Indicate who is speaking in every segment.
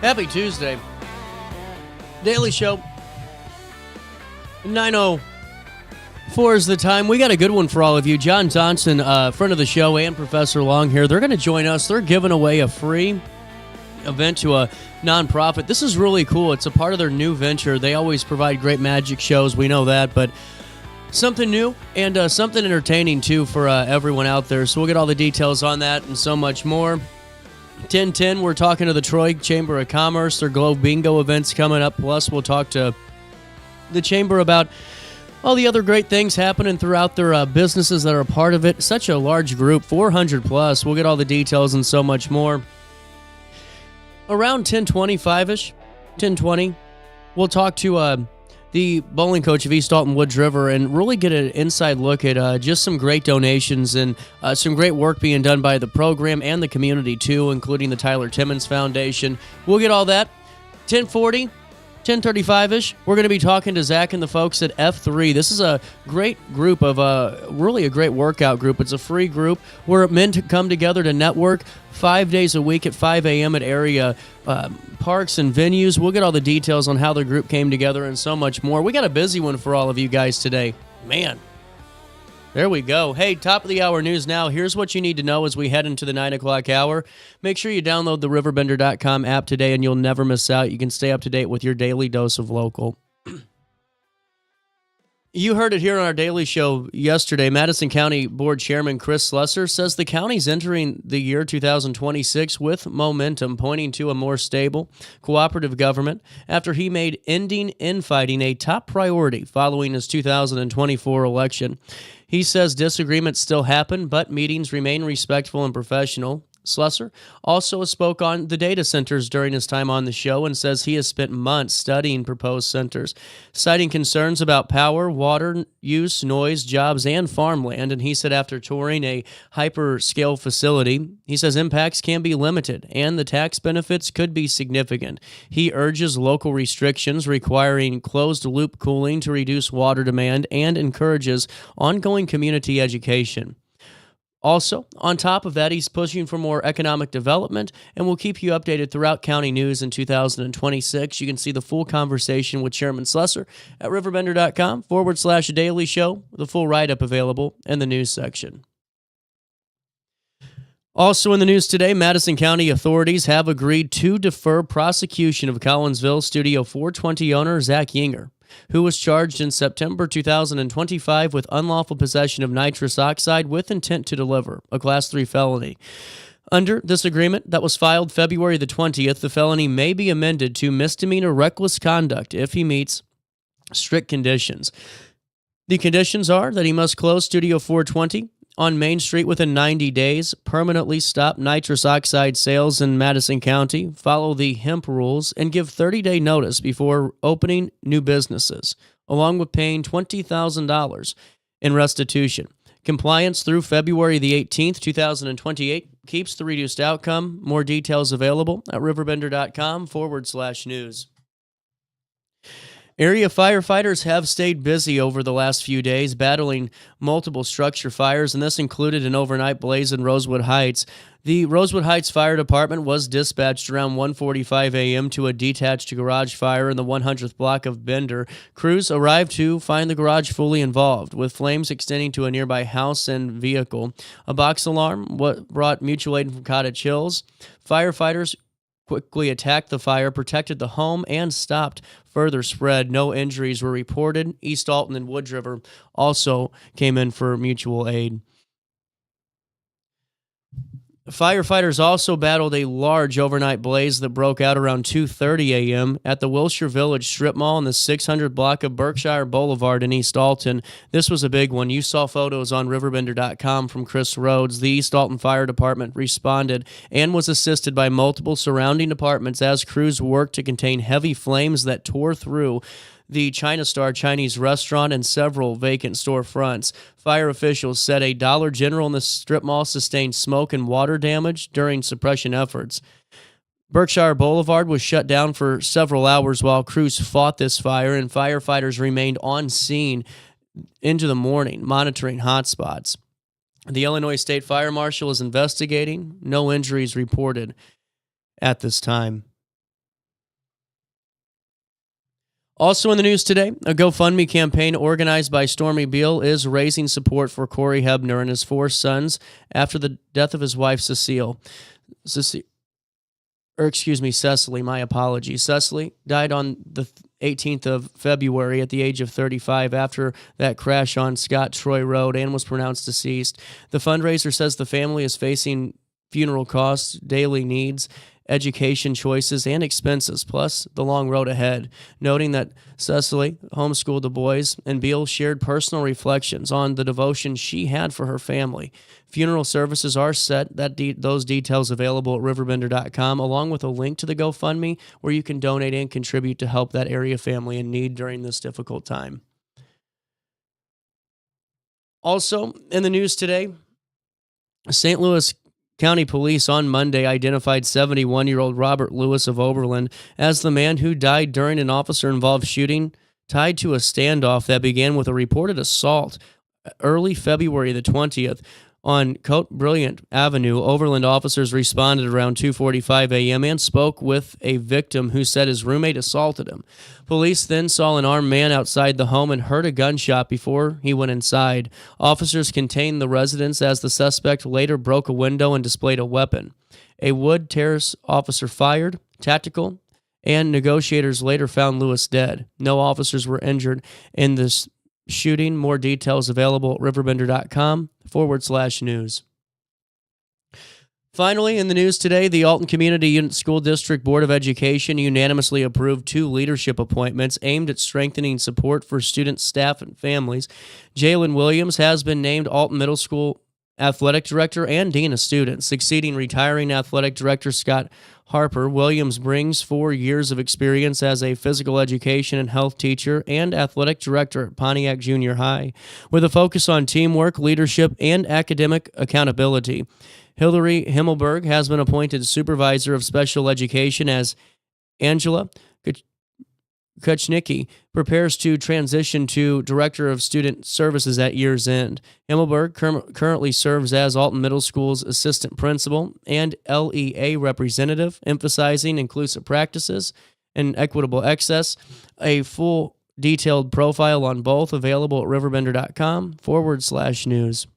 Speaker 1: Happy Tuesday. Daily Show. 9:04 is the time. We got a good one for all of you. John Johnson, friend of the show, and Professor Long here. They're going to join us. They're giving away a free event to a nonprofit. This is really cool. It's a part of their new venture. They always provide great magic shows. We know that, but something new and something entertaining, too, for everyone out there. So we'll get all the details on that and so much more. 10:10, we're talking to the Troy Chamber of Commerce. Their Globe Bingo event's coming up. Plus, we'll talk to the Chamber about all the other great things happening throughout their businesses that are a part of it. Such a large group, 400 plus. We'll get all the details and so much more. Around 10:25-ish, 10:20, we'll talk to the bowling coach of East Alton Woods River and really get an inside look at just some great donations and some great work being done by the program and the community too, including the Tyler Timmins Foundation. We'll get all that. 10:40, 10:35-ish, we're going to be talking to Zach and the folks at F3. This is a great group of, really a great workout group. It's a free group where men come together to network 5 days a week at 5 a.m. at area parks and venues. We'll get all the details on how the group came together and so much more. We got a busy one for all of you guys today. Man, there we go. Hey, top of the hour news now. Here's what you need to know as we head into the 9 o'clock hour. Make sure you download the RiverBender.com app today and you'll never miss out. You can stay up to date with your daily dose of local. You heard it here on our daily show yesterday. Madison County Board Chairman Chris Slusser says the county's entering the year 2026 with momentum, pointing to a more stable, cooperative government after he made ending infighting a top priority following his 2024 election. He says disagreements still happen, but meetings remain respectful and professional. Slusser also spoke on the data centers during his time on the show and says he has spent months studying proposed centers, citing concerns about power, water use, noise, jobs, and farmland. And he said after touring a hyperscale facility, he says impacts can be limited and the tax benefits could be significant. He urges local restrictions requiring closed-loop cooling to reduce water demand and encourages ongoing community education. Also, on top of that, he's pushing for more economic development, and we'll keep you updated throughout county news in 2026. You can see the full conversation with Chairman Slusser at RiverBender.com/daily show, the full write-up available in the news section. Also in the news today, Madison County authorities have agreed to defer prosecution of Collinsville Studio 420 owner Zach Yinger, who was charged in September 2025 with unlawful possession of nitrous oxide with intent to deliver, a Class 3 felony. Under this agreement that was filed February the 20th, the felony may be amended to misdemeanor reckless conduct if he meets strict conditions. The conditions are that he must close Studio 420 on Main Street within 90 days, permanently stop nitrous oxide sales in Madison County, follow the hemp rules, and give 30-day notice before opening new businesses, along with paying $20,000 in restitution. Compliance through February the 18th, 2028 keeps the reduced outcome. More details available at RiverBender.com/news. Area firefighters have stayed busy over the last few days, battling multiple structure fires, and this included an overnight blaze in Rosewood Heights. The Rosewood Heights Fire Department was dispatched around 1:45 a.m. to a detached garage fire in the 100th block of Bender. Crews arrived to find the garage fully involved, with flames extending to a nearby house and vehicle. A box alarm brought mutual aid from Cottage Hills. Firefighters quickly attacked the fire, protected the home, and stopped further spread. No injuries were reported. East Alton and Woods River also came in for mutual aid. Firefighters also battled a large overnight blaze that broke out around 2:30 a.m. at the Wilshire Village Strip Mall in the 600 block of Berkshire Boulevard in East Alton. This was a big one. You saw photos on RiverBender.com from Chris Rhodes. The East Alton Fire Department responded and was assisted by multiple surrounding departments as crews worked to contain heavy flames that tore through the China Star Chinese restaurant and several vacant storefronts. Fire officials said a Dollar General in the strip mall sustained smoke and water damage during suppression efforts. Berkshire Boulevard was shut down for several hours while crews fought this fire, and firefighters remained on scene into the morning, monitoring hotspots. The Illinois State Fire Marshal is investigating. No injuries reported at this time. Also in the news today, a GoFundMe campaign organized by Stormy Beal is raising support for Corey Hebner and his 4 sons after the death of his wife, Cecile. Cecily, my apologies. Cecily died on the 18th of February at the age of 35 after that crash on Scott Troy Road and was pronounced deceased. The fundraiser says the family is facing funeral costs, daily needs, education choices, and expenses, plus the long road ahead, noting that Cecily homeschooled the boys, and Beal shared personal reflections on the devotion she had for her family. Funeral services are set, those details available at RiverBender.com, along with a link to the GoFundMe where you can donate and contribute to help that area family in need during this difficult time. Also, in the news today, St. Louis County Police on Monday identified 71-year-old Robert Lewis of Oberlin as the man who died during an officer-involved shooting tied to a standoff that began with a reported assault early February the 20th. On Cote Brilliant Avenue, Overland officers responded around 2:45 a.m. and spoke with a victim who said his roommate assaulted him. Police then saw an armed man outside the home and heard a gunshot before he went inside. Officers contained the residence as the suspect later broke a window and displayed a weapon. A Wood Terrace officer fired, tactical, and negotiators later found Lewis dead. No officers were injured in this shooting. More details available at RiverBender.com/news. Finally, in the news today, the Alton Community Unit School District Board of Education unanimously approved 2 leadership appointments aimed at strengthening support for students, staff, and families. Jalen Williams has been named Alton Middle School Athletic Director and Dean of Students, succeeding retiring Athletic Director Scott Harper. Williams brings 4 years of experience as a physical education and health teacher and athletic director at Pontiac Junior High, with a focus on teamwork, leadership, and academic accountability. Hillary Himmelberg has been appointed Supervisor of Special Education as Angela Kuchnicki prepares to transition to Director of Student Services at year's end. Himmelberg currently serves as Alton Middle School's Assistant Principal and LEA Representative, emphasizing inclusive practices and equitable access. A full detailed profile on both available at RiverBender.com/news.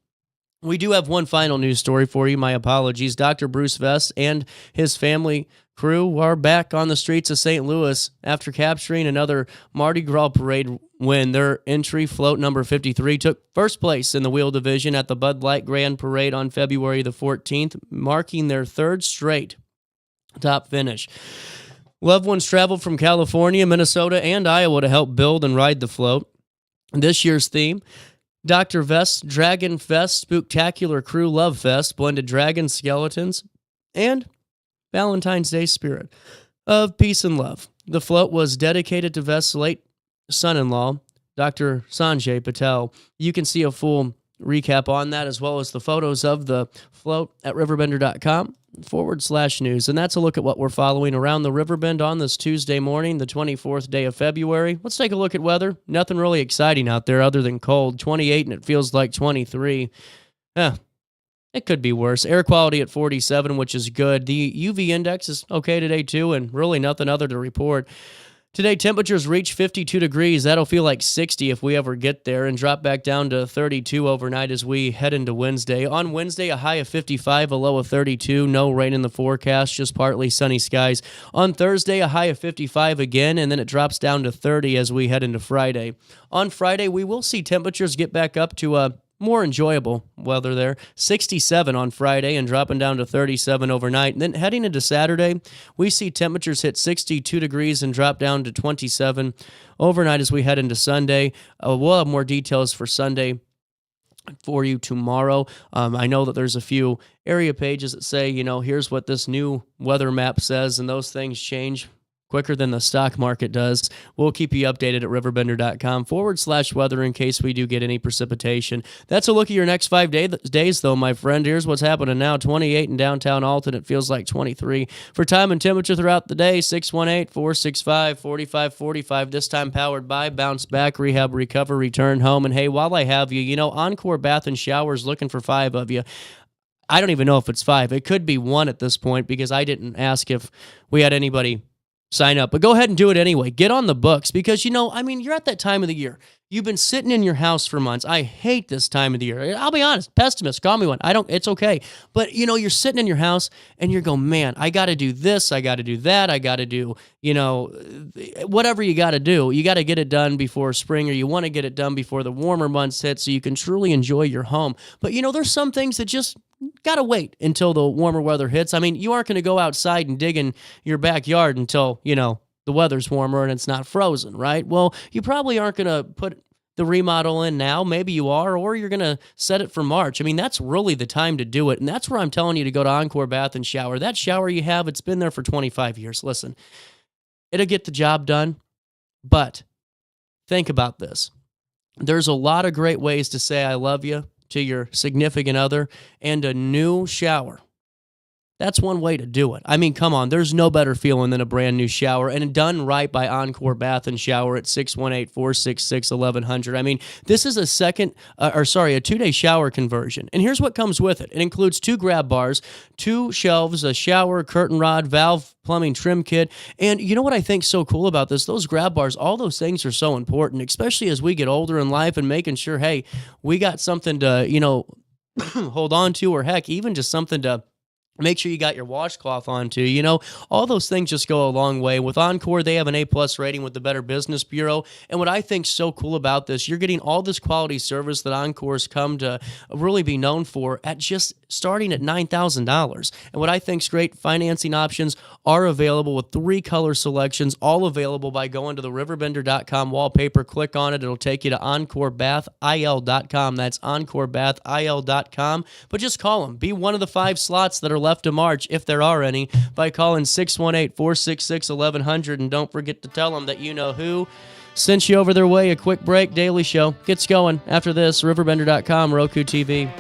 Speaker 1: We do have one final news story for you. My apologies. Dr. Bruce Vest and his family crew are back on the streets of St. Louis after capturing another Mardi Gras parade win. Their entry, float number 53, took first place in the wheel division at the Bud Light Grand Parade on February the 14th, marking their 3rd straight top finish. Loved ones traveled from California, Minnesota, and Iowa to help build and ride the float. This year's theme, Dr. Vest's Dragon Fest Spooktacular Crew Love Fest, blended dragon skeletons and Valentine's Day spirit of peace and love. The float was dedicated to Vest's late son-in-law, Dr. Sanjay Patel. You can see a full recap on that as well as the photos of the float at RiverBender.com/news. And that's a look at what we're following around the Riverbend on this Tuesday morning, the 24th day of February. Let's take a look at weather. Nothing really exciting out there other than cold. 28 and it feels like 23. It could be worse. Air quality at 47, which is good. The UV index is okay today too, and really nothing other to report. Today, temperatures reach 52 degrees. That'll feel like 60 if we ever get there, and drop back down to 32 overnight as we head into Wednesday. On Wednesday, a high of 55, a low of 32. No rain in the forecast, just partly sunny skies. On Thursday, a high of 55 again, and then it drops down to 30 as we head into Friday. On Friday, we will see temperatures get back up to more enjoyable weather there. 67 on Friday and dropping down to 37 overnight. And then heading into Saturday, we see temperatures hit 62 degrees and drop down to 27 overnight as we head into Sunday. We'll have more details for Sunday for you tomorrow. I know that there's a few area pages that say, here's what this new weather map says, and those things change quicker than the stock market does. We'll keep you updated at RiverBender.com/weather in case we do get any precipitation. That's a look at your next 5 days, though, my friend. Here's what's happening now. 28 in downtown Alton. It feels like 23. For time and temperature throughout the day, 618-465-4545. This time powered by Bounce Back, Rehab, Recover, Return Home. And hey, while I have you, Encore Bath and Showers looking for 5 of you. I don't even know if it's 5. It could be 1 at this point because I didn't ask if we had anybody sign up. But go ahead and do it anyway. Get on the books because, you're at that time of the year. You've been sitting in your house for months. I hate this time of the year. I'll be honest, pessimist, call me one. It's okay. But, you're sitting in your house and you're going, man, I got to do this. I got to do that. I got to do, whatever you got to do. You got to get it done before spring, or you want to get it done before the warmer months hit so you can truly enjoy your home. But, there's some things that just got to wait until the warmer weather hits. You aren't going to go outside and dig in your backyard until, the weather's warmer and it's not frozen, right? Well, you probably aren't going to put the remodel in now. Maybe you are, or you're going to set it for March. That's really the time to do it. And that's where I'm telling you to go to Encore Bath and Shower. That shower you have, it's been there for 25 years. Listen, it'll get the job done, but think about this. There's a lot of great ways to say I love you to your significant other, and a new shower. That's one way to do it. Come on, there's no better feeling than a brand new shower, and done right by Encore Bath and Shower at 618-466-1100. This is a 2-day shower conversion. And here's what comes with it. It includes 2 grab bars, 2 shelves, a shower, curtain rod, valve, plumbing trim kit. And you know what I think's so cool about this? Those grab bars, all those things are so important, especially as we get older in life and making sure, hey, we got something to, hold on to, or heck, even just something to make sure you got your washcloth on too. All those things just go a long way. With Encore, they have an A+ rating with the Better Business Bureau. And what I think's so cool about this, you're getting all this quality service that Encore's come to really be known for at just starting at $9,000. And what I think's great, financing options are available with 3 color selections, all available by going to the RiverBender.com wallpaper. Click on it. It'll take you to UncoreBathIL.com. That's UncoreBathIL.com. But just call them. Be one of the 5 slots that are left to March, if there are any, by calling 618-466-1100. And don't forget to tell them that you know who sent you over their way. A quick break. Daily Show gets going after this. RiverBender.com, Roku TV.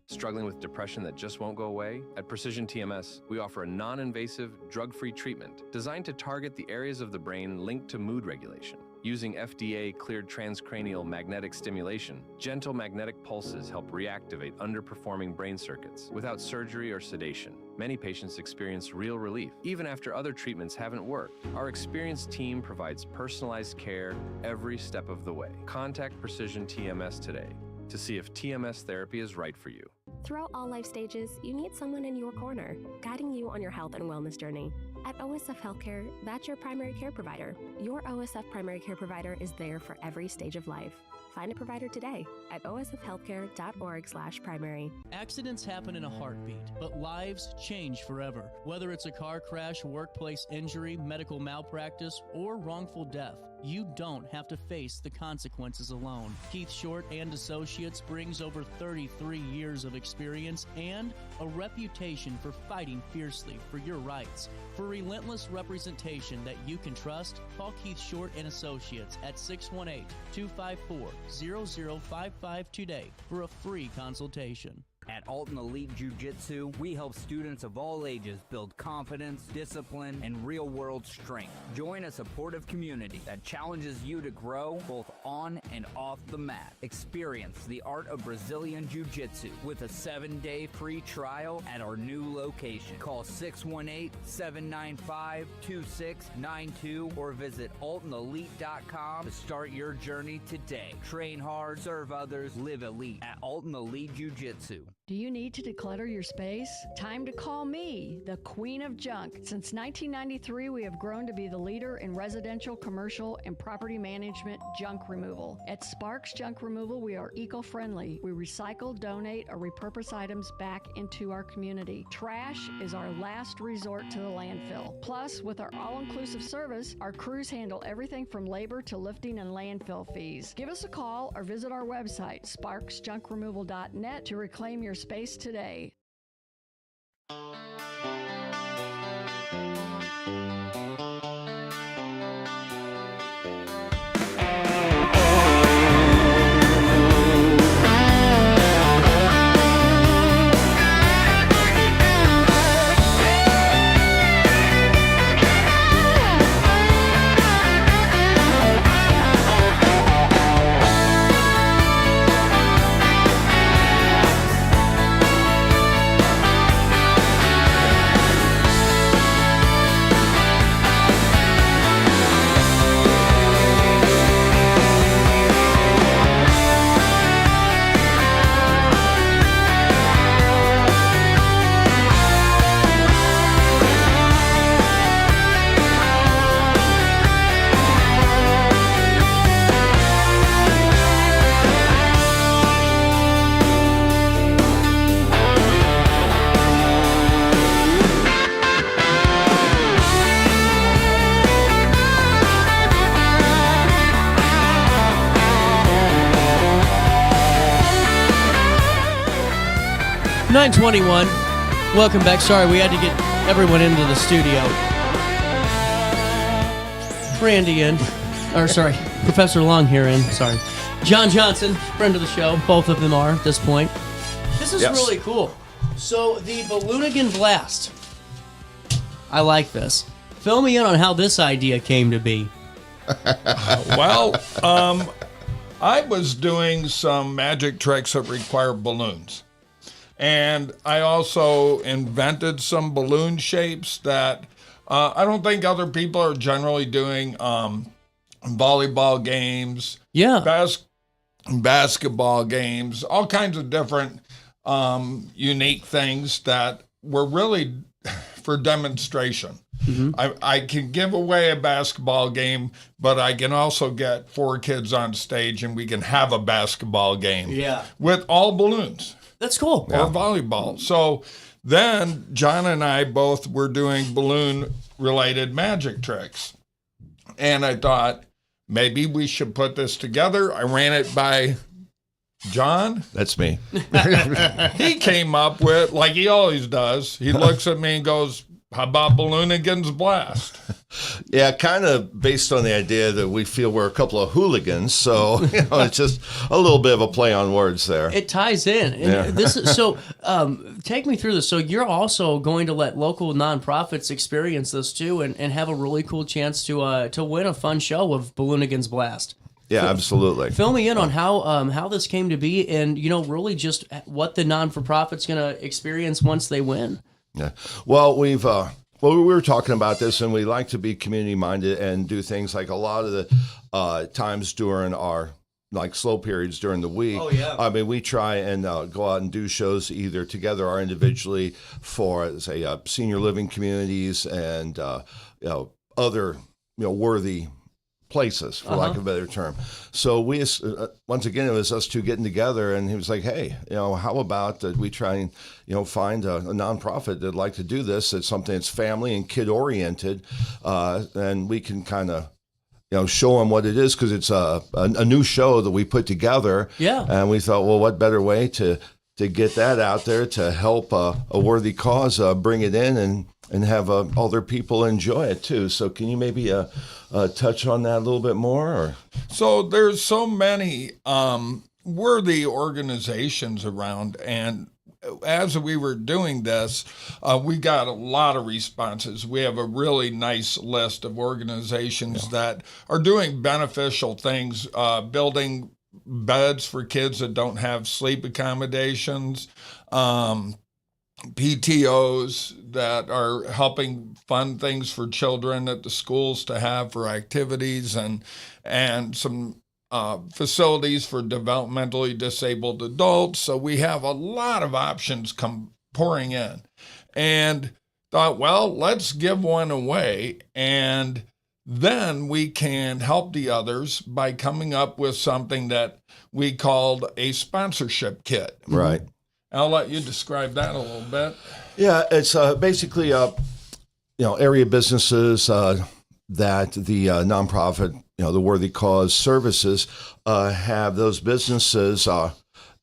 Speaker 2: Struggling with depression that just won't go away? At Precision TMS, we offer a non-invasive, drug-free treatment designed to target the areas of the brain linked to mood regulation. Using FDA-cleared transcranial magnetic stimulation, gentle magnetic pulses help reactivate underperforming brain circuits without surgery or sedation. Many patients experience real relief, even after other treatments haven't worked. Our experienced team provides personalized care every step of the way. Contact Precision TMS today to see if TMS therapy is right for you.
Speaker 3: Throughout all life stages, you need someone in your corner, guiding you on your health and wellness journey. At OSF Healthcare, that's your primary care provider. Your OSF primary care provider is there for every stage of life. Find a provider today at osfhealthcare.org/primary.
Speaker 1: Accidents happen in a heartbeat, but lives change forever. Whether it's a car crash, workplace injury, medical malpractice, or wrongful death, you don't have to face the consequences alone. Keith Short and Associates brings over 33 years of experience and a reputation for fighting fiercely for your rights. For relentless representation that you can trust, call Keith Short and Associates at 618-254-0055 today for a free consultation.
Speaker 4: At Alton Elite Jiu-Jitsu, we help students of all ages build confidence, discipline, and real-world strength. Join a supportive community that challenges you to grow both on and off the mat. Experience the art of Brazilian Jiu-Jitsu with a 7-day free trial at our new location. Call 618-795-2692 or visit altonelite.com to start your journey today. Train hard, serve others, live elite at Alton Elite Jiu-Jitsu.
Speaker 5: Do you need to declutter your space? Time to call me, the Queen of Junk. Since 1993, we have grown to be the leader in residential, commercial, and property management junk removal. At Sparks Junk Removal, we are eco-friendly. We recycle, donate, or repurpose items back into our community. Trash is our last resort to the landfill. Plus, with our all-inclusive service, our crews handle everything from labor to lifting and landfill fees. Give us a call or visit our website, sparksjunkremoval.net, to reclaim your space today.
Speaker 1: $9:21. Welcome back. Sorry, we had to get everyone into the studio. Randy in. Or, sorry, Professor Long here in. Sorry. John Johnson, friend of the show. Both of them are at this point. This is really cool. So, the Balloonigan Blast. I like this. Fill me in on how this idea came to be.
Speaker 6: I was doing some magic tricks that require balloons. And I also invented some balloon shapes that I don't think other people are generally doing. Volleyball games, basketball games, all kinds of different unique things that were really for demonstration. Mm-hmm. I can give away a basketball game, but I can also get 4 kids on stage and we can have a basketball game with all balloons.
Speaker 1: That's cool.
Speaker 6: Or volleyball. So then John and I both were doing balloon-related magic tricks. And I thought, maybe we should put this together. I ran it by John.
Speaker 7: That's me.
Speaker 6: He came up with, like he always does, he looks at me and goes, how about Balloonigan's Blast?
Speaker 7: Yeah, kind of based on the idea that we feel we're a couple of hooligans. So, it's just a little bit of a play on words there.
Speaker 1: It ties in. And this is, so take me through this. So you're also going to let local nonprofits experience this too and have a really cool chance to win a fun show of Balloonigan's Blast.
Speaker 7: Yeah, absolutely.
Speaker 1: Fill me in on how this came to be and, really just what the non-for-profit's going to experience once they win.
Speaker 7: Yeah. Well, we were talking about this, and we like to be community-minded and do things like a lot of the times during our slow periods during the week.
Speaker 1: Oh, yeah.
Speaker 7: I mean, we try and go out and do shows either together or individually for, say, senior living communities and other worthy places, for lack of a better term. So we, once again, it was us two getting together, and he was like, hey, how about that we try and, find a nonprofit that'd like to do this. It's something that's family and kid-oriented, and we can kind of, show them what it is, because it's a new show that we put together.
Speaker 1: Yeah.
Speaker 7: And we thought, well, what better way to get that out there to help a worthy cause, bring it in and have other people enjoy it too. So can you maybe touch on that a little bit more? Or?
Speaker 6: So there's so many worthy organizations around, and as we were doing this, we got a lot of responses. We have a really nice list of organizations that are doing beneficial things, building beds for kids that don't have sleep accommodations, PTOs that are helping fund things for children at the schools to have for activities, and some facilities for developmentally disabled adults. So we have a lot of options come pouring in, and thought, well, let's give one away, and then we can help the others by coming up with something that we called a sponsorship kit.
Speaker 7: Right.
Speaker 6: I'll let you describe that a little bit.
Speaker 7: Yeah, it's basically area businesses that the nonprofit, the Worthy Cause Services, have those businesses,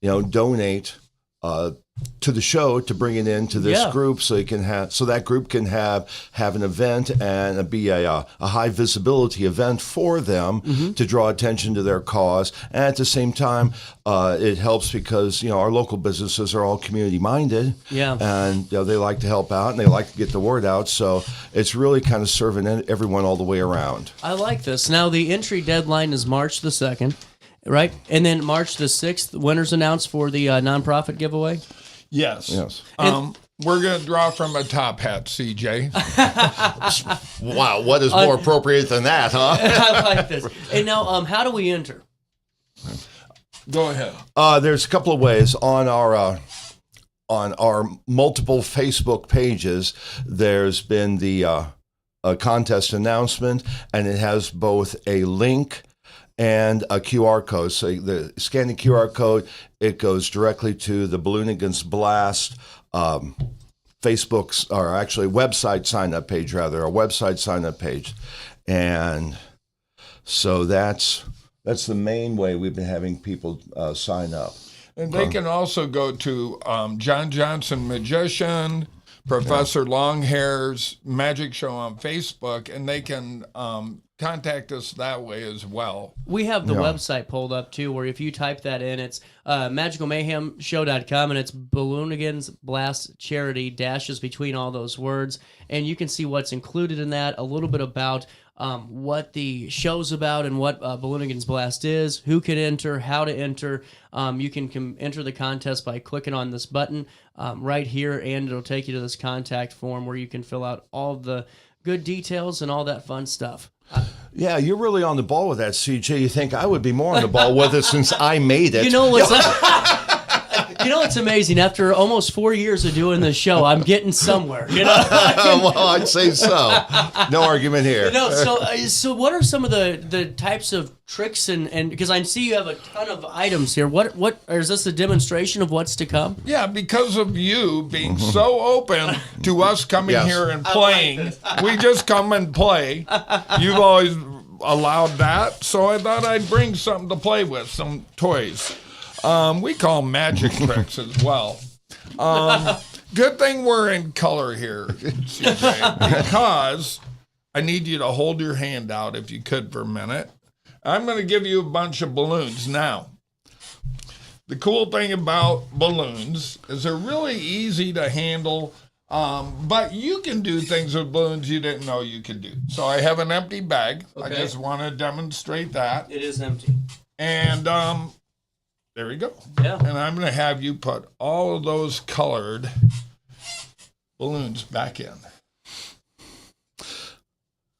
Speaker 7: donate to the show to bring it into this group, so that group can have an event and be a high visibility event for them to draw attention to their cause. And at the same time, it helps because our local businesses are all community minded, and they like to help out and they like to get the word out. So it's really kind of serving everyone all the way around.
Speaker 1: I like this. Now the entry deadline is March the 2nd. Right, and then March the 6th, winners announced for the nonprofit giveaway.
Speaker 6: Yes. We're going to draw from a top hat, CJ.
Speaker 7: Wow, what is more appropriate than that, huh?
Speaker 1: I like this. And now, how do we enter?
Speaker 6: Go ahead.
Speaker 7: There's a couple of ways on our multiple Facebook pages. There's been the a contest announcement, and it has both a link and a QR code. So the scan the QR code, it goes directly to the Balloonigans Blast Facebook's, or actually website sign-up page, and so that's the main way we've been having people sign up.
Speaker 6: And they can also go to John Johnson Magician, Professor Longhair's Magic Show on Facebook, and they can contact us that way as well.
Speaker 1: We have the website pulled up too, where if you type that in, it's magicalmayhemshow.com, and it's Balloonigans Blast Charity, dashes between all those words, and you can see what's included in that, a little bit about what the show's about and what Balloonigans Blast is, who can enter, how to enter. You can enter the contest by clicking on this button right here, and it'll take you to this contact form where you can fill out all the good details and all that fun stuff.
Speaker 7: Yeah, you're really on the ball with that, CJ. You think I would be more on the ball with it since I made it.
Speaker 1: You know what's it's amazing. After almost 4 years of doing this show, I'm getting somewhere.
Speaker 7: Well, I'd say so. No argument here.
Speaker 1: So what are some of the types of tricks and because I see you have a ton of items here. What or is this a demonstration of what's to come?
Speaker 6: Yeah, because of you being so open to us coming here and playing. We just come and play. You've always allowed that, so I thought I'd bring something to play with, some toys. We call magic tricks as well. Good thing we're in color here, CJ, because I need you to hold your hand out if you could for a minute. I'm going to give you a bunch of balloons. Now, the cool thing about balloons is they're really easy to handle, but you can do things with balloons you didn't know you could do. So I have an empty bag. Okay. I just want to demonstrate that.
Speaker 1: It is empty.
Speaker 6: And there we go.
Speaker 1: Yeah.
Speaker 6: And I'm going to have you put all of those colored balloons back in.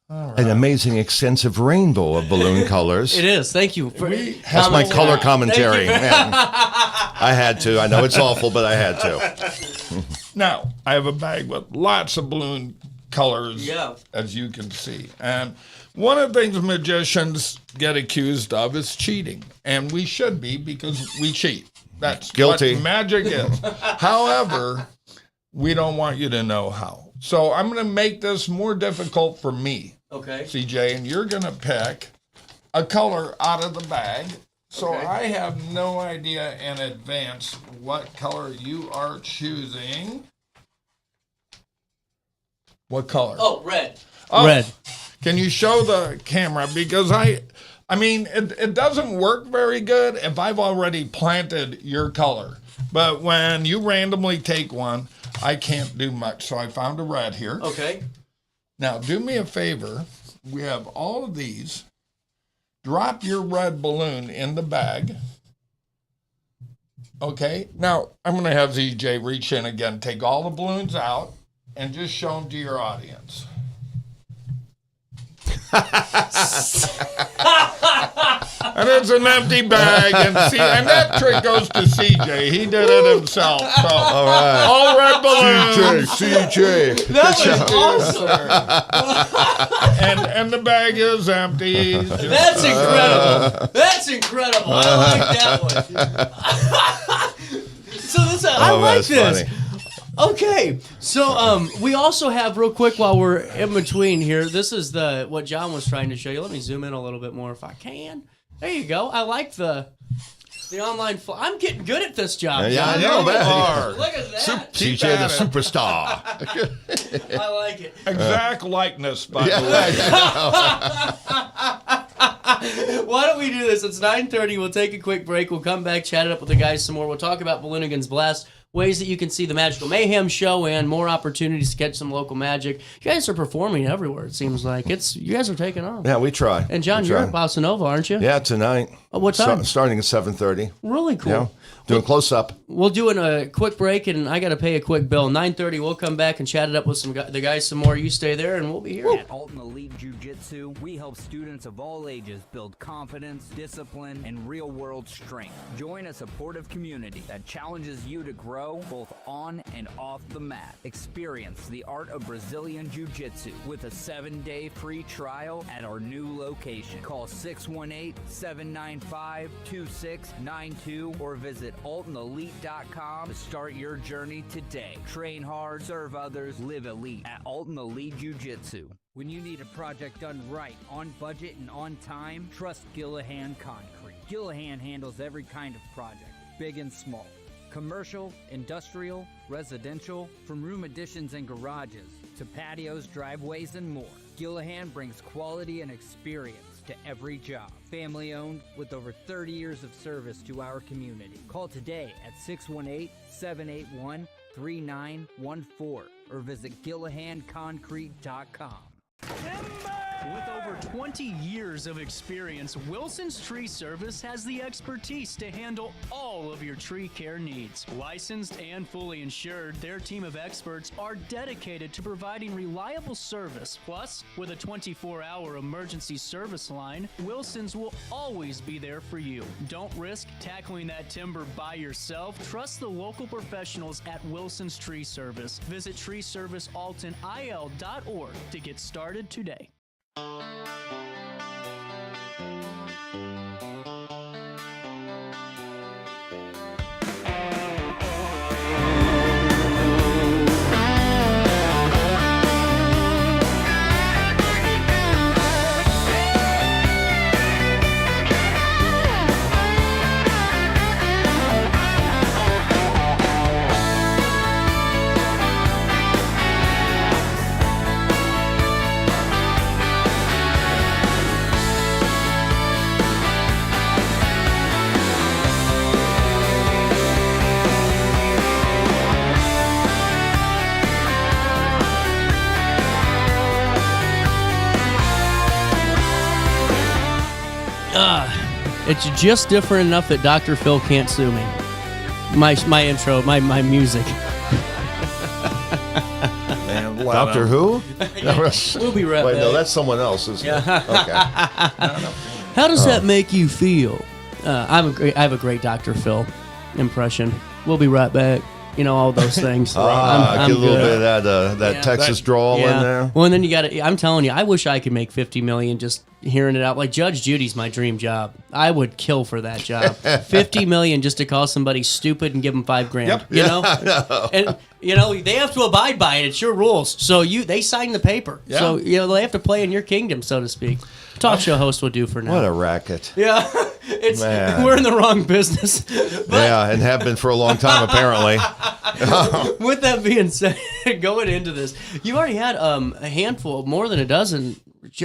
Speaker 6: Right.
Speaker 7: An amazing, extensive rainbow of balloon colors.
Speaker 1: It is. Thank you.
Speaker 7: That's my color commentary. I had to. I know it's awful, but I had to.
Speaker 6: Now, I have a bag with lots of balloon colors, as you can see. And one of the things magicians get accused of is cheating. And we should be, because we cheat. That's
Speaker 7: guilty.
Speaker 6: What magic is. However, we don't want you to know how. So I'm going to make this more difficult for me, CJ, and you're going to pick a color out of the bag. So I have no idea in advance what color you are choosing. What color?
Speaker 1: Oh, red.
Speaker 6: Oh,
Speaker 1: red.
Speaker 6: Can you show the camera? Because I I mean, it doesn't work very good if I've already planted your color. But when you randomly take one, I can't do much. So I found a red here.
Speaker 1: Okay.
Speaker 6: Now, do me a favor. We have all of these. Drop your red balloon in the bag. Okay. Now, I'm going to have ZJ reach in again, take all the balloons out, and just show them to your audience. And it's an empty bag, and that trick goes to CJ. He did it himself. So,
Speaker 7: All right.
Speaker 6: all red balloons.
Speaker 7: CJ.
Speaker 1: That was awesome.
Speaker 6: And the bag is empty.
Speaker 1: That's incredible. That's incredible. I like that one. So this, I like
Speaker 7: that's
Speaker 1: this.
Speaker 7: funny.
Speaker 1: Okay, so we also have real quick while we're in between here. This is what John was trying to show you. Let me zoom in a little bit more if I can. There you go. I like the online. I'm getting good at this job.
Speaker 7: Yeah, I
Speaker 1: John.
Speaker 7: know that.
Speaker 1: Look at that.
Speaker 7: CJ the superstar.
Speaker 1: I like it.
Speaker 6: Exact likeness, by the way.
Speaker 1: Why don't we do this? It's 9:30. We'll take a quick break. We'll come back, chat it up with the guys some more. We'll talk about Balloonigan's Blast, ways that you can see the Magical Mayhem show, and more opportunities to catch some local magic. You guys are performing everywhere, it seems like. You guys are taking off.
Speaker 7: Yeah, we try.
Speaker 1: And John, you're at Bossa Nova, aren't you?
Speaker 7: Yeah, tonight.
Speaker 1: What time?
Speaker 7: Starting at 7:30.
Speaker 1: Really cool.
Speaker 7: Yeah, doing close up.
Speaker 1: We'll do a quick break, and I got to pay a quick bill. 9:30, we'll come back and chat it up with the guys some more. You stay there, and we'll be here.
Speaker 4: At Alton Elite Jiu-Jitsu, we help students of all ages build confidence, discipline, and real-world strength. Join a supportive community that challenges you to grow both on and off the mat. Experience the art of Brazilian Jiu-Jitsu with a 7-day free trial at our new location. Call 618-795-2692 or visit altonelite.com to start your journey today. Train hard, serve others, live elite at Alton Elite Jiu-Jitsu. When you need a project done right, on budget, and on time, trust Gillahan Concrete. Gillahan handles every kind of project, big and small. Commercial, industrial, residential, from room additions and garages to patios, driveways, and more. Gillahan brings quality and experience to every job. Family owned with over 30 years of service to our community. Call today at 618-781-3914 or visit GillahanConcrete.com.
Speaker 8: With over 20 years of experience, Wilson's Tree Service has the expertise to handle all of your tree care needs. Licensed and fully insured, their team of experts are dedicated to providing reliable service. Plus, with a 24-hour emergency service line, Wilson's will always be there for you. Don't risk tackling that timber by yourself. Trust the local professionals at Wilson's Tree Service. Visit treeservicealtonil.org to get started today.
Speaker 1: It's just different enough that Dr. Phil can't sue me. My intro, my music.
Speaker 6: Man,
Speaker 7: Doctor Who?
Speaker 1: We'll be right
Speaker 7: Wait,
Speaker 1: back.
Speaker 7: no, that's someone else, isn't it? Okay.
Speaker 1: How does that make you feel? I have a great Dr. Phil impression. We'll be right back. You know, all those things. I'm
Speaker 7: get a little
Speaker 1: good.
Speaker 7: bit of that Texas drawl in there.
Speaker 1: Well, and then you got to, I'm telling you, I wish I could make $50 million just hearing it out. Like Judge Judy's my dream job. I would kill for that job. $50 million just to call somebody stupid and give them $5,000.
Speaker 6: Yep.
Speaker 1: You know? And, you know, they have to abide by it. It's your rules. So they sign the paper.
Speaker 6: Yeah.
Speaker 1: So, you know, they have to play in your kingdom, so to speak. Talk show host will do for now.
Speaker 7: What a racket.
Speaker 1: Yeah.
Speaker 7: Man.
Speaker 1: We're in the wrong business. But
Speaker 7: and have been for a long time, apparently.
Speaker 1: with that being said, going into this, you already had a handful, more than a dozen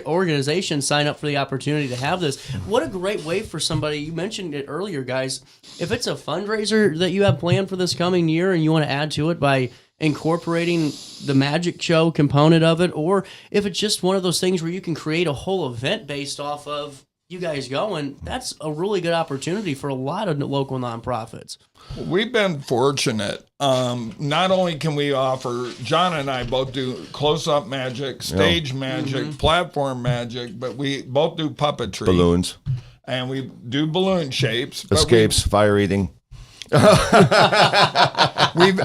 Speaker 1: organizations sign up for the opportunity to have this. What a great way for somebody, you mentioned it earlier, guys, if it's a fundraiser that you have planned for this coming year and you want to add to it by incorporating the magic show component of it, or if it's just one of those things where you can create a whole event based off of you guys going, that's a really good opportunity for a lot of local nonprofits.
Speaker 6: We've been fortunate. Not only can we offer, John and I both do close-up magic, stage magic, platform magic, but we both do puppetry.
Speaker 7: Balloons.
Speaker 6: And we do balloon shapes.
Speaker 7: Escapes, fire eating.
Speaker 6: We've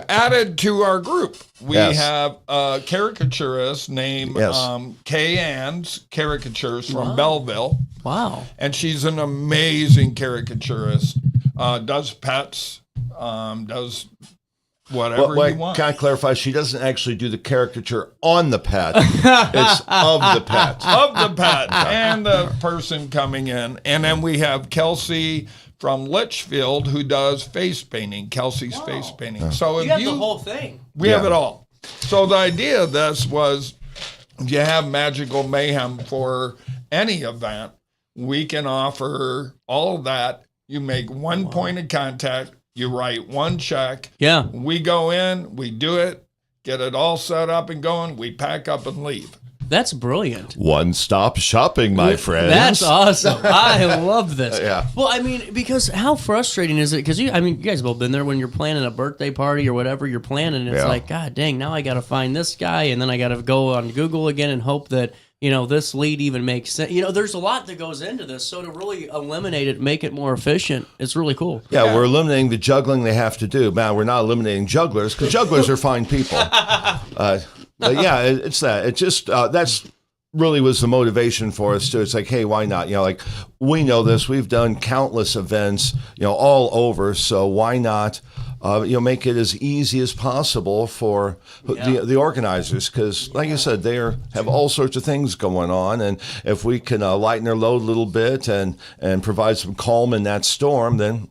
Speaker 6: added to our group. We have a caricaturist named Kay Ann's Caricatures from Belleville.
Speaker 1: Wow.
Speaker 6: And she's an amazing caricaturist. Does pets, does whatever you want.
Speaker 7: Can I clarify? She doesn't actually do the caricature on the pet. It's of the pet.
Speaker 6: Of the pet and the person coming in. And then we have Kelsey from Litchfield who does face painting, Kelsey's face painting. So if
Speaker 1: you have the whole thing.
Speaker 6: We have it all. So the idea of this was if you have Magical Mayhem for any event, we can offer all of that. You make one point of contact, you write one check.
Speaker 1: Yeah.
Speaker 6: We go in, we do it, get it all set up and going, we pack up and leave.
Speaker 1: That's brilliant.
Speaker 7: One-stop shopping, my friends.
Speaker 1: That's awesome. I love this.
Speaker 7: Yeah.
Speaker 1: Well, I mean, because how frustrating is it? Because you guys have both been there when you're planning a birthday party or whatever you're planning. And it's like, God dang, now I got to find this guy, and then I got to go on Google again and hope that this lead even makes sense. There's a lot that goes into this. So to really eliminate it, make it more efficient, it's really cool.
Speaker 7: Yeah, we're eliminating the juggling they have to do. Man, we're not eliminating jugglers because jugglers are fine people. It's that. It just that's really was the motivation for us too. It's like, hey, why not? We know this. We've done countless events, all over. So why not? Make it as easy as possible for the organizers, because, like you said, they have all sorts of things going on, and if we can lighten their load a little bit and provide some calm in that storm, then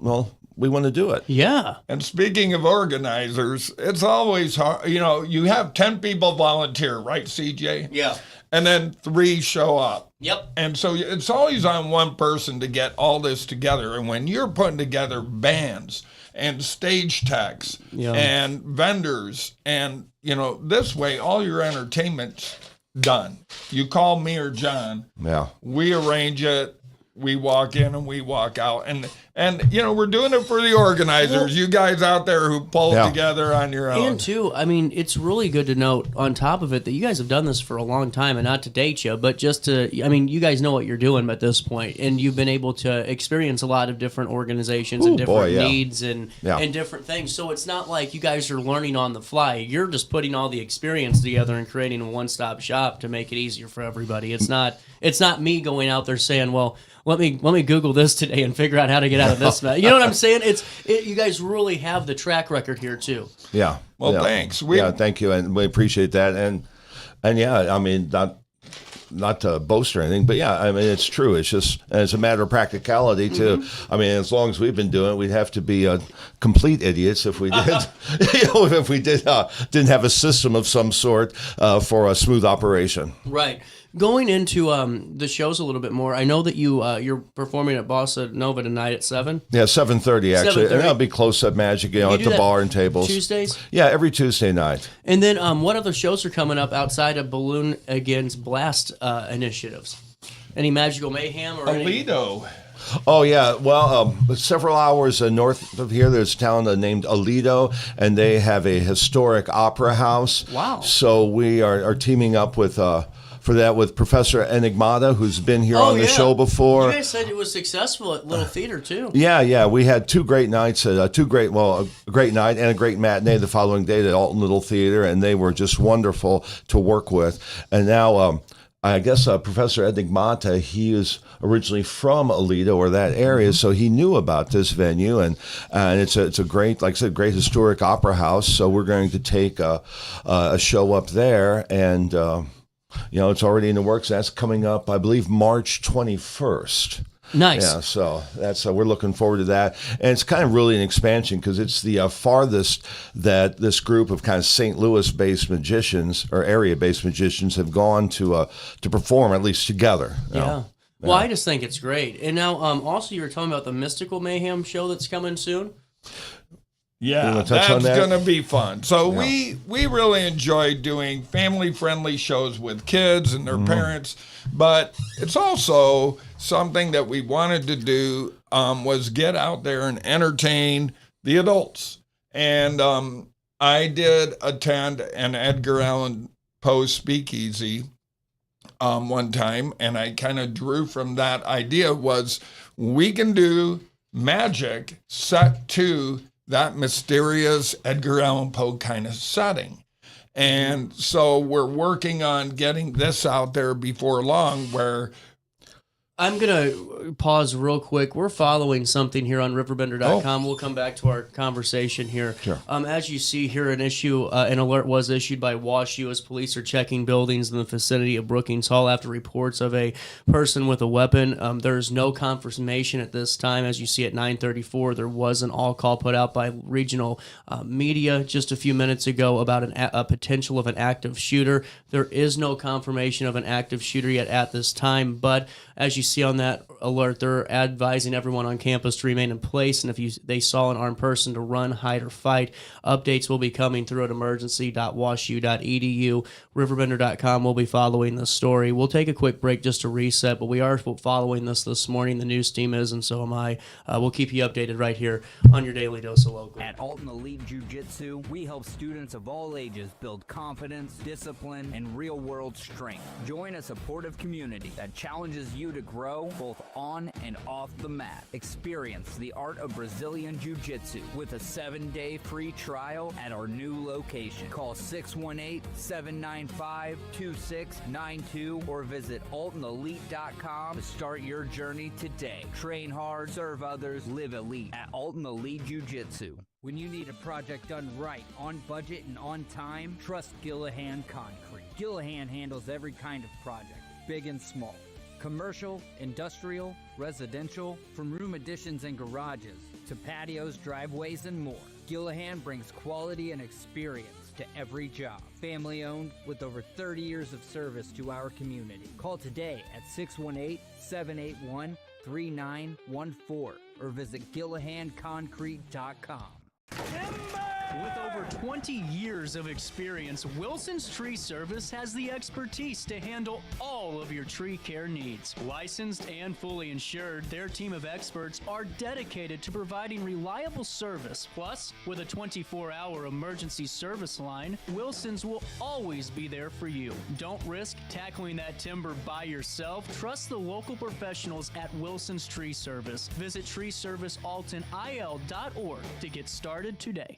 Speaker 7: we want to do it.
Speaker 1: Yeah.
Speaker 6: And speaking of organizers, it's always hard. You have 10 people volunteer, right, CJ?
Speaker 1: Yeah.
Speaker 6: And then 3 show up.
Speaker 1: Yep.
Speaker 6: And so it's always on one person to get all this together. And when you're putting together bands and stage techs and vendors, and this way all your entertainment's done. You call me or John.
Speaker 7: Yeah.
Speaker 6: We arrange it. We walk in and we walk out, and we're doing it for the organizers. You guys out there who pull it together on your own.
Speaker 1: And too, it's really good to note on top of it that you guys have done this for a long time, and not to date you, but just to, you guys know what you're doing at this point, and you've been able to experience a lot of different organizations and different needs and different things. So it's not like you guys are learning on the fly. You're just putting all the experience together and creating a one-stop shop to make it easier for everybody. It's not me going out there saying, well, let me Google this today and figure out how to get out of this mess. You know what I'm saying? You guys really have the track record here too.
Speaker 7: Yeah.
Speaker 6: Well, thanks.
Speaker 7: Thank you, and we appreciate that. And not to boast or anything, but it's true. It's just it's a matter of practicality too.
Speaker 1: Mm-hmm.
Speaker 7: As long as we've been doing it, we'd have to be complete idiots if we did. If we didn't have a system of some sort for a smooth operation.
Speaker 1: Right. Going into the shows a little bit more, I know that you're performing at Bossa Nova tonight at 7.
Speaker 7: Yeah, 7:30 actually, 7:30. And that'll be close-up magic, at the bar and tables.
Speaker 1: Tuesdays.
Speaker 7: Yeah, every Tuesday night.
Speaker 1: And then, what other shows are coming up outside of Balloon Against Blast initiatives? Any Magical Mayhem or
Speaker 6: Aledo?
Speaker 7: Oh, yeah. Well, several hours north of here, there's a town named Aledo, and they have a historic opera house.
Speaker 1: Wow.
Speaker 7: So we are teaming up with for that with Professor Enigmata, who's been here on the show before.
Speaker 1: You guys said it was successful at Little Theater, too.
Speaker 7: Yeah. We had 2 great nights, a great night and a great matinee the following day at Alton Little Theater, and they were just wonderful to work with. And now I guess Professor Enigmata, he is originally from Aledo or that area, so he knew about this venue, and it's a great, like I said, great historic opera house. So we're going to take a show up there, and it's already in the works. That's coming up, I believe, March 21st.
Speaker 1: Nice.
Speaker 7: Yeah, so that's we're looking forward to that, and it's kind of really an expansion because it's the farthest that this group of kind of St. Louis-based magicians or area-based magicians have gone to perform, at least together. you
Speaker 1: Yeah.
Speaker 7: know.
Speaker 1: Well, I just think it's great. And now, also, you were talking about the Mystical Mayhem show that's coming soon.
Speaker 7: You
Speaker 6: Yeah,
Speaker 7: wanna touch on
Speaker 6: that's
Speaker 7: that?
Speaker 6: going to be fun. So we really enjoy doing family-friendly shows with kids and their parents, but it's also something that we wanted to do was get out there and entertain the adults. And I did attend an Edgar Allan Poe speakeasy one time, and I kind of drew from that idea was we can do magic set to that mysterious Edgar Allan Poe kind of setting. And so we're working on getting this out there before long where
Speaker 1: I'm going to pause real quick. We're following something here on RiverBender.com. We'll come back to our conversation here.
Speaker 7: Sure.
Speaker 1: As you see here, an alert was issued by WashU as police are checking buildings in the vicinity of Brookings Hall after reports of a person with a weapon. There's no confirmation at this time. As you see at 9:34, there was an all-call put out by regional media just a few minutes ago about a potential of an active shooter. There is no confirmation of an active shooter yet at this time, but as you see on that alert, they're advising everyone on campus to remain in place, and if they saw an armed person to run, hide, or fight. Updates will be coming through at emergency.washu.edu. RiverBender.com will be following this story. We'll take a quick break just to reset, but we are following this morning. The news team is, and so am I. We'll keep you updated right here on your Daily Dose of Local.
Speaker 4: At Alton Elite Jiu-Jitsu, we help students of all ages build confidence, discipline, and real-world strength. Join a supportive community that challenges you to grow both on and off the mat. Experience the art of Brazilian Jiu-Jitsu with a 7-day free trial at our new location. Call 618-795-2692 or visit altonelite.com to start your journey today. Train hard, serve others, live elite at Alton Elite Jiu-Jitsu.
Speaker 9: When you need a project done right, on budget and on time, trust Gillahan Concrete. Gillahan handles every kind of project, big and small. Commercial, industrial, residential, from room additions and garages to patios, driveways, and more. Gillahan brings quality and experience to every job. Family owned with over 30 years of service to our community. Call today at 618-781-3914 or visit GillahanConcrete.com.
Speaker 8: With over 20 years of experience, Wilson's Tree Service has the expertise to handle all of your tree care needs. Licensed and fully insured, their team of experts are dedicated to providing reliable service. Plus, with a 24-hour emergency service line, Wilson's will always be there for you. Don't risk tackling that timber by yourself. Trust the local professionals at Wilson's Tree Service. Visit treeservicealtonil.org to get started today.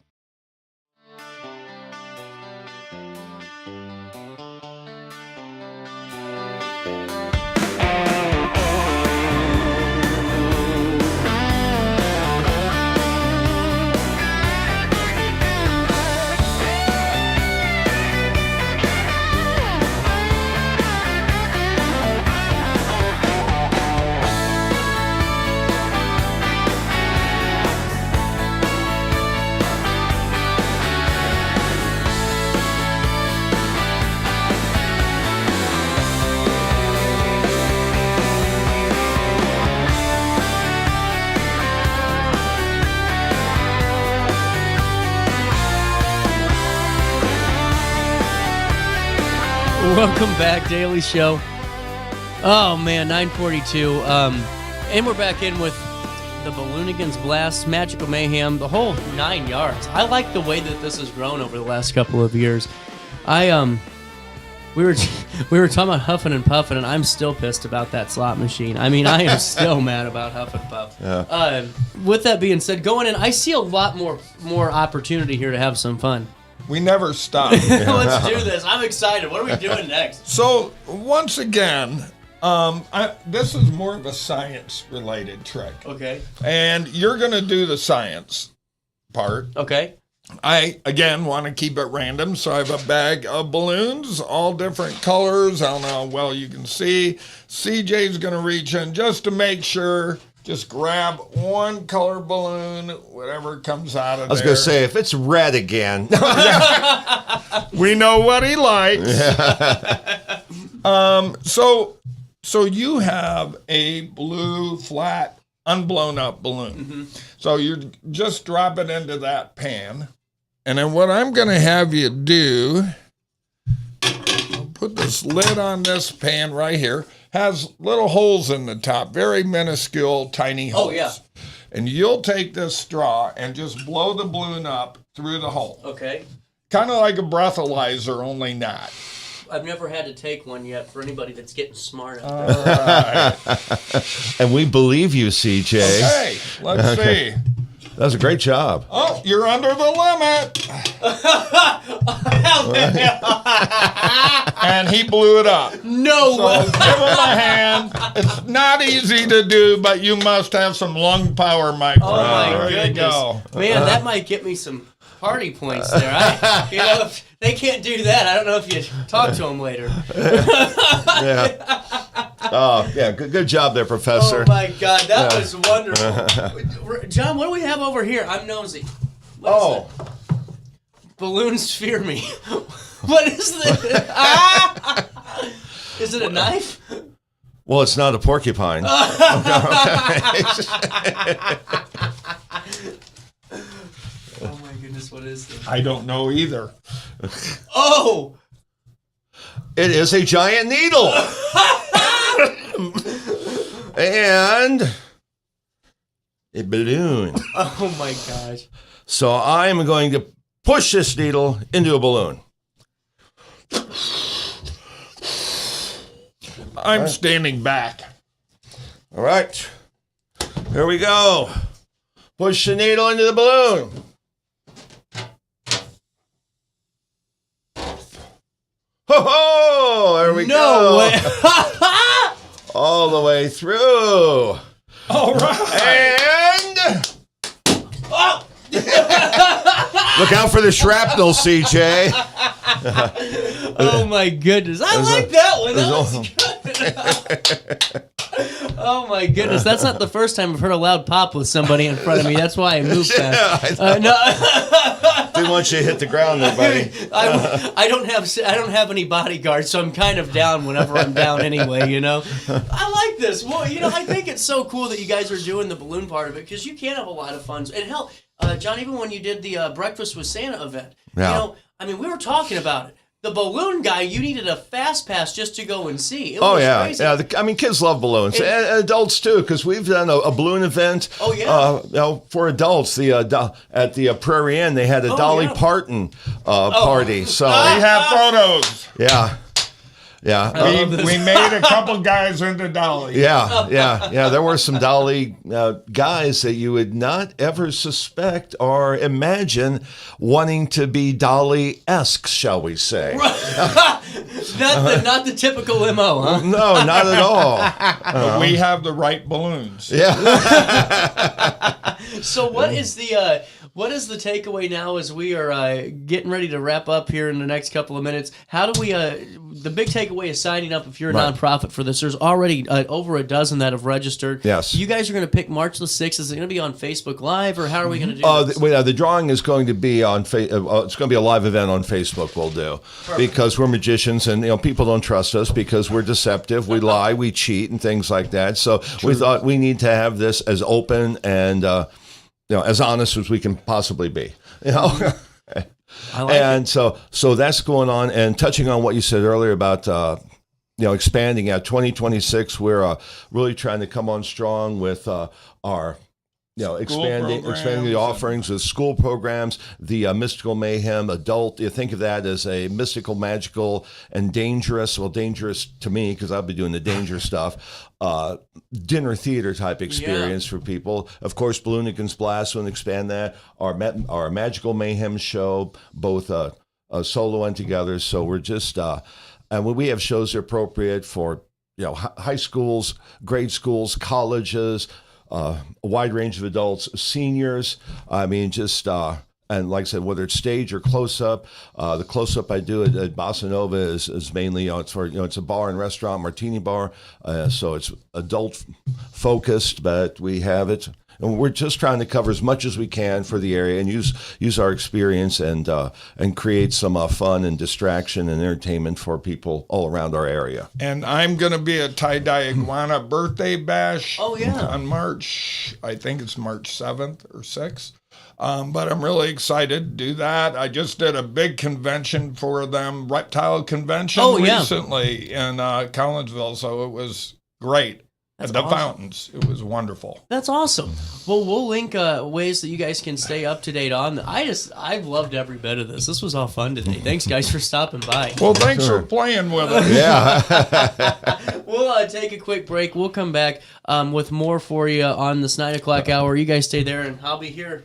Speaker 1: Welcome back, Daily Show. Oh man, 9:42. And we're back in with the Balloonigans Blast, Magical Mayhem, the whole 9 yards. I like the way that this has grown over the last couple of years. We were talking about Huffin' and Puffin', and I'm still pissed about that slot machine. I mean, I am still mad about Huff and Puff.
Speaker 7: Yeah.
Speaker 1: With that being said, going in, I see a lot more opportunity here to have some fun.
Speaker 6: we never stop.
Speaker 1: Let's do this. I'm excited. What are we doing next?
Speaker 6: So once again, this is more of a science-related trick.
Speaker 1: Okay.
Speaker 6: And you're going to do the science part.
Speaker 1: Okay.
Speaker 6: I, again, want to keep it random, so I have a bag of balloons, all different colors. I don't know how well you can see. CJ's going to reach in just to make sure. Just grab one color balloon, whatever comes out of there.
Speaker 7: I was going to say, if it's red again.
Speaker 6: We know what he likes. So you have a blue, flat, unblown up balloon. Mm-hmm. So you just drop it into that pan. And then what I'm going to have you do, I'll put this lid on this pan right here. Has little holes in the top, very minuscule, tiny holes.
Speaker 1: Oh, yeah.
Speaker 6: And you'll take this straw and just blow the balloon up through the hole.
Speaker 1: Okay.
Speaker 6: Kind of like a breathalyzer, only not.
Speaker 1: I've never had to take one yet for anybody that's getting smart out
Speaker 6: All
Speaker 1: there.
Speaker 6: right.
Speaker 7: And we believe you, CJ.
Speaker 6: Okay, let's see.
Speaker 7: That was a great job.
Speaker 6: Oh, you're under the limit. And he blew it up.
Speaker 1: No
Speaker 6: So
Speaker 1: way.
Speaker 6: give him a hand. It's not easy to do, but you must have some lung power, my friend.
Speaker 1: Oh, my
Speaker 6: there
Speaker 1: goodness.
Speaker 6: you go.
Speaker 1: Man, that might get me some party points there. If they can't do that, I don't know if you talk to them later.
Speaker 7: Yeah. Oh, yeah. Good job there, Professor.
Speaker 1: Oh, my God. That was wonderful. John, what do we have over here? I'm nosy. What is it? Balloons fear me. What is this? Is it a knife?
Speaker 7: Well, it's not a porcupine.
Speaker 1: Oh my goodness, what is this?
Speaker 6: I don't know either.
Speaker 1: Oh!
Speaker 7: It is a giant needle. And a balloon.
Speaker 1: Oh my gosh.
Speaker 7: So I'm going to push this needle into a balloon.
Speaker 6: I'm standing back.
Speaker 7: All right. Here we go. Push the needle into the balloon. Ho ho! There we go.
Speaker 1: No way.
Speaker 7: All the way through.
Speaker 6: All right.
Speaker 7: And look out for the shrapnel, CJ.
Speaker 1: Oh my goodness. I like that one. That was good. Oh my goodness. That's not the first time I've heard a loud pop with somebody in front of me. That's why I moved fast.
Speaker 7: Didn't want you to hit the ground there, buddy.
Speaker 1: I don't have any bodyguards, so I'm kind of down whenever I'm down anyway, you know. I like this. Well, you know, I think it's so cool that you guys are doing the balloon part of it because you can have a lot of fun. And hell, John, even when you did the Breakfast with Santa event,
Speaker 7: Yeah.
Speaker 1: you know, I mean, we were talking about it. The balloon guy, you needed a fast pass just to go and see. It was crazy.
Speaker 7: Yeah. I mean, kids love balloons, and adults too, because we've done a balloon event.
Speaker 1: Oh yeah.
Speaker 7: You know, for adults, at the Prairie Inn, they had a Dolly Parton party. So
Speaker 6: We have photos.
Speaker 7: yeah.
Speaker 6: We made a couple guys into Dolly.
Speaker 7: Yeah. There were some Dolly guys that you would not ever suspect or imagine wanting to be Dolly-esque, shall we say?
Speaker 1: Not the typical MO, huh?
Speaker 7: No, not at all.
Speaker 6: But we have the right balloons.
Speaker 7: Yeah.
Speaker 1: So what is the takeaway now as we are getting ready to wrap up here in the next couple of minutes? How do we, the big takeaway is signing up if you're a nonprofit for this. There's already over a dozen that have registered.
Speaker 7: Yes.
Speaker 1: You guys are going to pick March the 6th. Is it going to be on Facebook Live or how are we going to do this?
Speaker 7: The drawing is going to be on, it's going to be a live event on Facebook we'll do. Perfect. Because we're magicians and, you know, people don't trust us because we're deceptive, we lie, we cheat and things like that. So we thought we need to have this as open and, you know, as honest as we can possibly be, you know.
Speaker 1: I like
Speaker 7: and so that's going on. And touching on what you said earlier about, you know, expanding at 2026, we're really trying to come on strong with our, you know, expanding the offerings with school programs, the Mystical Mayhem adult. You think of that as a mystical, magical, and dangerous. Well, dangerous to me because I'll be doing the danger stuff. Dinner theater type experience for people. Of course, Balloonic and Splash will expand that. Our Magical Mayhem show, both solo and together. So we're just and when we have shows that are appropriate for, you know, high schools, grade schools, colleges. A wide range of adults, seniors. I mean, just And like I said, whether it's stage or close-up, the close-up I do at Bossa Nova is mainly, it's for, it's a bar and restaurant, martini bar, so it's adult-focused, but we have it. And we're just trying to cover as much as we can for the area and use our experience and create some fun and distraction and entertainment for people all around our area.
Speaker 6: And I'm going to be at Tie-Dye Iguana Birthday Bash on March 7th or 6th. But I'm really excited to do that. I just did a big convention for them, reptile convention recently in Collinsville, so it was great. At the fountains. It was wonderful.
Speaker 1: That's awesome. Well, we'll link ways that you guys can stay up to date on. I've loved every bit of this. This was all fun today. Thanks, guys, for stopping by.
Speaker 6: Well, thanks for playing with us.
Speaker 7: Yeah.
Speaker 1: We'll take a quick break. We'll come back with more for you on this 9 o'clock hour. You guys stay there, and I'll be here.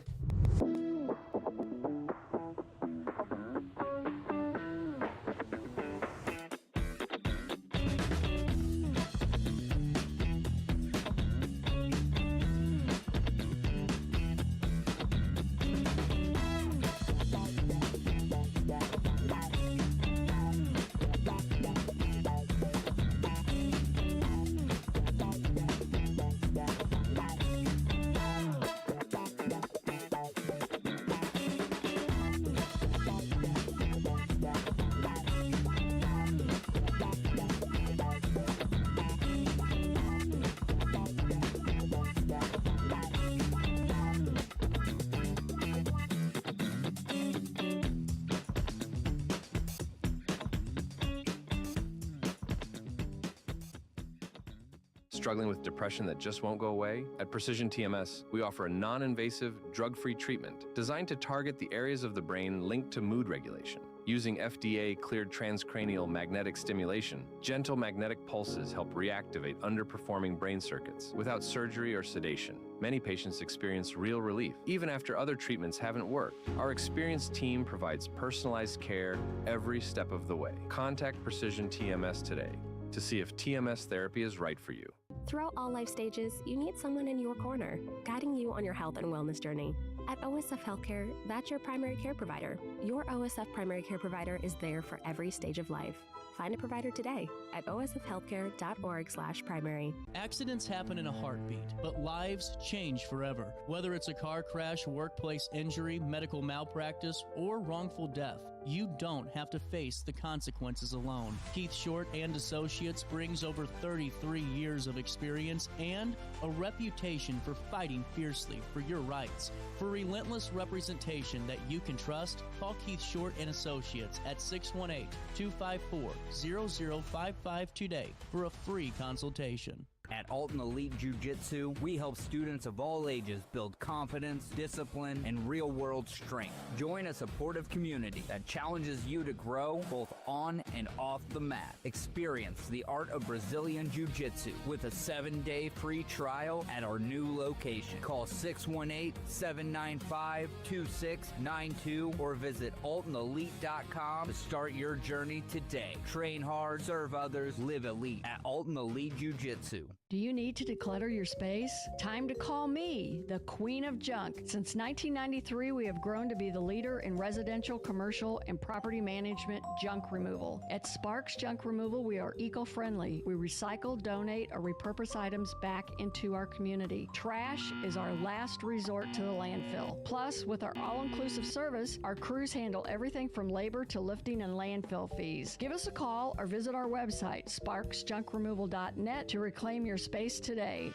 Speaker 2: Struggling with depression that just won't go away? At Precision TMS, we offer a non-invasive, drug-free treatment designed to target the areas of the brain linked to mood regulation. Using FDA-cleared transcranial magnetic stimulation, gentle magnetic pulses help reactivate underperforming brain circuits without surgery or sedation. Many patients experience real relief, even after other treatments haven't worked. Our experienced team provides personalized care every step of the way. Contact Precision TMS today to see if TMS therapy is right for you.
Speaker 3: Throughout all life stages, you need someone in your corner, guiding you on your health and wellness journey. At OSF Healthcare, that's your primary care provider. Your OSF primary care provider is there for every stage of life. Find a provider today at osfhealthcare.org/primary.
Speaker 8: Accidents happen in a heartbeat, but lives change forever. Whether it's a car crash, workplace injury, medical malpractice, or wrongful death, you don't have to face the consequences alone. Keith Short and Associates brings over 33 years of experience and a reputation for fighting fiercely for your rights. For relentless representation that you can trust, call Keith Short and Associates at 618-254-0055 today for a free consultation.
Speaker 4: At Alton Elite Jiu-Jitsu, we help students of all ages build confidence, discipline, and real-world strength. Join a supportive community that challenges you to grow both on and off the mat. Experience the art of Brazilian Jiu-Jitsu with a 7-day free trial at our new location. Call 618-795-2692 or visit altonelite.com to start your journey today. Train hard, serve others, live elite at Alton Elite Jiu-Jitsu.
Speaker 5: Do you need to declutter your space? Time to call me, the Queen of Junk. Since 1993, we have grown to be the leader in residential, commercial, and property management junk removal. At Sparks Junk Removal, we are eco-friendly. We recycle, donate, or repurpose items back into our community. Trash is our last resort to the landfill. Plus, with our all-inclusive service, our crews handle everything from labor to lifting and landfill fees. Give us a call or visit our website, sparksjunkremoval.net, to reclaim your space today.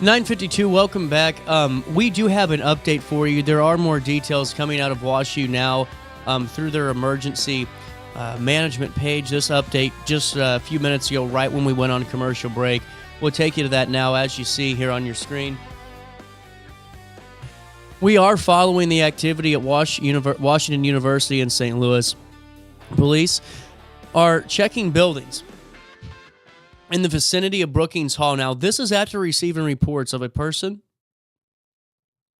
Speaker 1: .952, welcome back. We do have an update for you. There are more details coming out of WashU now through their emergency management page. This update just a few minutes ago, right when we went on commercial break. We'll take you to that now, as you see here on your screen. We are following the activity at Washington University in St. Louis. Police are checking buildings in the vicinity of Brookings Hall. Now, this is after receiving reports of a person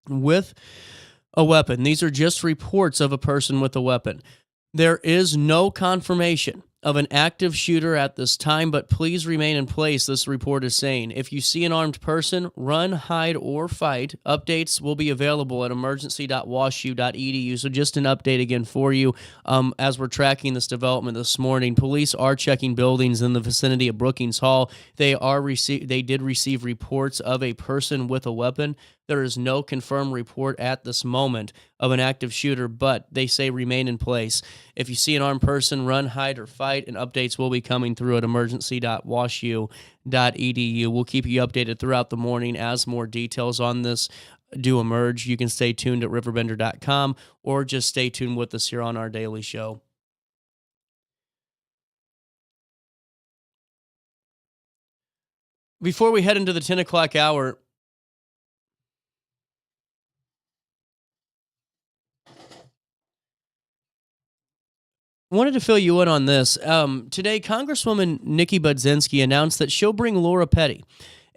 Speaker 1: with a weapon. These are just reports of a person with a weapon. There is no confirmation of an active shooter at this time, but please remain in place, this report is saying. If you see an armed person, run, hide, or fight. Updates will be available at emergency.washu.edu. So just an update again for you as we're tracking this development this morning. Police are checking buildings in the vicinity of Brookings Hall. They did receive reports of a person with a weapon. There is no confirmed report at this moment of an active shooter, but they say remain in place. If you see an armed person, run, hide, or fight, and updates will be coming through at emergency.washu.edu. We'll keep you updated throughout the morning as more details on this do emerge. You can stay tuned at RiverBender.com or just stay tuned with us here on our daily show. Before we head into the 10 o'clock hour, wanted to fill you in on this. Today, Congresswoman Nikki Budzinski announced that she'll bring Laura Petty,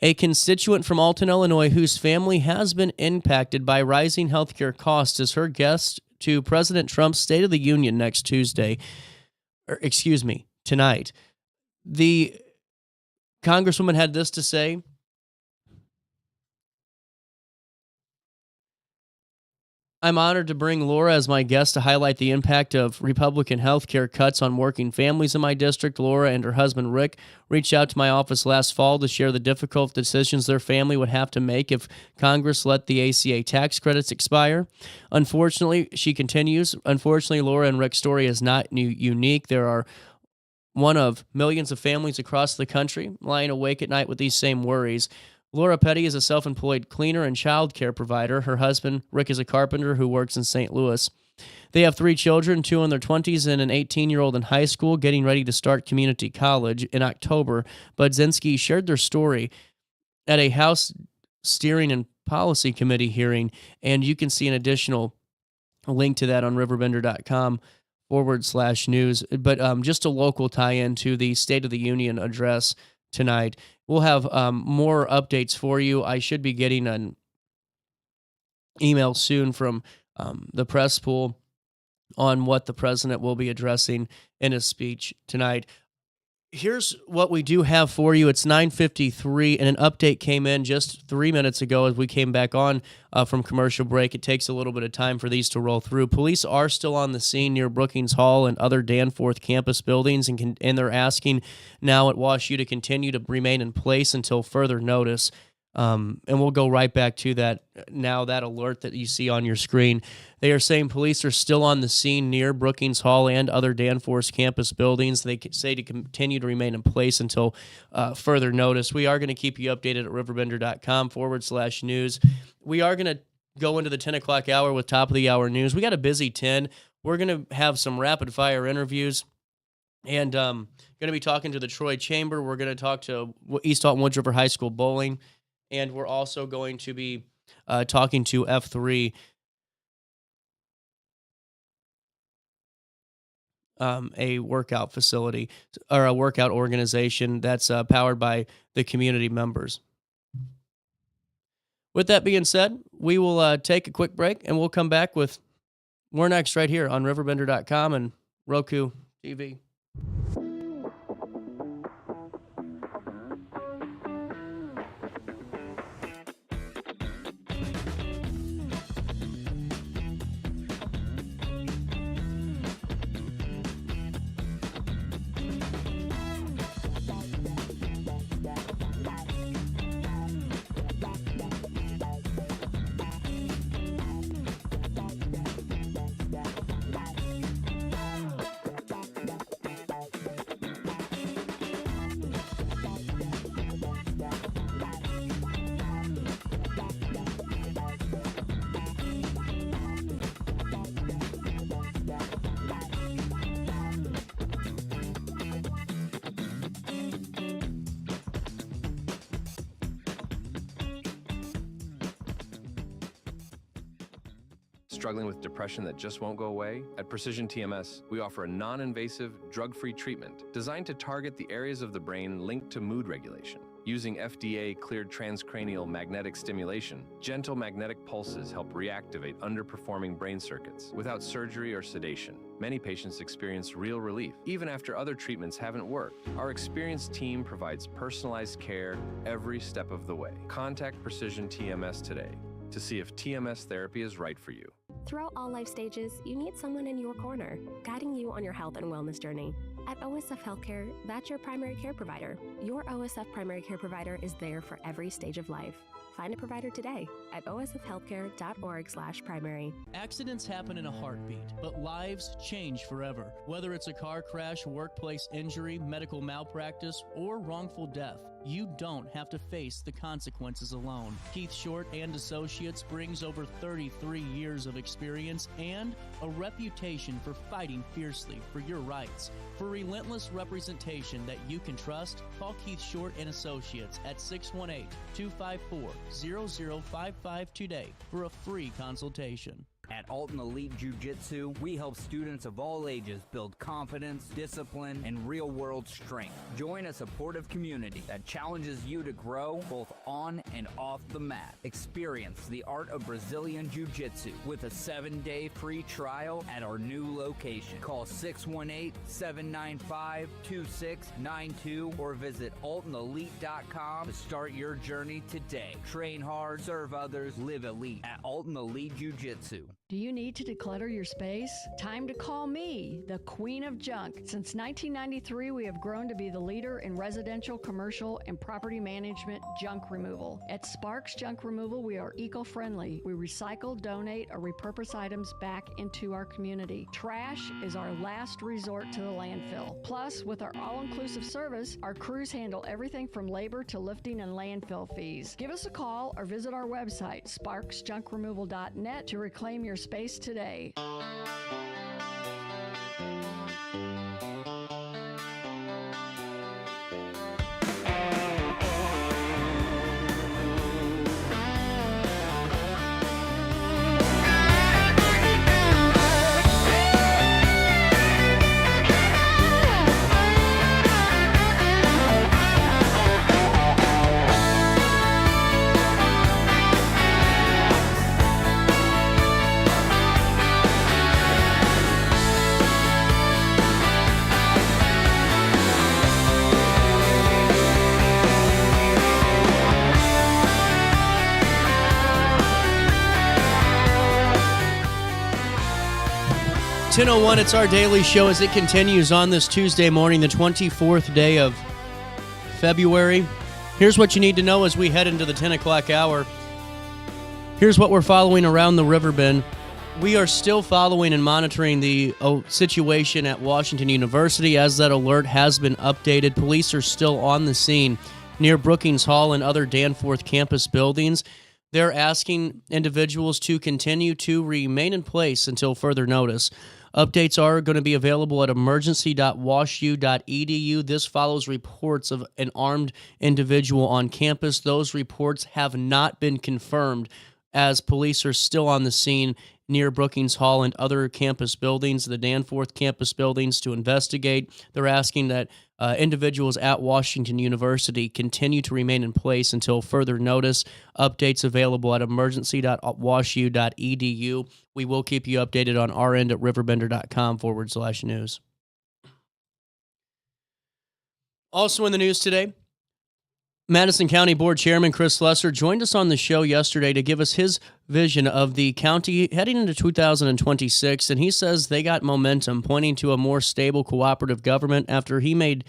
Speaker 1: a constituent from Alton, Illinois, whose family has been impacted by rising healthcare costs, as her guest to President Trump's State of the Union next Tuesday. Tonight. The Congresswoman had this to say. I'm honored to bring Laura as my guest to highlight the impact of Republican health care cuts on working families in my district. Laura and her husband, Rick, reached out to my office last fall to share the difficult decisions their family would have to make if Congress let the ACA tax credits expire. Unfortunately, she continues, Laura and Rick's story is not unique. There are one of millions of families across the country lying awake at night with these same worries. Laura Petty is a self-employed cleaner and child care provider. Her husband, Rick, is a carpenter who works in St. Louis. They have 3 children, 2 in their 20s and an 18-year-old in high school, getting ready to start community college in October. Budzinski shared their story at a House Steering and Policy Committee hearing, and you can see an additional link to that on RiverBender.com /news. But just a local tie-in to the State of the Union address tonight. We'll have more updates for you. I should be getting an email soon from the press pool on what the president will be addressing in his speech tonight. Here's what we do have for you. It's 9:53, and an update came in just 3 minutes ago as we came back on from commercial break. It takes a little bit of time for these to roll through. Police are still on the scene near Brookings Hall and other Danforth campus buildings, and they're asking now at WashU to continue to remain in place until further notice. And we'll go right back to that now, that alert that you see on your screen. They are saying police are still on the scene near Brookings Hall and other Danforth campus buildings. They say to continue to remain in place until further notice. We are going to keep you updated at RiverBender.com /news. We are going to go into the 10 o'clock hour with top of the hour news. We got a busy 10. We're going to have some rapid fire interviews. And going to be talking to the Troy Chamber. We're going to talk to East Alton Woods River High School Bowling. And we're also going to be talking to F3, a workout facility or a workout organization that's powered by the community members. With that being said, we will take a quick break and we'll come back with more next right here on RiverBender.com and Roku TV.
Speaker 2: Struggling with depression that just won't go away? At Precision TMS, we offer a non-invasive, drug-free treatment designed to target the areas of the brain linked to mood regulation. Using FDA-cleared transcranial magnetic stimulation, gentle magnetic pulses help reactivate underperforming brain circuits without surgery or sedation. Many patients experience real relief, even after other treatments haven't worked. Our experienced team provides personalized care every step of the way. Contact Precision TMS today to see if TMS therapy is right for you.
Speaker 3: Throughout all life stages, you need someone in your corner, guiding you on your health and wellness journey. At OSF Healthcare, that's your primary care provider. Your OSF primary care provider is there for every stage of life. Find a provider today at osfhealthcare.org/primary.
Speaker 1: Accidents happen in a heartbeat, but lives change forever. Whether it's a car crash, workplace injury, medical malpractice, or wrongful death, you don't have to face the consequences alone. Keith Short and Associates brings over 33 years of experience and a reputation for fighting fiercely for your rights. For relentless representation that you can trust, call Keith Short and Associates at 618-254-0055 today for a free consultation.
Speaker 4: At Alton Elite Jiu-Jitsu, we help students of all ages build confidence, discipline, and real-world strength. Join a supportive community that challenges you to grow both on and off the mat. Experience the art of Brazilian Jiu-Jitsu with a 7-day free trial at our new location. Call 618-795-2692 or visit altonelite.com to start your journey today. Train hard, serve others, live elite at Alton Elite Jiu-Jitsu.
Speaker 5: Do you need to declutter your space? Time to call me, the Queen of Junk. Since 1993, we have grown to be the leader in residential, commercial, and property management junk removal. At Sparks Junk Removal, we are eco-friendly. We recycle, donate, or repurpose items back into our community. Trash is our last resort to the landfill. Plus, with our all-inclusive service, our crews handle everything from labor to lifting and landfill fees. Give us a call or visit our website, sparksjunkremoval.net, to reclaim your space today. 10:01, it's our daily show as it continues on this Tuesday morning, the 24th day of February. Here's what you need to know as we head into the 10 o'clock hour. Here's what we're following around the Riverbend. We are still following and monitoring the situation at Washington University as that alert has been updated. Police are still on the scene near Brookings Hall and other Danforth campus buildings. They're asking individuals to continue to remain in place until further notice. Updates are going to be available at emergency.washu.edu. This follows reports of an armed individual on campus. Those reports have not been confirmed as police are still on the scene near Brookings Hall and other campus buildings, the Danforth campus buildings, to investigate. They're asking that individuals at Washington University continue to remain in place until further notice. Updates available at emergency.washu.edu. We will keep you updated on our end at RiverBender.com/news. Also in the news today, Madison County Board Chairman Chris Lesser joined us on the show yesterday to give us his vision of the county heading into 2026, and he says they got momentum, pointing to a more stable, cooperative government after he made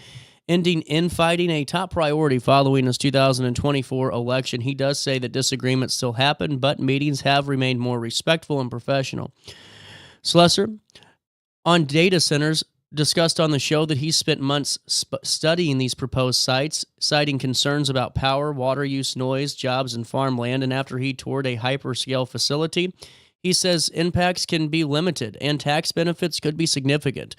Speaker 5: ending infighting a top priority following his 2024 election. He does say that disagreements still happen, but meetings have remained more respectful and professional. Slesser, on data centers, discussed on the show that he spent months studying these proposed sites, citing concerns about power, water use, noise, jobs, and farmland. And after he toured a hyperscale facility, he says impacts can be limited and tax benefits could be significant.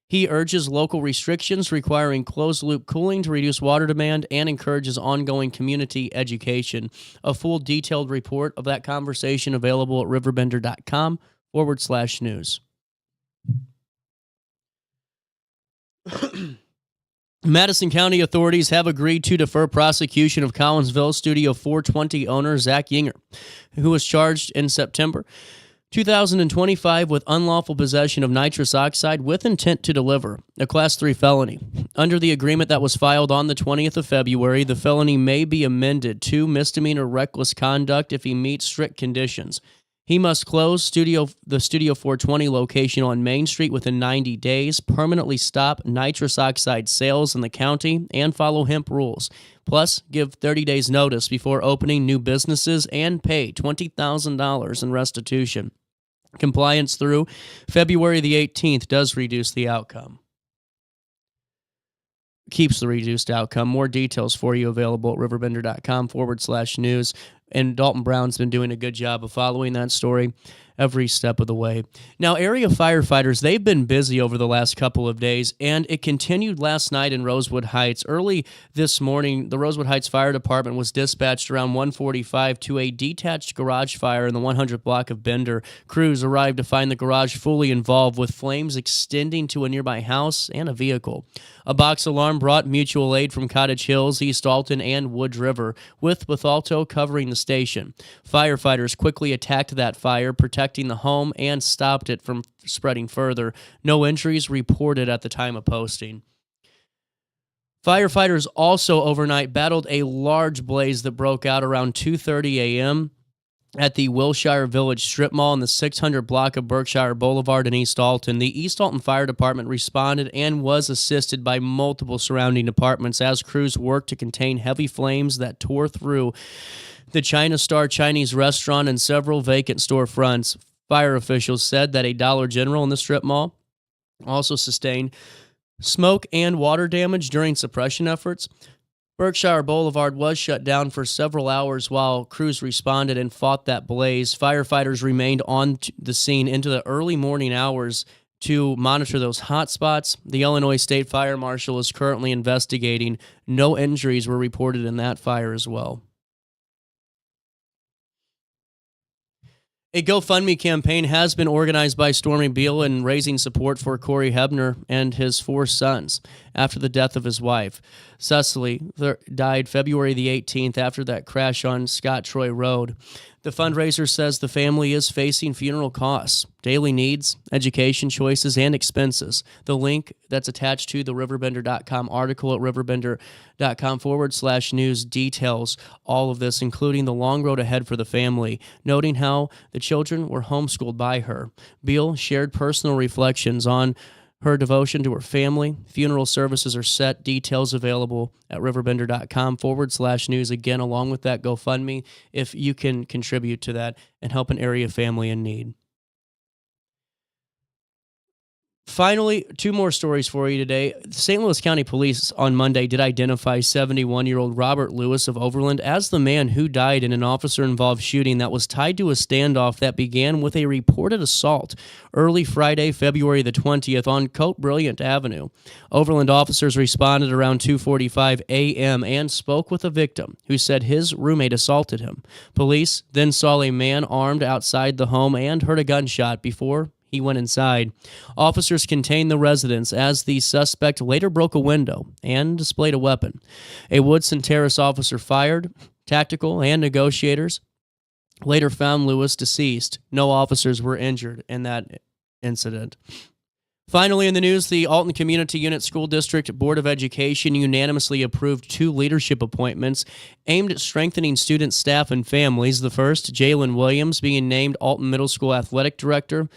Speaker 5: He urges local restrictions requiring closed-loop cooling to reduce water demand and encourages ongoing community education. A full detailed report of that conversation available at RiverBender.com
Speaker 1: riverbendercom/news. Madison County authorities have agreed to defer prosecution of Collinsville Studio 420 owner Zach Yinger, who was charged in September 2025 with unlawful possession of nitrous oxide with intent to deliver, a Class 3 felony. Under the agreement that was filed on the 20th of February, the felony may be amended to misdemeanor reckless conduct if he meets strict conditions. He must close the Studio 420 location on Main Street within 90 days, permanently stop nitrous oxide sales in the county, and follow hemp rules. Plus, give 30 days notice before opening new businesses and pay $20,000 in restitution. Compliance through February the 18th does reduce the outcome. Keeps the reduced outcome. More details for you available at RiverBender.com/news. And Dalton Brown's been doing a good job of following that story every step of the way. Now, area firefighters, they've been busy over the last couple of days, and it continued last night in Rosewood Heights. Early this morning, the Rosewood Heights Fire Department was dispatched around 1:45 to a detached garage fire in the 100 block of Bender. Crews arrived to find the garage fully involved, with flames extending to a nearby house and a vehicle. A box alarm brought mutual aid from Cottage Hills, East Alton, and Woods River, with Bethalto covering the station. Firefighters quickly attacked that fire, protecting the home, and stopped it from spreading further. No injuries reported at the time of posting. Firefighters also overnight battled a large blaze that broke out around 2:30 a.m. at the Wilshire Village Strip Mall in the 600 block of Berkshire Boulevard in East Alton. The East Alton Fire Department responded and was assisted by multiple surrounding departments as crews worked to contain heavy flames that tore through the China Star Chinese restaurant and several vacant storefronts. Fire officials said that a Dollar General in the strip mall also sustained smoke and water damage during suppression efforts. Berkshire Boulevard was shut down for several hours while crews responded and fought that blaze. Firefighters remained on the scene into the early morning hours to monitor those hot spots. The Illinois State Fire Marshal is currently investigating. No injuries were reported in that fire as well. A GoFundMe campaign has been organized by Stormy Beal in raising support for Corey Hebner and his 4 sons after the death of his wife. Cecily died February the 18th after that crash on Scott Troy Road. The fundraiser says the family is facing funeral costs, daily needs, education choices, and expenses. The link that's attached to the RiverBender.com article at RiverBender.com/news details all of this, including the long road ahead for the family, noting how the children were homeschooled by her. Beal shared personal reflections on her devotion to her family. Funeral services are set. Details available at RiverBender.com/news. Again, along with that GoFundMe, if you can contribute to that and help an area family in need. Finally, 2 more stories for you today. St. Louis County Police on Monday did identify 71-year-old Robert Lewis of Overland as the man who died in an officer-involved shooting that was tied to a standoff that began with a reported assault early Friday, February the 20th on Cote Brilliant Avenue. Overland officers responded around 2:45 a.m. and spoke with a victim who said his roommate assaulted him. Police then saw a man armed outside the home and heard a gunshot before he went inside. Officers contained the residence as the suspect later broke a window and displayed a weapon. A Woodson Terrace officer fired. Tactical and negotiators later found Lewis deceased. No officers were injured in that incident. Finally, in the news, the Alton Community Unit School District Board of Education unanimously approved 2 leadership appointments aimed at strengthening student staff and families. The first, Jalen Williams, being named Alton Middle School Athletic Director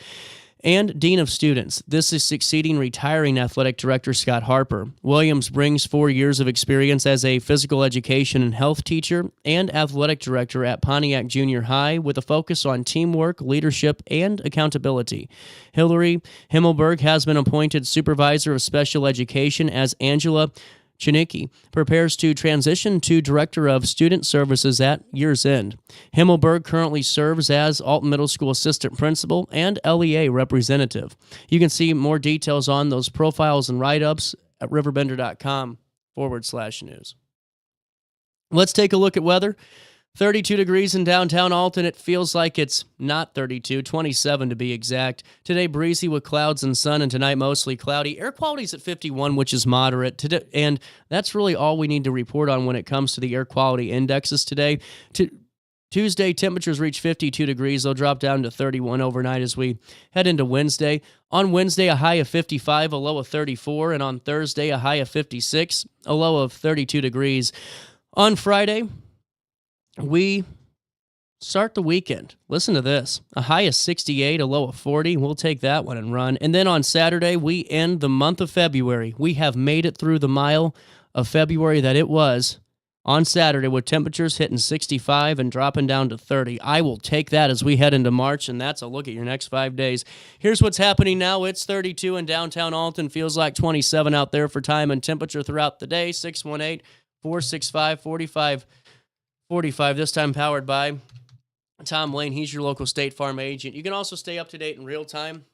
Speaker 1: and Dean of Students. This is succeeding retiring Athletic Director Scott Harper. Williams brings 4 years of experience as a physical education and health teacher and athletic director at Pontiac Junior High with a focus on teamwork, leadership, and accountability. Hillary Himmelberg has been appointed Supervisor of Special Education as Angela Chinicki prepares to transition to Director of Student Services at year's end. Himmelberg currently serves as Alton Middle School Assistant Principal and LEA Representative. You can see more details on those profiles and write-ups at RiverBender.com/news. Let's take a look at weather. 32 degrees in downtown Alton. It feels like it's not 32, 27 to be exact. Today, breezy with clouds and sun, and tonight, mostly cloudy. Air quality's at 51, which is moderate. Today, and that's really all we need to report on when it comes to the air quality indexes today. Tuesday, temperatures reach 52 degrees. They'll drop down to 31 overnight as we head into Wednesday. On Wednesday, a high of 55, a low of 34. And on Thursday, a high of 56, a low of 32 degrees. On Friday, we start the weekend. Listen to this. A high of 68, a low of 40. We'll take that one and run. And then on Saturday, we end the month of February. We have made it through the mile of February that it was on Saturday with temperatures hitting 65 and dropping down to 30. I will take that as we head into March, and that's a look at your next 5 days. Here's what's happening now. It's 32 in downtown Alton. Feels like 27 out there for time and temperature throughout the day. 618-465-4545. This time powered by Tom Lane. He's your local State Farm agent. You can also stay up to date in real time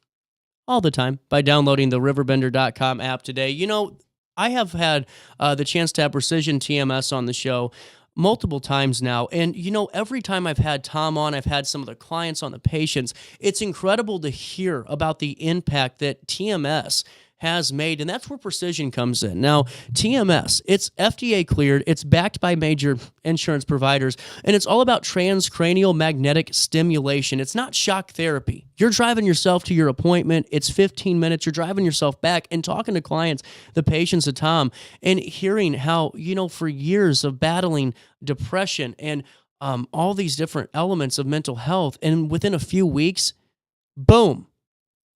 Speaker 1: all the time by downloading the RiverBender.com app today. You know, I have had the chance to have Precision TMS on the show multiple times now. And, you know, every time I've had Tom on, I've had some of the clients on, the patients. It's incredible to hear about the impact that TMS has made, and that's where Precision comes in. Now, TMS, it's FDA cleared, it's backed by major insurance providers, and it's all about transcranial magnetic stimulation. It's not shock therapy. You're driving yourself to your appointment, it's 15 minutes, you're driving yourself back and talking to clients, the patients of Tom, and hearing how, you know, for years of battling depression and all these different elements of mental health, and within a few weeks, boom,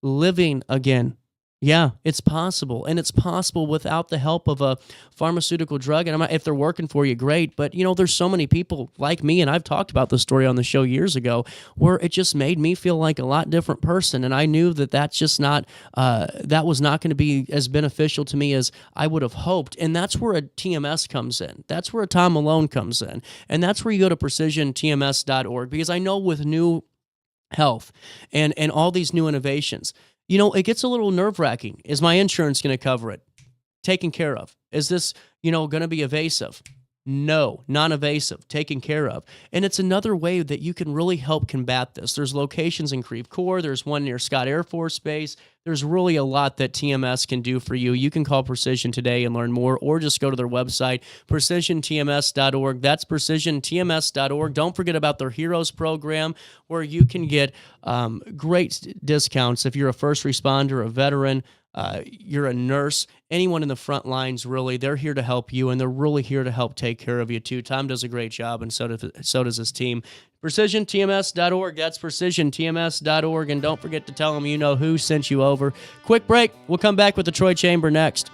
Speaker 1: living again. Yeah, it's possible, and it's possible without the help of a pharmaceutical drug. And if they're working for you, great. But, you know, there's so many people like me, and I've talked about this story on the show years ago, where it just made me feel like a lot different person. And I knew that that's just not, that was not going to be as beneficial to me as I would have hoped. And that's where a TMS comes in. That's where a Tom Malone comes in. And that's where you go to precisiontms.org, because I know with new health and all these new innovations, you know, it gets a little nerve-wracking. Is my insurance going to cover it? Taken care of. Is this, you know, going to be evasive? No, non-evasive, taken care of. And it's another way that you can really help combat this. There's locations in Creve Coeur. There's one near Scott Air Force Base. There's really a lot that TMS can do for you. You can call Precision today and learn more, or just go to their website, precisiontms.org. That's precisiontms.org. Don't forget about their Heroes program, where you can get great discounts if you're a first responder, a veteran, you're a nurse, anyone in the front lines, really. They're here to help you, and they're really here to help take care of you, too. Tom does a great job, and so does his team. PrecisionTMS.org. That's PrecisionTMS.org. And don't forget to tell them you know who sent you over. Quick break. We'll come back with the Troy Chamber next.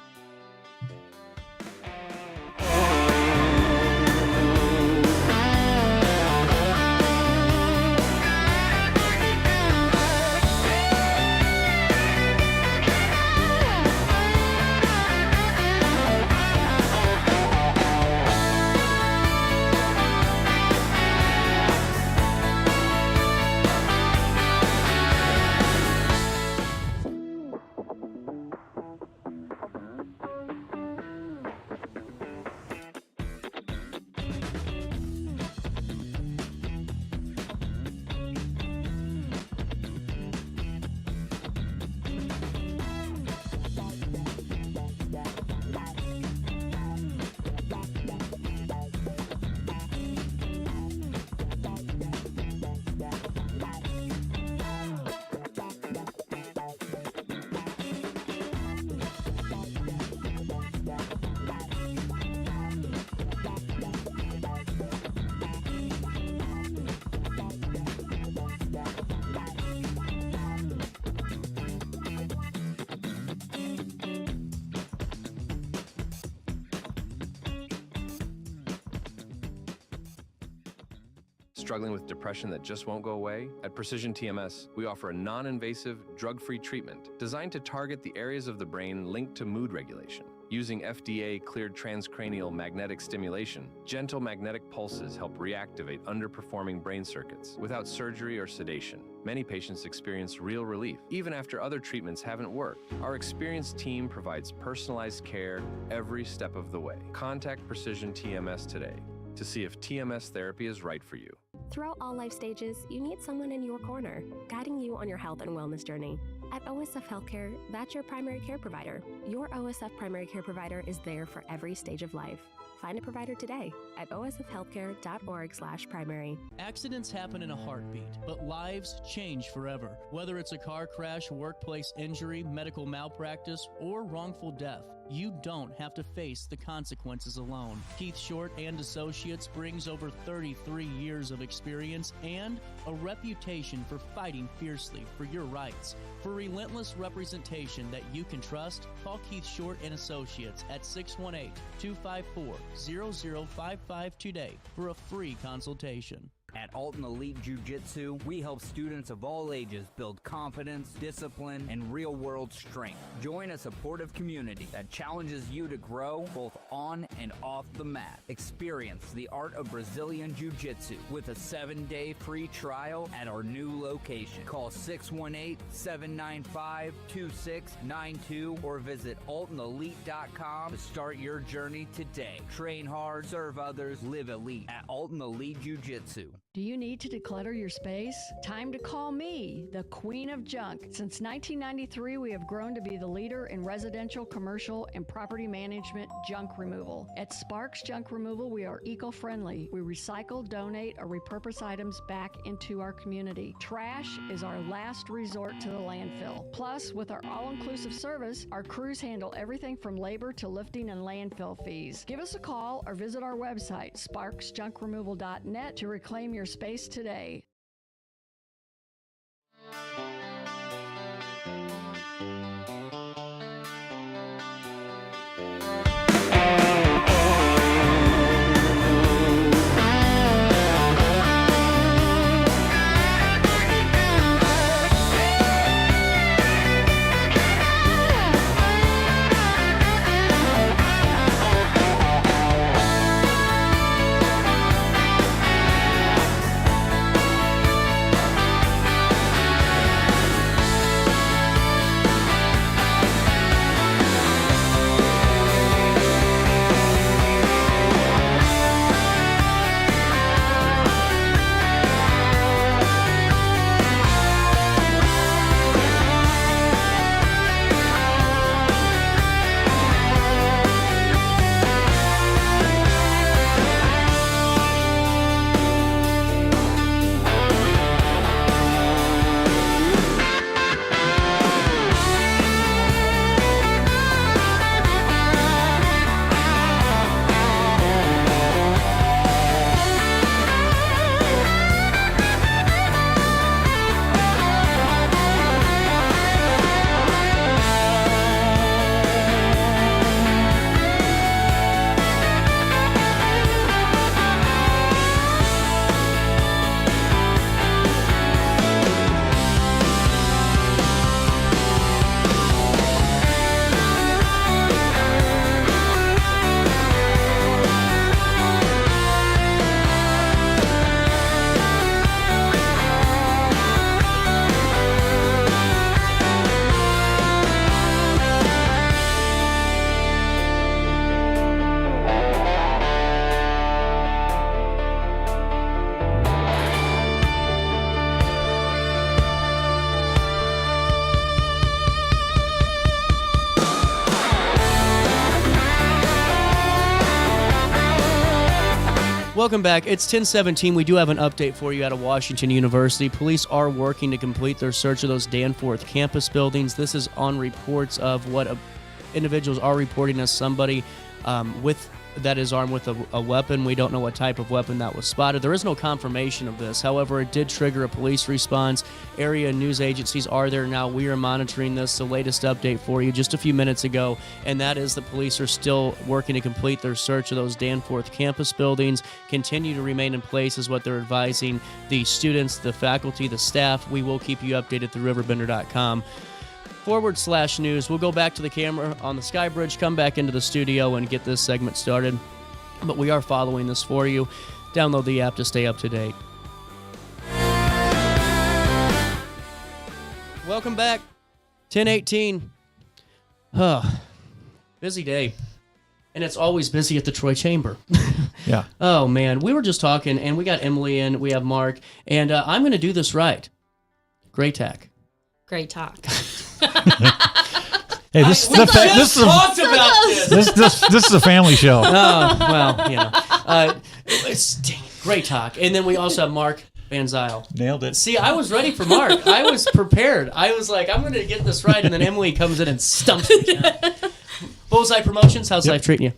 Speaker 2: Struggling with depression that just won't go away? At Precision TMS, we offer a non-invasive, drug-free treatment designed to target the areas of the brain linked to mood regulation. Using FDA-cleared transcranial magnetic stimulation, gentle magnetic pulses help reactivate underperforming brain circuits without surgery or sedation. Many patients experience real relief, even after other treatments haven't worked. Our experienced team provides personalized care every step of the way. Contact Precision TMS today. to see if TMS therapy is right for you.
Speaker 3: Throughout all life stages, you need someone in your corner, guiding you on your health and wellness journey. At OSF Healthcare, that's your primary care provider. Your OSF primary care provider is there for every stage of life. Find a provider today at osfhealthcare.org/primary.
Speaker 8: Accidents happen in a heartbeat, but lives change forever. Whether it's a car crash, workplace injury, medical malpractice, or wrongful death, you don't have to face the consequences alone. Keith Short and Associates brings over 33 years of experience and a reputation for fighting fiercely for your rights. For relentless representation that you can trust, call Keith Short and Associates at 618-254-0055 today for a free consultation.
Speaker 4: At Alton Elite Jiu-Jitsu, we help students of all ages build confidence, discipline, and real-world strength. Join a supportive community that challenges you to grow both on and off the mat. Experience the art of Brazilian Jiu-Jitsu with a 7-day free trial at our new location. Call 618-795-2692 or visit altonelite.com to start your journey today. Train hard, serve others, live elite at Alton Elite Jiu-Jitsu.
Speaker 5: Do you need to declutter your space? Time to call me, the Queen of Junk. Since 1993, we have grown to be the leader in residential, commercial, and property management junk removal. At Sparks Junk Removal, we are eco-friendly. We recycle, donate, or repurpose items back into our community. Trash is our last resort to the landfill. Plus, with our all-inclusive service, our crews handle everything from labor to lifting and landfill fees. Give us a call or visit our website, sparksjunkremoval.net, to reclaim your space today.
Speaker 1: Welcome back. It's 10:17. We do have an update for you out of Washington University. Police are working to complete their search of those Danforth campus buildings. This is on reports of what individuals are reporting as somebody that is armed with a weapon. We don't know what type of weapon that was spotted. There is no confirmation of this. However, it did trigger a police response. Area news agencies are there now. We are monitoring this. The latest update for you just a few minutes ago, and that is the police are still working to complete their search of those Danforth campus buildings. Continue to remain in place is what they're advising the students, the faculty, the staff. We will keep you updated through RiverBender.com. /news. We'll go back to the camera on the Sky Bridge, come back into the studio, and get this segment started. But we are following this for you. Download the app to stay up to date. Welcome back. 10:18. Busy day. And it's always busy at the Troy Chamber.
Speaker 10: Yeah.
Speaker 1: Oh, man. We were just talking, and we got Emily in, we have Mark, and I'm going to do this right. Great tack.
Speaker 11: Great talk.
Speaker 10: Hey, this is a family show.
Speaker 1: Oh, well, you know. Great talk. And then we also have Mark Van Zyl.
Speaker 10: Nailed it.
Speaker 1: See, I was ready for Mark. I was prepared. I was like, I'm going to get this right, and then Emily comes in and stumps me. Bullseye Promotions, how's life treating you?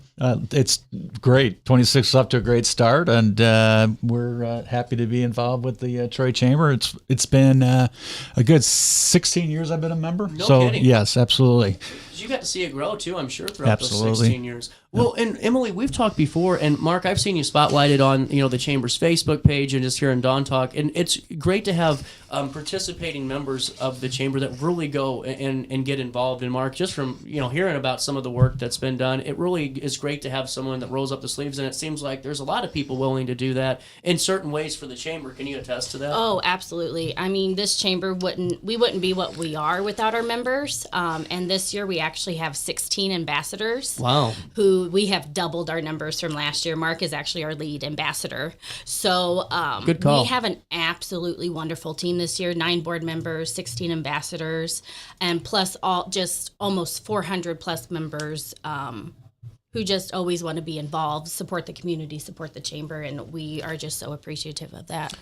Speaker 10: It's great. 26 is off to a great start, and we're happy to be involved with the Troy Chamber. It's been a good 16 years I've been a member.
Speaker 1: No
Speaker 10: so
Speaker 1: kidding.
Speaker 10: Yes, absolutely.
Speaker 1: You got to see it grow too, I'm sure, throughout those
Speaker 10: Absolutely.
Speaker 1: 16 years. Well, and Emily, we've talked before, and Mark, I've seen you spotlighted on the Chamber's Facebook page and just hearing Dawn talk, and it's great to have participating members of the Chamber that really go and get involved. And Mark, just from hearing about some of the work that's been done, it really is great to have someone that rolls up the sleeves, and it seems like there's a lot of people willing to do that in certain ways for the Chamber. Can you attest to that?
Speaker 11: Oh, absolutely. I mean, this chamber wouldn't be what we are without our members. And this year we actually have 16 ambassadors.
Speaker 1: Wow.
Speaker 11: Who we have doubled our numbers from last year. Mark is actually our lead ambassador. So
Speaker 1: good call.
Speaker 11: We have an absolutely wonderful team this year. 9 board members, 16 ambassadors, and plus just almost 400 plus members who just always want to be involved, support the community, support the chamber, and we are just so appreciative of that.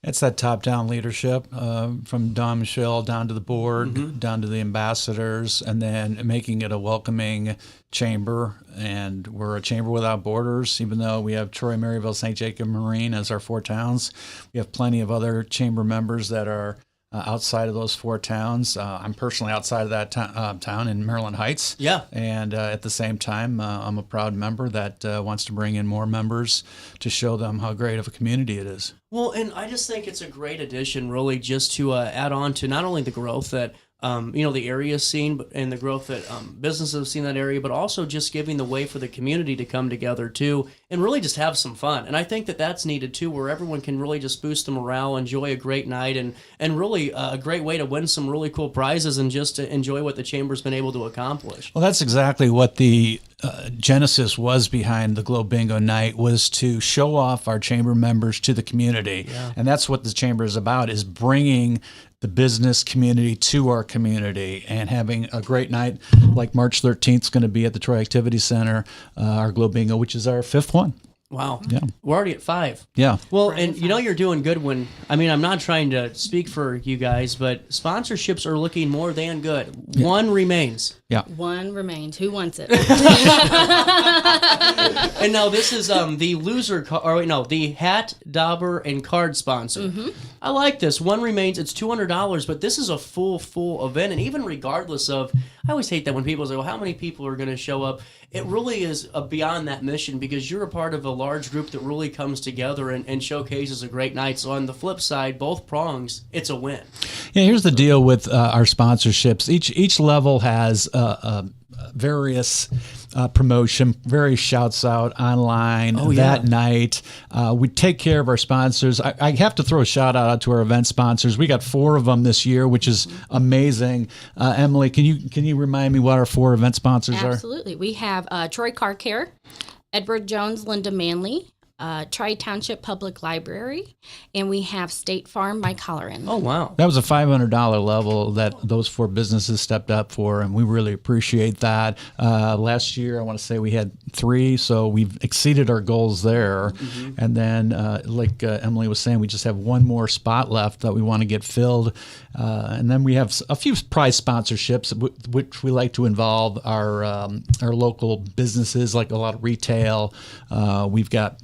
Speaker 10: It's that top-down leadership from Don Michelle down to the board, down to the ambassadors, and then making it a welcoming chamber. And we're a chamber without borders, even though we have Troy, Maryville, St. Jacob, Marine as our 4 towns. We have plenty of other chamber members that are outside of those 4 towns. I'm personally outside of that town in Maryland Heights.
Speaker 1: Yeah.
Speaker 10: And at the same time, I'm a proud member that wants to bring in more members to show them how great of a community it is.
Speaker 1: Well, and I just think it's a great addition, really, just to add on to not only the growth that the area's seen, and the growth that businesses have seen in that area, but also just giving the way for the community to come together too, and really just have some fun. And I think that that's needed too, where everyone can really just boost the morale, enjoy a great night, and really a great way to win some really cool prizes and just to enjoy what the Chamber's been able to accomplish.
Speaker 10: Well, that's exactly what the genesis was behind the Globe Bingo Night, was to show off our chamber members to the community.
Speaker 1: Yeah.
Speaker 10: And that's what the chamber is about, is bringing the business community to our community and having a great night. Like March 13th is going to be at the Troy Activity Center, our Globe Bingo, which is our 5th one.
Speaker 1: Wow.
Speaker 10: Yeah.
Speaker 1: We're already at 5.
Speaker 10: Yeah.
Speaker 1: Well, and you're doing good when, I'm not trying to speak for you guys, but sponsorships are looking more than good.
Speaker 10: Yeah.
Speaker 1: One remains.
Speaker 10: Yeah.
Speaker 11: One remains. Who wants it?
Speaker 1: And now this is the loser, the hat, dauber, and card sponsor.
Speaker 11: Mm-hmm.
Speaker 1: I like this. One remains. It's $200, but this is a full event. And even regardless of, I always hate that when people say, well, how many people are going to show up? It really is beyond that mission, because you're a part of a large group that really comes together and showcases a great night. So on the flip side, both prongs, it's a win.
Speaker 10: Yeah, here's the deal with our sponsorships. Each level has various promotion, various shouts out online that night. We take care of our sponsors. I have to throw a shout out to our event sponsors. We got 4 of them this year, which is amazing. Emily, can you remind me what our 4 event sponsors are?
Speaker 11: Absolutely. We have Troy Car Care, Edward Jones, Linda Manley, Tri-Township Public Library, and we have State Farm by Colleran.
Speaker 1: Oh, wow.
Speaker 10: That was a $500 level that those 4 businesses stepped up for, and we really appreciate that. Last year, I want to say we had 3, so we've exceeded our goals there. Mm-hmm. And then, like Emily was saying, we just have 1 more spot left that we want to get filled. And then we have a few prize sponsorships, which we like to involve our local businesses, like a lot of retail. We've got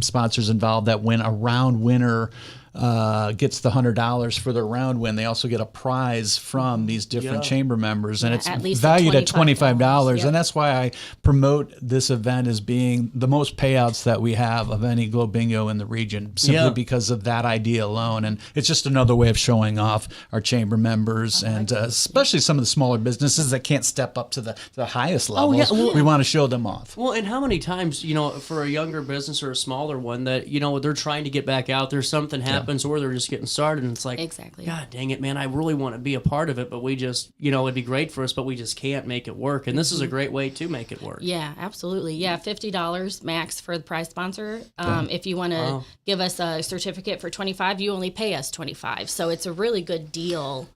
Speaker 10: sponsors involved that when a round winner gets the $100 for their round win, they also get a prize from these different chamber members, and it's valued at $25.
Speaker 11: Yep.
Speaker 10: And that's why I promote this event as being the most payouts that we have of any Globe Bingo in the region, simply because of that idea alone. And it's just another way of showing off our chamber members, and especially some of the smaller businesses that can't step up to the highest levels. We want to show them off.
Speaker 1: Well, and how many times, for a younger business or a smaller one that, they're trying to get back out there, something happens, happens, or they're just getting started, and it's like,
Speaker 11: Exactly.
Speaker 1: God dang it, man, I really want to be a part of it, but we just, it'd be great for us, but we just can't make it work. And this is a great way to make it work.
Speaker 11: Yeah, absolutely. Yeah, $50 max for the prize sponsor. If you want to give us a certificate for $25, you only pay us $25. So it's a really good deal.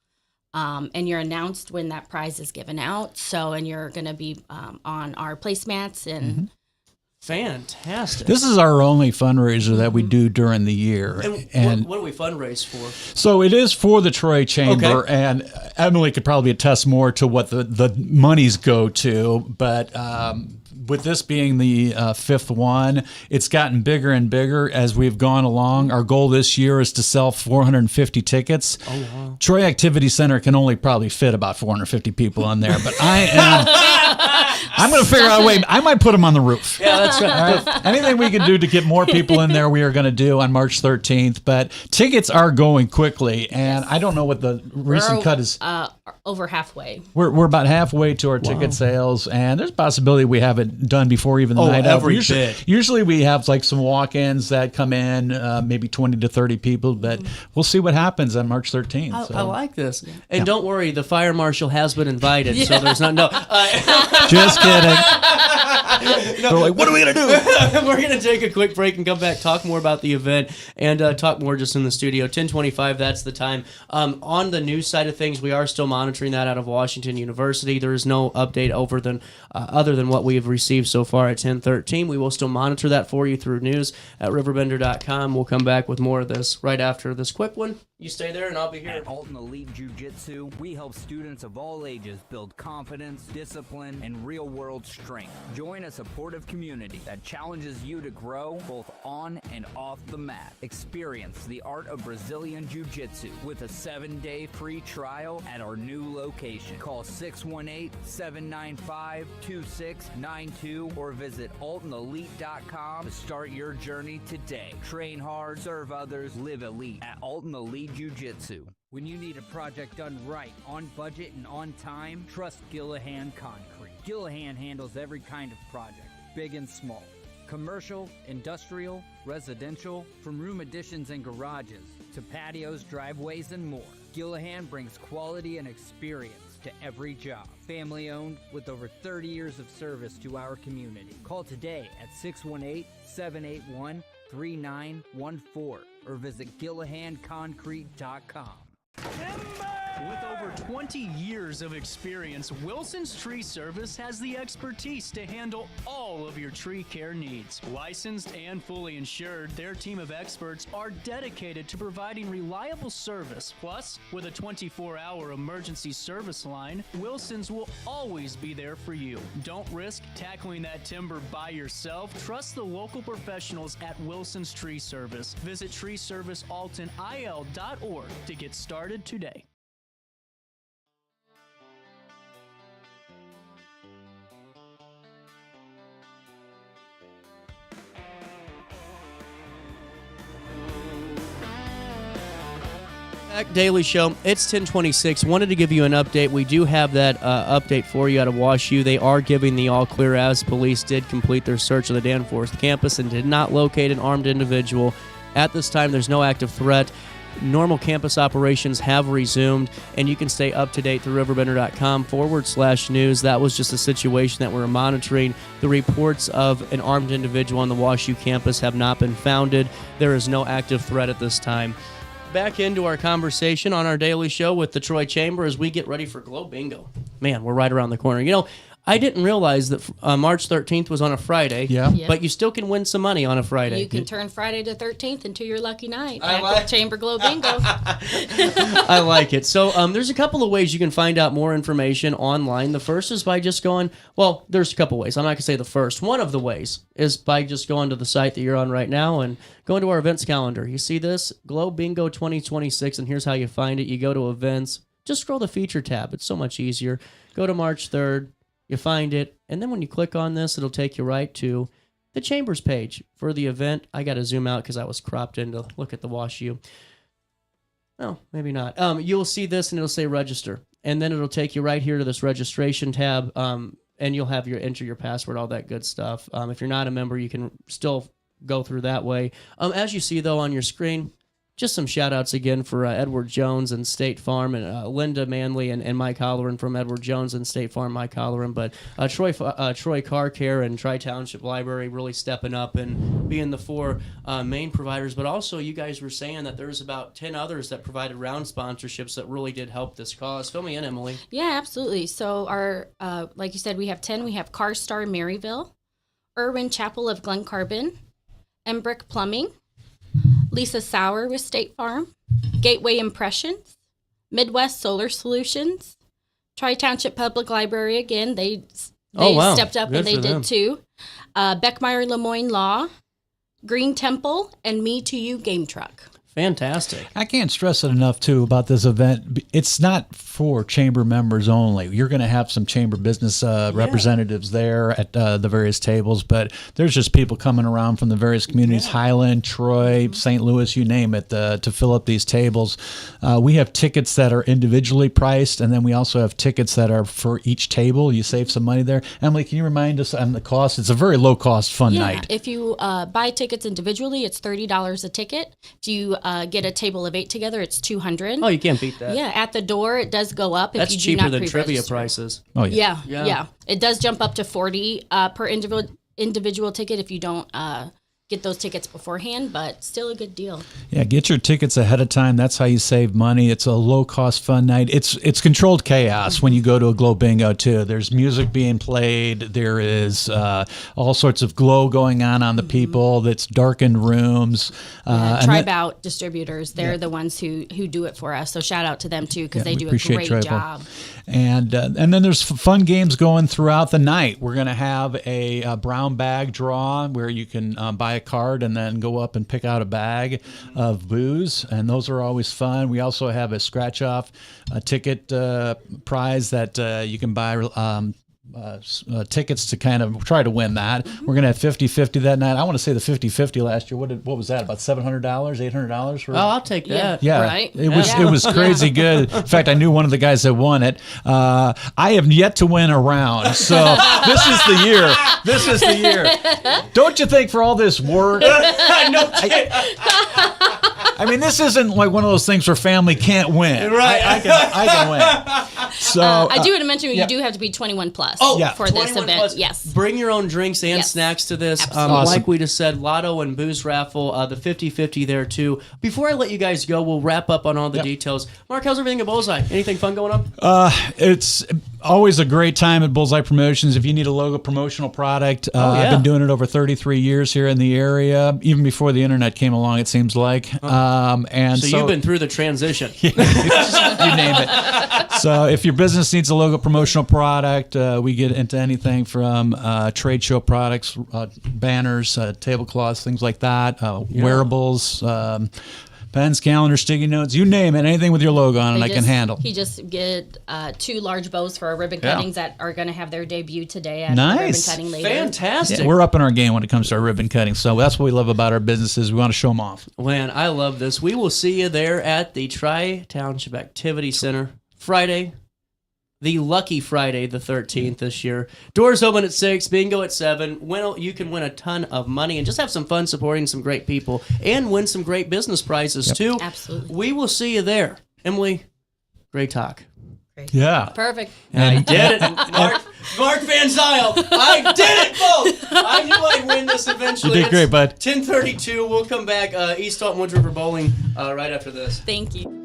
Speaker 11: And you're announced when that prize is given out. So, and you're going to be on our placemats and.
Speaker 1: Fantastic.
Speaker 10: This is our only fundraiser that we do during the year.
Speaker 1: And what do we fundraise for?
Speaker 10: So it is for the Troy Chamber,
Speaker 1: Okay.
Speaker 10: and Emily could probably attest more to what the monies go to, but with this being the fifth one, it's gotten bigger and bigger as we've gone along. Our goal this year is to sell 450 tickets.
Speaker 1: Oh, wow.
Speaker 10: Troy Activity Center can only probably fit about 450 people in there, but I'm going to figure out a way. I might put them on the roof.
Speaker 1: Yeah, that's right.
Speaker 10: All right? Anything we can do to get more people in there, we are going to do on March 13th. But tickets are going quickly, and I don't know what the recent cut is.
Speaker 11: Over halfway.
Speaker 10: We're about halfway to our ticket sales, and there's a possibility we have it done before even the night of. Usually we have like some walk-ins that come in, maybe 20 to 30 people, but we'll see what happens on March 13th.
Speaker 1: I like this. And don't worry, the fire marshal has been invited, so there's no.
Speaker 10: Just kidding. They're like, what are we going to do?
Speaker 1: We're going to take a quick break and come back, talk more about the event, and talk more just in the studio. 10:25, that's the time. On the news side of things, we are still monitoring that out of Washington University. There is no update other than what we have received so far at 10:13. We will still monitor that for you through news at RiverBender.com. We'll come back with more of this right after this quick one. You stay there, and I'll be here.
Speaker 4: At Alton Elite Jiu-Jitsu, we help students of all ages build confidence, discipline, and real-world strength. Join a supportive community that challenges you to grow both on and off the mat. Experience the art of Brazilian Jiu-Jitsu with a 7-day free trial at our new location. Call 618-795-2692 or visit altonelite.com to start your journey today. Train hard, serve others, live elite at Alton Elite Jiu-Jitsu.
Speaker 9: When you need a project done right, on budget and on time, trust Gillahan Concrete. Gillahan handles every kind of project, big and small. Commercial, industrial, residential, from room additions and garages to patios, driveways, and more. Gillahan brings quality and experience to every job. Family owned with over 30 years of service to our community. Call today at 618-781-3914 or visit GillahanConcrete.com.
Speaker 8: With over 20 years of experience, Wilson's Tree Service has the expertise to handle all of your tree care needs. Licensed and fully insured, their team of experts are dedicated to providing reliable service. Plus, with a 24-hour emergency service line, Wilson's will always be there for you. Don't risk tackling that timber by yourself. Trust the local professionals at Wilson's Tree Service. Visit treeservicealtonil.org to get started today.
Speaker 1: Daily Show. It's 10:26. Wanted to give you an update. We do have that update for you out of WashU. They are giving the all clear as police did complete their search of the Danforth campus and did not locate an armed individual. At this time, there's no active threat. Normal campus operations have resumed, and you can stay up to date through RiverBender.com/news. That was just a situation that we're monitoring. The reports of an armed individual on the WashU campus have not been founded. There is no active threat at this time. Back into our conversation on our daily show with the Troy Chamber as we get ready for Globe Bingo. Man, we're right around the corner. You know, I didn't realize that March 13th was on a Friday.
Speaker 10: Yeah.
Speaker 1: But you still can win some money on a Friday.
Speaker 11: You can turn Friday the 13th into your lucky night.
Speaker 1: I
Speaker 11: Back
Speaker 1: like-
Speaker 11: with Chamber Globe Bingo.
Speaker 1: I like it. So there's a couple of ways you can find out more information online. The first is by just going, well, there's a couple ways. I'm not going to say the first. One of the ways is by just going to the site that you're on right now and going to our events calendar. You see this? Globe Bingo 2026, and here's how you find it. You go to events. Just scroll the feature tab. It's so much easier. Go to March 3rd. You find it, and then when you click on this, it'll take you right to the Chambers page for the event. I got to zoom out because I was cropped in to look at the WashU. Oh, maybe not. You'll see this, and it'll say register, and then it'll take you right here to this registration tab, and you'll have your enter your password, all that good stuff. If you're not a member, you can still go through that way. As you see, though, on your screen, just some shout outs again for Edward Jones and State Farm, and Linda Manley and Mike Holleran from Edward Jones and State Farm, Mike Holleran. But Troy Car Care and Tri Township Library really stepping up and being the four main providers. But also, you guys were saying that there's about 10 others that provided round sponsorships that really did help this cause. Fill me in, Emily.
Speaker 11: Yeah, absolutely. So our, like you said, we have 10. We have Car Star Maryville, Irwin Chapel of Glen Carbon, Embrick Plumbing, Lisa Sauer with State Farm, Gateway Impressions, Midwest Solar Solutions, Tri-Township Public Library, again, they stepped up. Good, and they did too. Beckmeyer Lemoyne Law, Green Temple, and Me to You Game Truck.
Speaker 1: Fantastic.
Speaker 10: I can't stress it enough, too, about this event. It's not for chamber members only. You're going to have some chamber business representatives there at the various tables, but there's just people coming around from the various communities, Highland, Troy, St. Louis, you name it, to fill up these tables. We have tickets that are individually priced, and then we also have tickets that are for each table. You save some money there. Emily, can you remind us on the cost? It's a very low-cost fun night.
Speaker 11: If you buy tickets individually, it's $30 a ticket. If you get a table of 8 together, it's $200.
Speaker 1: Oh, you can't beat that.
Speaker 11: Yeah, at the door it does go up.
Speaker 1: That's
Speaker 11: if you
Speaker 1: cheaper
Speaker 11: do not
Speaker 1: than trivia prices.
Speaker 10: Oh
Speaker 11: yeah. It does jump up to $40 per individual ticket if you don't get those tickets beforehand, but still a good deal.
Speaker 10: Yeah, get your tickets ahead of time. That's how you save money. It's a low-cost fun night. It's controlled chaos when you go to a Glow Bingo, too. There's music being played. There is all sorts of glow going on the people. That's darkened rooms.
Speaker 11: Tribe Out distributors, they're the ones who do it for us. So shout out to them, too, because they do a great job.
Speaker 10: And then there's fun games going throughout the night. We're going to have a brown bag draw where you can buy a card and then go up and pick out a bag of booze, and those are always fun. We also have a scratch off ticket prize that you can buy tickets to kind of try to win that. We're going to have 50-50 that night. I want to say the 50-50 last year. What was that? About $700, $800 for?
Speaker 1: Oh, I'll take that.
Speaker 10: Yeah,
Speaker 11: right.
Speaker 10: It was crazy good. In fact, I knew one of the guys that won it. I have yet to win a round, so this is the year. This is the year. Don't you think for all this work? I mean, this isn't like one of those things where family can't win.
Speaker 1: Right.
Speaker 10: I can win. So
Speaker 11: I do want to mention you do have to be 21 plus for this event.
Speaker 1: Plus.
Speaker 11: Yes.
Speaker 1: Bring your own drinks and snacks to this. Like we just said, lotto and booze raffle, the 50-50 there too. Before I let you guys go, we'll wrap up on all the details. Mark, how's everything at Bullseye? Anything fun going on?
Speaker 10: It's always a great time at Bullseye Promotions. If you need a logo promotional product, I've been doing it over 33 years here in the area, even before the internet came along, it seems like. And
Speaker 1: so you've been through the transition.
Speaker 10: You name it. So if your business needs a logo promotional product, we get into anything from trade show products, banners, tablecloths, things like that, wearables, pens, calendars, sticky notes, you name it, anything with your logo on it, I can handle.
Speaker 11: He just get 2 large bows for our ribbon cuttings that are going to have their debut today at
Speaker 10: nice.
Speaker 11: ribbon cutting later.
Speaker 1: Fantastic.
Speaker 10: Yeah, we're up in our game when it comes to our ribbon cutting, so that's what we love about our businesses. We want to show them off.
Speaker 1: Man, I love this. We will see you there at the Tri-Township Activity Center Friday, the lucky Friday, the 13th this year. Doors open at 6, bingo at 7. You can win a ton of money and just have some fun supporting some great people and win some great business prizes too.
Speaker 11: Absolutely.
Speaker 1: We will see you there. Emily, great talk.
Speaker 11: Great.
Speaker 10: Yeah.
Speaker 11: Perfect.
Speaker 1: I did it. Mark Van Zyl. I did it, folks. I knew I'd win this eventually.
Speaker 10: You did great, bud.
Speaker 1: 10:32. We'll come back. East Alton Woods River Bowling right after this.
Speaker 11: Thank you.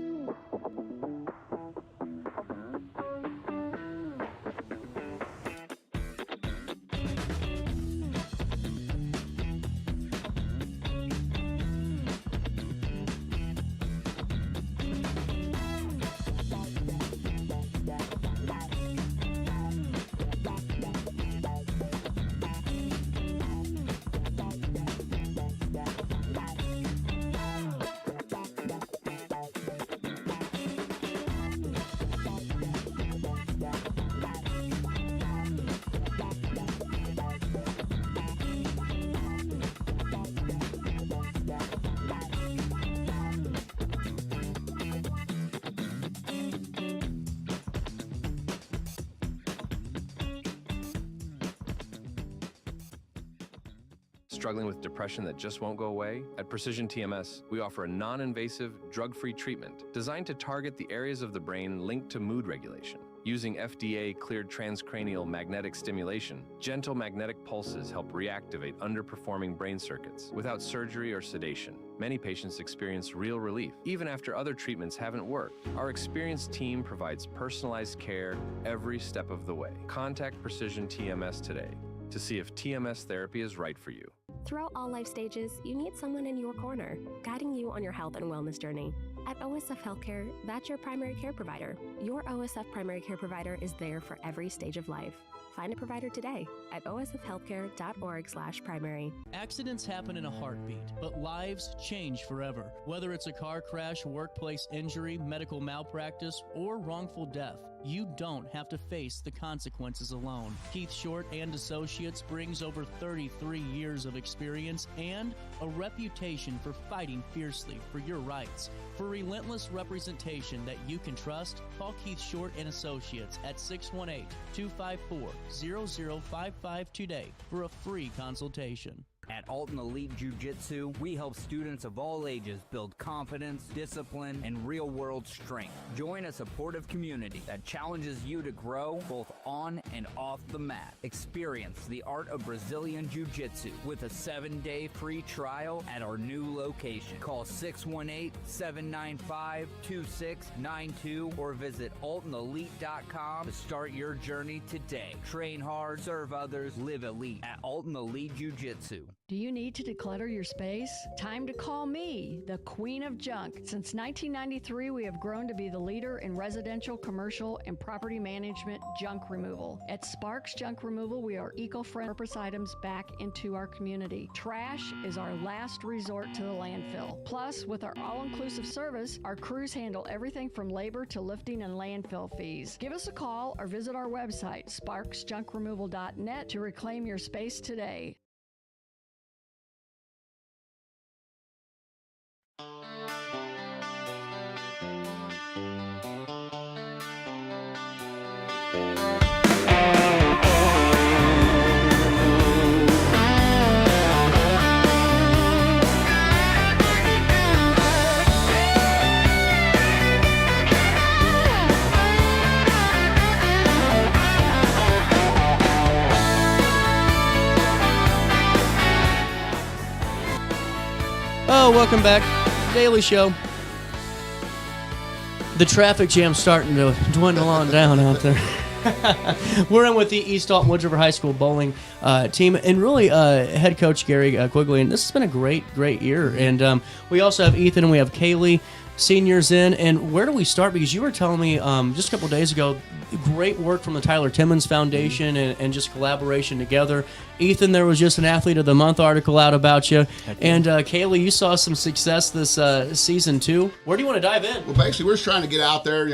Speaker 2: Struggling with depression that just won't go away? At Precision TMS, we offer a non-invasive, drug-free treatment designed to target the areas of the brain linked to mood regulation. Using FDA-cleared transcranial magnetic stimulation, gentle magnetic pulses help reactivate underperforming brain circuits without surgery or sedation. Many patients experience real relief, even after other treatments haven't worked. Our experienced team provides personalized care every step of the way. Contact Precision TMS today to see if TMS therapy is right for you.
Speaker 3: Throughout all life stages, you need someone in your corner, guiding you on your health and wellness journey. At OSF Healthcare, that's your primary care provider. Your OSF primary care provider is there for every stage of life. Find a provider today at osfhealthcare.org/primary.
Speaker 1: Accidents happen in a heartbeat, but lives change forever. Whether it's a car crash, workplace injury, medical malpractice, or wrongful death, you don't have to face the consequences alone. Keith Short and Associates brings over 33 years of experience and a reputation for fighting fiercely for your rights. For relentless representation that you can trust, call Keith Short and Associates at 618-254-0055 today for a free consultation.
Speaker 4: At Alton Elite Jiu-Jitsu, we help students of all ages build confidence, discipline, and real-world strength. Join a supportive community that challenges you to grow both on and off the mat. Experience the art of Brazilian Jiu-Jitsu with a 7-day free trial at our new location. Call 618-795-2692 or visit altonelite.com to start your journey today. Train hard, serve others, live elite at Alton Elite Jiu-Jitsu.
Speaker 5: Do you need to declutter your space? Time to call me, the Queen of Junk. Since 1993, we have grown to be the leader in residential, commercial, and property management junk removal. At Sparks Junk Removal, we are eco-friendly purpose items back into our community. Trash is our last resort to the landfill. Plus, with our all-inclusive service, our crews handle everything from labor to lifting and landfill fees. Give us a call or visit our website, sparksjunkremoval.net, to reclaim your space today.
Speaker 1: Oh, welcome back. Daily Show. The traffic jam's starting to dwindle on down out there. We're in with the East Alton Woods River High School bowling team, and really head coach Gary Quigley. And this has been a great year. And we also have Ethan and we have Kaylee, seniors in. And where do we start? Because you were telling me just a couple of days ago, great work from the Tyler Timmins Foundation and just collaboration together. Ethan, there was just an Athlete of the Month article out about you. And Kaylee, you saw some success this season too. Where do you want to dive in?
Speaker 12: Well, basically, we're just trying to get out there,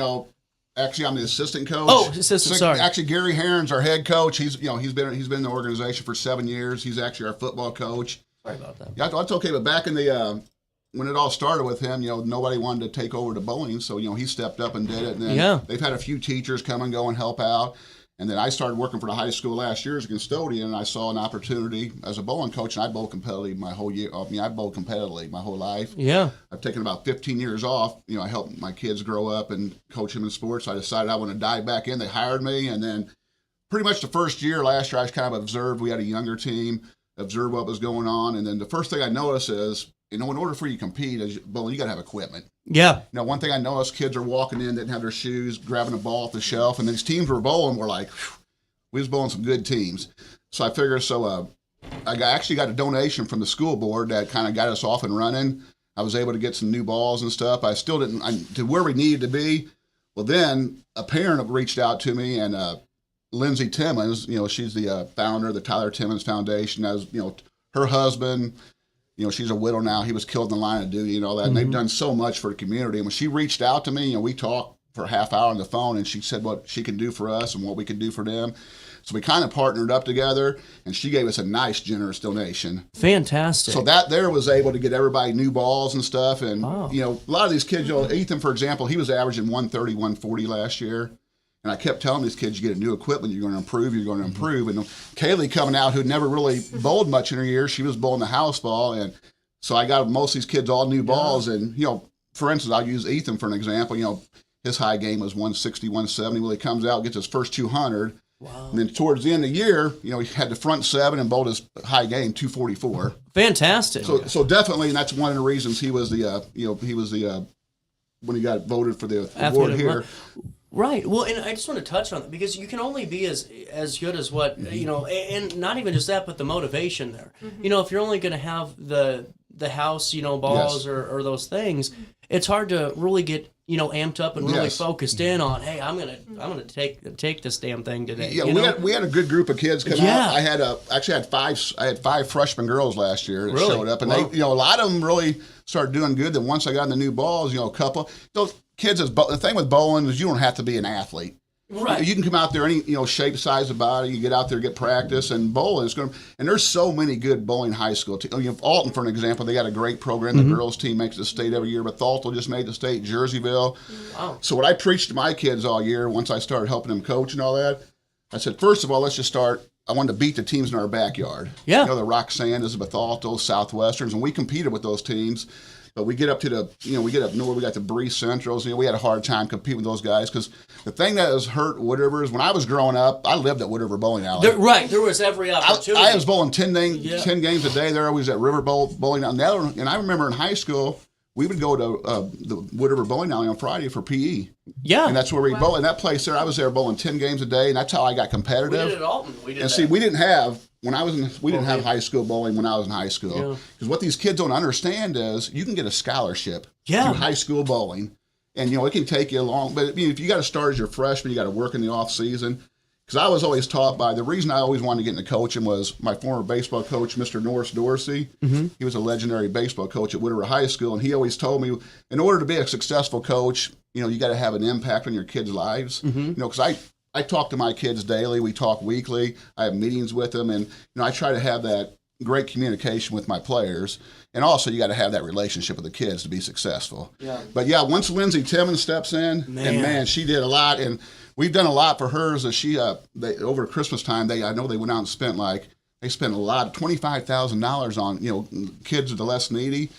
Speaker 12: Actually, I'm the assistant coach.
Speaker 1: Oh, assistant, sorry.
Speaker 12: Actually, Gary Herron's our head coach. He's been in the organization for 7 years. He's actually our football coach.
Speaker 1: Sorry about that.
Speaker 12: Yeah, that's okay. But back in the when it all started with him, nobody wanted to take over the bowling, so he stepped up and did it. And then they've had a few teachers come and go and help out. And then I started working for the high school last year as a custodian, and I saw an opportunity as a bowling coach, and I bowled competitively my whole year. I bowled competitively my whole life.
Speaker 1: Yeah.
Speaker 12: I've taken about 15 years off. I helped my kids grow up and coach them in sports. So I decided I want to dive back in. They hired me, and then pretty much the first year, last year, I kind of observed. We had a younger team, observed what was going on, and then the first thing I noticed is, in order for you to compete as bowling, you got to have equipment.
Speaker 1: Yeah.
Speaker 12: One thing I noticed, kids are walking in, didn't have their shoes, grabbing a ball off the shelf, and these teams were bowling. We're like, whew, we was bowling some good teams. So I figured, I actually got a donation from the school board that kind of got us off and running. I was able to get some new balls and stuff. I still didn't, to where we needed to be. Well, then a parent reached out to me, and Lindsay Timmins, she's the founder of the Tyler Timmins Foundation. As her husband, she's a widow now. He was killed in the line of duty and all that. And they've done so much for the community. And when she reached out to me, we talked for a half hour on the phone, and she said what she can do for us and what we could do for them. So we kind of partnered up together, and she gave us a nice, generous donation.
Speaker 1: Fantastic.
Speaker 12: So that there was able to get everybody new balls and stuff. And, a lot of these kids, Ethan, for example, he was averaging 130, 140 last year. And I kept telling these kids, you get a new equipment, you're going to improve, you're going to improve. And Kaylee coming out, who'd never really bowled much in her year, she was bowling the house ball. And so I got most of these kids all new balls. And, for instance, I'll use Ethan for an example. His high game was 160, 170. Well, he comes out, gets his first 200. Wow. And then towards the end of the year, he had the front 7 and bowled his high game 244.
Speaker 1: Fantastic.
Speaker 12: So definitely, and that's one of the reasons he was the when he got voted for the award here.
Speaker 1: Right. Well, and I just want to touch on that because you can only be as good as what, and not even just that, but the motivation there. If you're only going to have the house, balls or those things, it's hard to really get, amped up and really focused in on, hey, I'm gonna take this damn thing today.
Speaker 12: Yeah, we had a good group of kids come out. I had 5 freshman girls last year that showed up, and they, a lot of them really started doing good. Then once I got in the new balls, a couple those kids. The thing with bowling is you don't have to be an athlete. Right. You can come out there any shape, size of body. You get out there, get practice, and bowling is going. And there's so many good bowling high school teams. Alton, for an example, they got a great program. The girls team makes the state every year, but Alton just made the state. Jerseyville. Wow. So what I preached to my kids all year, once I started helping them coach and all that, I said, first of all, let's just start. I wanted to beat the teams in our backyard. Yeah. The Roxanne, Elizabeth Altos, Southwesterns, and we competed with those teams. But we get up to we get up north, we got the Bree Centrals. We had a hard time competing with those guys because the thing that has hurt Wood River is when I was growing up, I lived at Wood River Bowling Alley.
Speaker 1: There was every opportunity.
Speaker 12: I was bowling 10 games a day. They're always at River Bowling Alley. And I remember in high school, we would go to the Wood River Bowling Alley on Friday for PE. Yeah. And that's where we bowl. In that place there, I was there bowling 10 games a day, and that's how I got competitive. We did it at Alton. We didn't have... we didn't have high school bowling when I was in high school. Because what these kids don't understand is you can get a scholarship through high school bowling. And, it can take you long. But if you got to start as your freshman, you got to work in the off season. Because I was always taught by, the reason I always wanted to get into coaching was my former baseball coach, Mr. Norris Dorsey. He was a legendary baseball coach at Wood River High School. And he always told me, in order to be a successful coach, you got to have an impact on your kids' lives. Because I talk to my kids daily. We talk weekly. I have meetings with them, and I try to have that great communication with my players. And also, you got to have that relationship with the kids to be successful. Yeah. But once Lindsay Timmins steps in, and she did a lot, and we've done a lot for hers. As she, over Christmas time, I know they went out and spent a lot, $25,000 on kids of the less needy.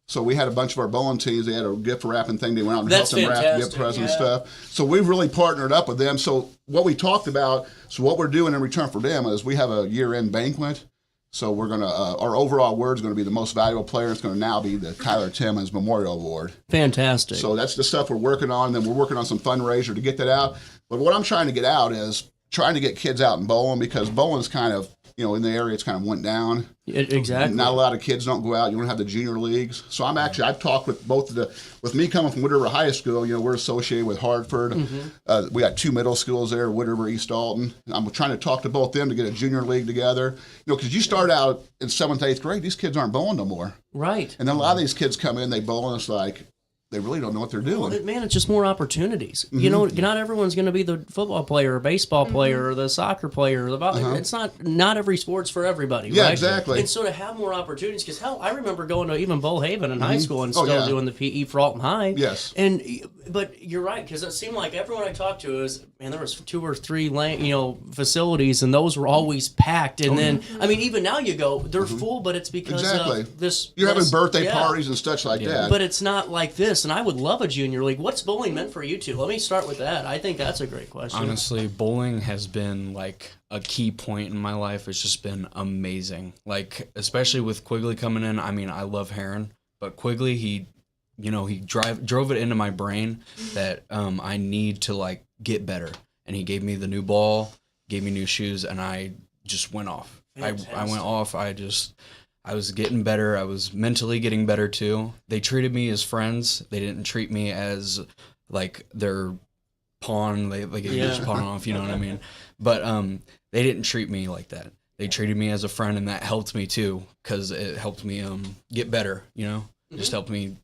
Speaker 12: So we had a bunch of our bowling teams. They had a gift wrapping thing. They went out and helped them wrap gift presents and stuff. So we've really partnered up with them. So what we talked about, what we're doing in return for them is we have a year-end banquet. So we're going to, our overall award is going to be the most valuable player. It's going to now be the Tyler Timmins Memorial Award. Fantastic. So that's the stuff we're working on. Then we're working on some fundraiser to get that out. But what I'm trying to get out is trying to get kids out in bowling, because bowling's kind of, in the area, it's kind of went down. Exactly. Not a lot of kids don't go out. You don't have the junior leagues. So I've talked with with me coming from Wood River High School, we're associated with Hartford. We got 2 middle schools there, Wood River, East Alton. I'm trying to talk to both them to get a junior league together. Because you start out in 7th, 8th grade, these kids aren't bowling no more. Right. And then a lot of these kids come in, they bowl, and it's like, they really don't know what they're doing. Well, man, it's just more opportunities. Not everyone's going to be the football player or baseball player or the soccer player. Or the It's not every sport's for everybody. Yeah, right? Exactly. And so to have more opportunities, because hell, I remember going to even Bullhaven in high school and still doing the PE for Alton High. Yes. But you're right, because it seemed like everyone I talked to is, there was 2 or 3 facilities, and those were always packed. And then, even now you go, they're full, but it's because of this. You're having birthday parties and such like that. But it's not like this. And I would love a junior league. What's bowling meant for you two? Let me start with that. I think that's a great question.
Speaker 13: Honestly, bowling has been like a key point in my life. It's just been amazing. Especially with Quigley coming in. I love Heron, but Quigley, he drove it into my brain that I need to get better. And he gave me the new ball, gave me new shoes, and I just went off. I went off. I was getting better. I was mentally getting better too. They treated me as friends. They didn't treat me as their pawn. They just pawn off, you know what I mean? But they didn't treat me like that. They treated me as a friend, and that helped me too, because it helped me get better, just helped me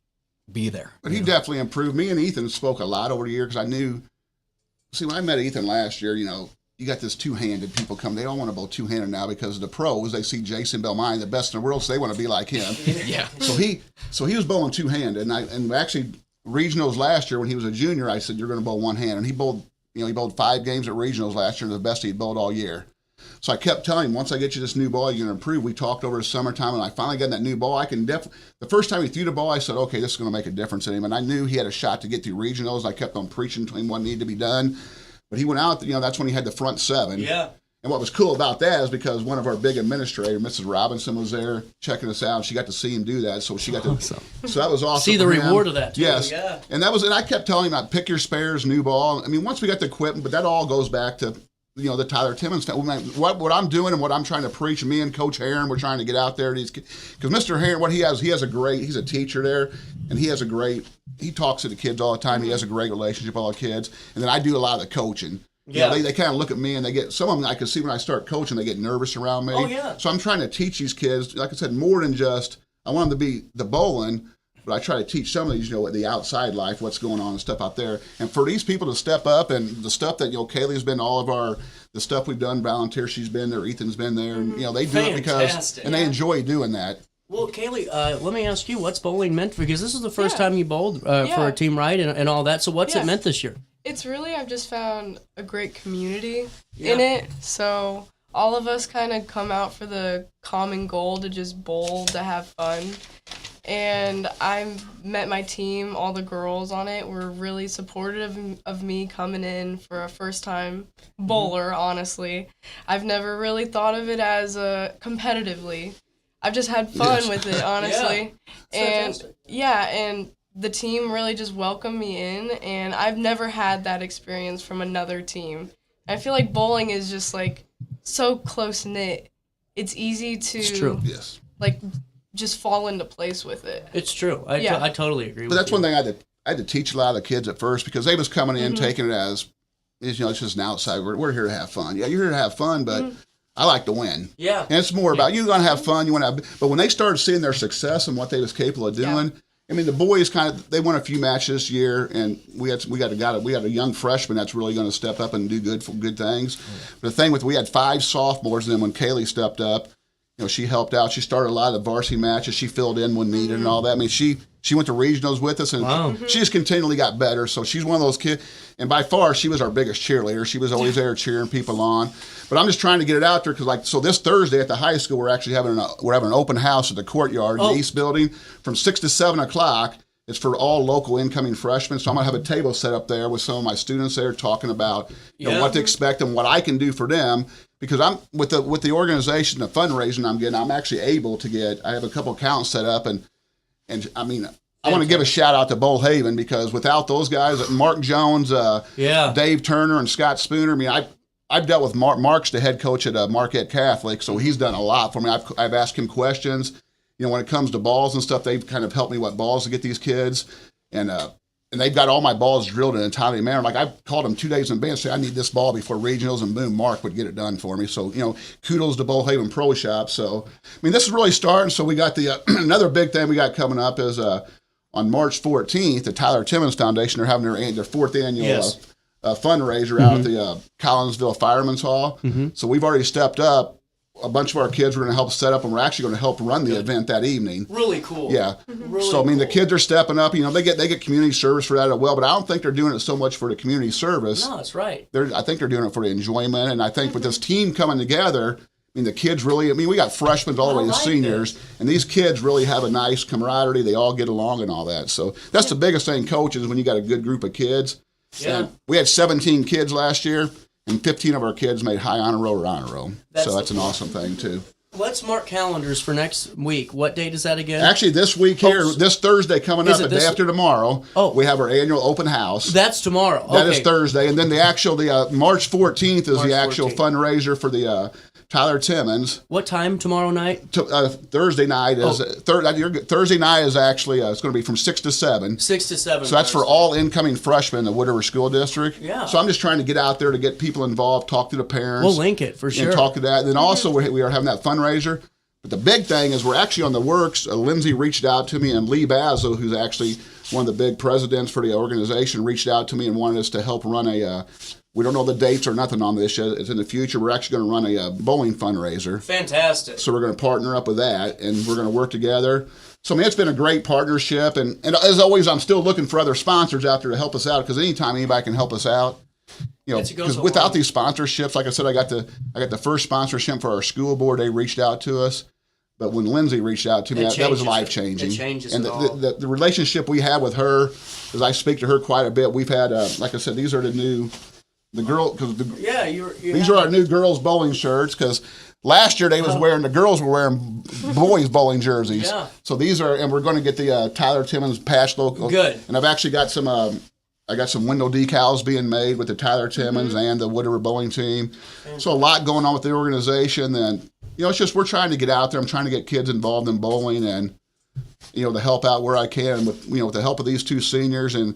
Speaker 13: be there. But he definitely improved. Me and Ethan spoke a lot over the year, because I knew, when I met Ethan last year, you got this two-handed people come. They don't want to bowl two-handed now, because the pros, they see Jason Belmine, the best in the world, so they want to be like him. Yeah. So he was bowling two-handed, and actually regionals last year when he was a junior, I said, you're going to bowl one hand, and he bowled
Speaker 12: he bowled 5 games at regionals last year, the best he'd bowled all year. So I kept telling him, once I get you this new ball, you're going to improve. We talked over the summertime, and I finally got that new ball. The first time he threw the ball, I said, okay, this is going to make a difference in him. And I knew he had a shot to get through regionals. I kept on preaching to him what needed to be done. But he went out, that's when he had the front 7.
Speaker 1: Yeah.
Speaker 12: And what was cool about that is because one of our big administrators, Mrs. Robinson, was there checking us out. And she got to see him do that. So she got to, so that was awesome.
Speaker 1: See the reward of that, too.
Speaker 12: Yes.
Speaker 1: Yeah.
Speaker 12: And I kept telling him, pick your spares, new ball. I mean, once we got the equipment, but that all goes back to, the Tyler Timmins family. What I'm doing and what I'm trying to preach, and me and Coach Heron, we're trying to get out there. Because Mr. Heron, he's a teacher there, and he talks to the kids all the time. He has a great relationship with all the kids. And then I do a lot of the coaching.
Speaker 1: Yeah.
Speaker 12: They kind of look at me, and some of them I can see when I start coaching, they get nervous around me.
Speaker 1: Oh, yeah.
Speaker 12: So I'm trying to teach these kids, like I said, more than just, I want them to be the bowling, but I try to teach some of these, the outside life, what's going on and stuff out there. And for these people to step up, and the stuff that, Kaylee's been the stuff we've done, volunteer, she's been there, Ethan's been there, and, they do it because, and they enjoy doing that.
Speaker 1: Well, Kaylee, let me ask you, what's bowling meant for you? Because this is the first time you bowled for a team, right, and all that. So what's it meant this year?
Speaker 14: It's really, I've just found a great community in it. So all of us kind of come out for the common goal to just bowl, to have fun. And I met my team, all the girls on it were really supportive of me coming in for a first-time bowler, honestly. I've never really thought of it as competitively. I've just had fun with it, honestly. And the team really just welcomed me in, and I've never had that experience from another team. I feel like bowling is just, so close-knit. It's easy to...
Speaker 1: It's true.
Speaker 12: Yes.
Speaker 14: Just fall into place with it.
Speaker 1: It's true. I totally agree with you.
Speaker 12: But that's one thing I had to teach a lot of the kids at first, because they was coming in taking it as, it's just an outside. We're here to have fun. Yeah, you're here to have fun, but I like to win.
Speaker 1: Yeah.
Speaker 12: And it's more about, you're going to have fun. But when they started seeing their success and what they was capable of doing, I mean, the boys they won a few matches this year, and we had a young freshman that's really going to step up and do good things. But the thing we had 5 sophomores, and then when Kaylee stepped up, she helped out. She started a lot of the varsity matches. She filled in when needed and all that. I mean, she went to regionals with us, and she just continually got better. So she's one of those kids, and by far, she was our biggest cheerleader. She was always there cheering people on. But I'm just trying to get it out there because, so this Thursday at the high school, we're actually having an open house at the courtyard in the East Building from 6 to 7 o'clock. It's for all local incoming freshmen. So I'm going to have a table set up there with some of my students there talking about what to expect and what I can do for them. Because I'm with the organization, the fundraising I'm getting, I'm actually able to get. I have a couple accounts set up, and I mean, I want to give a shout out to Bull Haven, because without those guys, Mark Jones, Dave Turner, and Scott Spooner. I mean, I've dealt with Mark's the head coach at Marquette Catholic, so he's done a lot for me. I've asked him questions. When it comes to balls and stuff, they've kind of helped me what balls to get these kids, and they've got all my balls drilled in a timely manner. I called them 2 days in advance, say I need this ball before regionals, and boom, Mark would get it done for me. So kudos to Bull Haven Pro Shop. So I mean, this is really starting. So we got the another big thing we got coming up is on March 14th, the Tyler Timmins Foundation, they're having their 4th annual fundraiser out at the Collinsville Fireman's Hall. So we've already stepped up. A bunch of our kids were going to help set up, and we're actually going to help run the event that evening.
Speaker 1: Really cool.
Speaker 12: Yeah. So I mean, the kids are stepping up. They get community service for that as well, but I don't think they're doing it so much for the community service.
Speaker 1: No, that's right.
Speaker 12: I think they're doing it for the enjoyment, and I think with this team coming together, I mean, the kids really. I mean, we got freshmen all the way to seniors, and these kids really have a nice camaraderie. They all get along and all that. So that's the biggest thing, coaches, when you got a good group of kids.
Speaker 1: Yeah.
Speaker 12: And we had 17 kids last year. And 15 of our kids made high honor roll or honor roll. So that's an awesome thing, too.
Speaker 1: Let's mark calendars for next week. What date is that again?
Speaker 12: Actually, this week here, this Thursday coming up, the day after tomorrow, we have our annual open house.
Speaker 1: That's tomorrow.
Speaker 12: That is Thursday. And then the March 14th is the actual fundraiser for the Tyler Timmins.
Speaker 1: What time tomorrow night?
Speaker 12: Thursday night is Thursday night is actually it's going to be from 6 to 7.
Speaker 1: 6 to 7.
Speaker 12: So that's for all incoming freshmen in the Wood River School District.
Speaker 1: Yeah.
Speaker 12: So I'm just trying to get out there to get people involved, talk to the parents.
Speaker 1: We'll link it for sure.
Speaker 12: And talk to that. And then also we are having that fundraiser. But the big thing is we're actually on the works. Lindsay reached out to me, and Lee Basil, who's actually one of the big presidents for the organization, reached out to me and wanted us to help run we don't know the dates or nothing on this yet. It's in the future. We're actually going to run a bowling fundraiser.
Speaker 1: Fantastic.
Speaker 12: So we're going to partner up with that, and we're going to work together. So, I mean, it's been a great partnership. And as always, I'm still looking for other sponsors out there to help us out, because anytime anybody can help us out. You know,
Speaker 1: It goes
Speaker 12: because
Speaker 1: a
Speaker 12: without
Speaker 1: long-
Speaker 12: these sponsorships, like I said, I got the first sponsorship for our school board. They reached out to us, but when Lindsay reached out to me, that was life changing.
Speaker 1: It changes
Speaker 12: and
Speaker 1: it all.
Speaker 12: the relationship we have with her, as I speak to her quite a bit, we've had, like I said, these are these are our new girls bowling shirts, because last year they was wearing, the girls were wearing boys bowling jerseys.
Speaker 1: Yeah.
Speaker 12: So these are, and we're going to get the Tyler Timmins patch logo.
Speaker 1: Good.
Speaker 12: And I've actually got some, I got some window decals being made with the Tyler Timmins and the Wood River bowling team. So a lot going on with the organization. And, you know, it's just, we're trying to get out there. I'm trying to get kids involved in bowling and, you know, to help out where I can with, you know, with the help of these two seniors. And,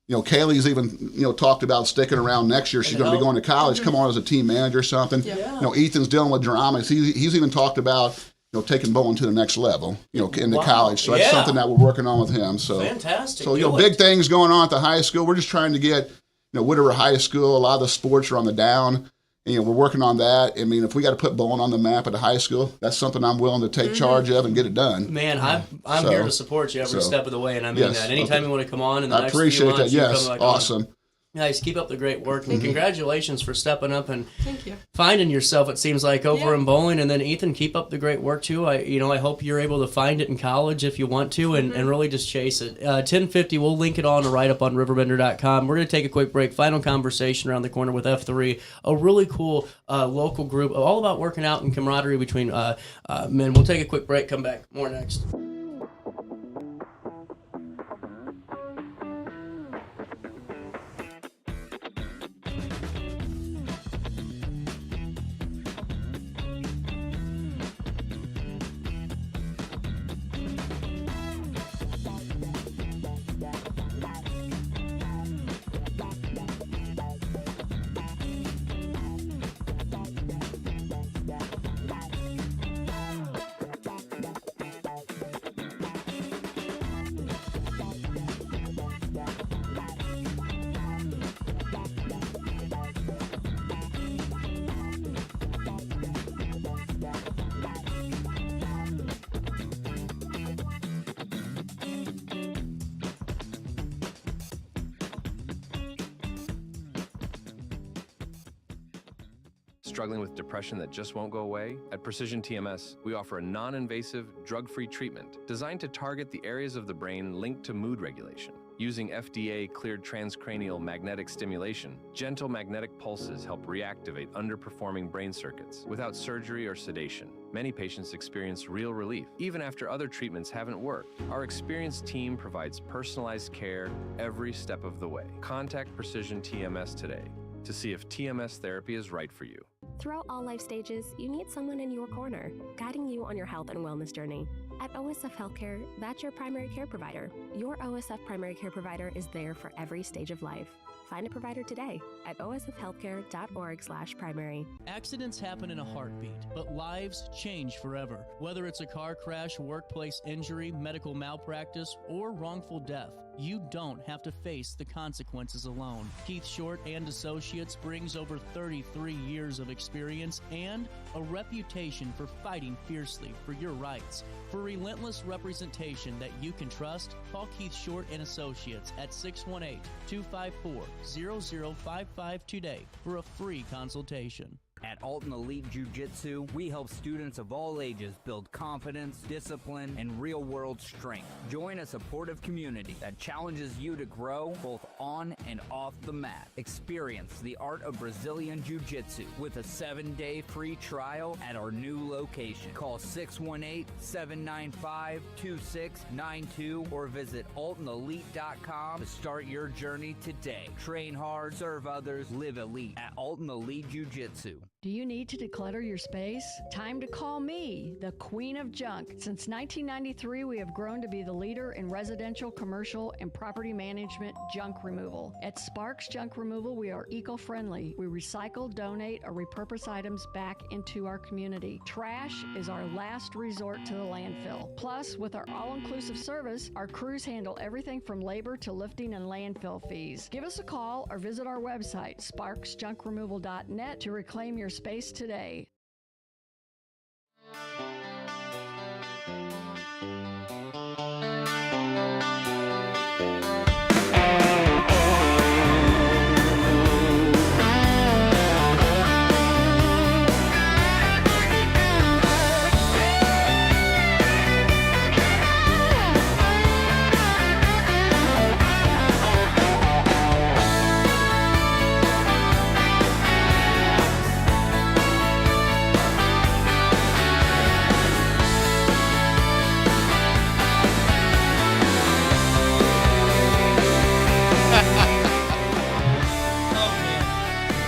Speaker 12: you know, Kaylee's even, you know, talked about sticking around next year. She's going to be going to college, come on as a team manager or something.
Speaker 1: Yeah.
Speaker 12: You know, Ethan's dealing with drama. He's even talked about, you know, taking bowling to the next level, you know, into college. So that's something that we're working on with him. So
Speaker 1: Fantastic.
Speaker 12: So, you know, big things going on at the high school. We're just trying to get, you know, Wood River High School, a lot of the sports are on the down. And, you know, we're working on that. I mean, if we got to put bowling on the map at the high school, that's something I'm willing to take charge of and get it done.
Speaker 1: Man, I'm here to support you every step of the way, and I mean that. Anytime you want to come on in the next few months,
Speaker 12: I appreciate that.
Speaker 1: you
Speaker 12: Yes,
Speaker 1: come back
Speaker 12: awesome.
Speaker 1: on. Guys, keep up the great work, and congratulations for stepping up and
Speaker 14: Thank you.
Speaker 1: finding yourself, it seems like, over in bowling. And then Ethan, keep up the great work too. I hope you're able to find it in college if you want to, and really just chase it. 1050, we'll link it on a write up on RiverBender.com. We're going to take a quick break. Final conversation around the corner with F3, a really cool local group all about working out and camaraderie between men. We'll take a quick break, come back. More next.
Speaker 2: Struggling with depression that just won't go away? At Precision TMS, we offer a non-invasive, drug-free treatment designed to target the areas of the brain linked to mood regulation. Using FDA-cleared transcranial magnetic stimulation, gentle magnetic pulses help reactivate underperforming brain circuits without surgery or sedation. Many patients experience real relief, even after other treatments haven't worked. Our experienced team provides personalized care every step of the way. Contact Precision TMS today to see if TMS therapy is right for you.
Speaker 3: Throughout all life stages, you need someone in your corner, guiding you on your health and wellness journey. At OSF Healthcare, that's your primary care provider. Your OSF primary care provider is there for every stage of life. Find a provider today at osfhealthcare.org/primary.
Speaker 8: Accidents happen in a heartbeat, but lives change forever. Whether it's a car crash, workplace injury, medical malpractice, or wrongful death, you don't have to face the consequences alone. Keith Short and Associates brings over 33 years of experience and a reputation for fighting fiercely for your rights. For relentless representation that you can trust, call Keith Short and Associates at 618-254-0055 today for a free consultation.
Speaker 4: At Alton Elite Jiu-Jitsu, we help students of all ages build confidence, discipline, and real-world strength. Join a supportive community that challenges you to grow both on and off the mat. Experience the art of Brazilian Jiu-Jitsu with a 7-day free trial at our new location. Call 618-795-2692 or visit altonelite.com to start your journey today. Train hard, serve others, live elite at Alton Elite Jiu-Jitsu.
Speaker 5: Do you need to declutter your space? Time to call me, the Queen of Junk. Since 1993, we have grown to be the leader in residential, commercial, and property management junk removal. At Sparks Junk Removal, we are eco-friendly. We recycle, donate, or repurpose items back into our community. Trash is our last resort to the landfill. Plus, with our all-inclusive service, our crews handle everything from labor to lifting and landfill fees. Give us a call or visit our website, sparksjunkremoval.net, to reclaim your space today.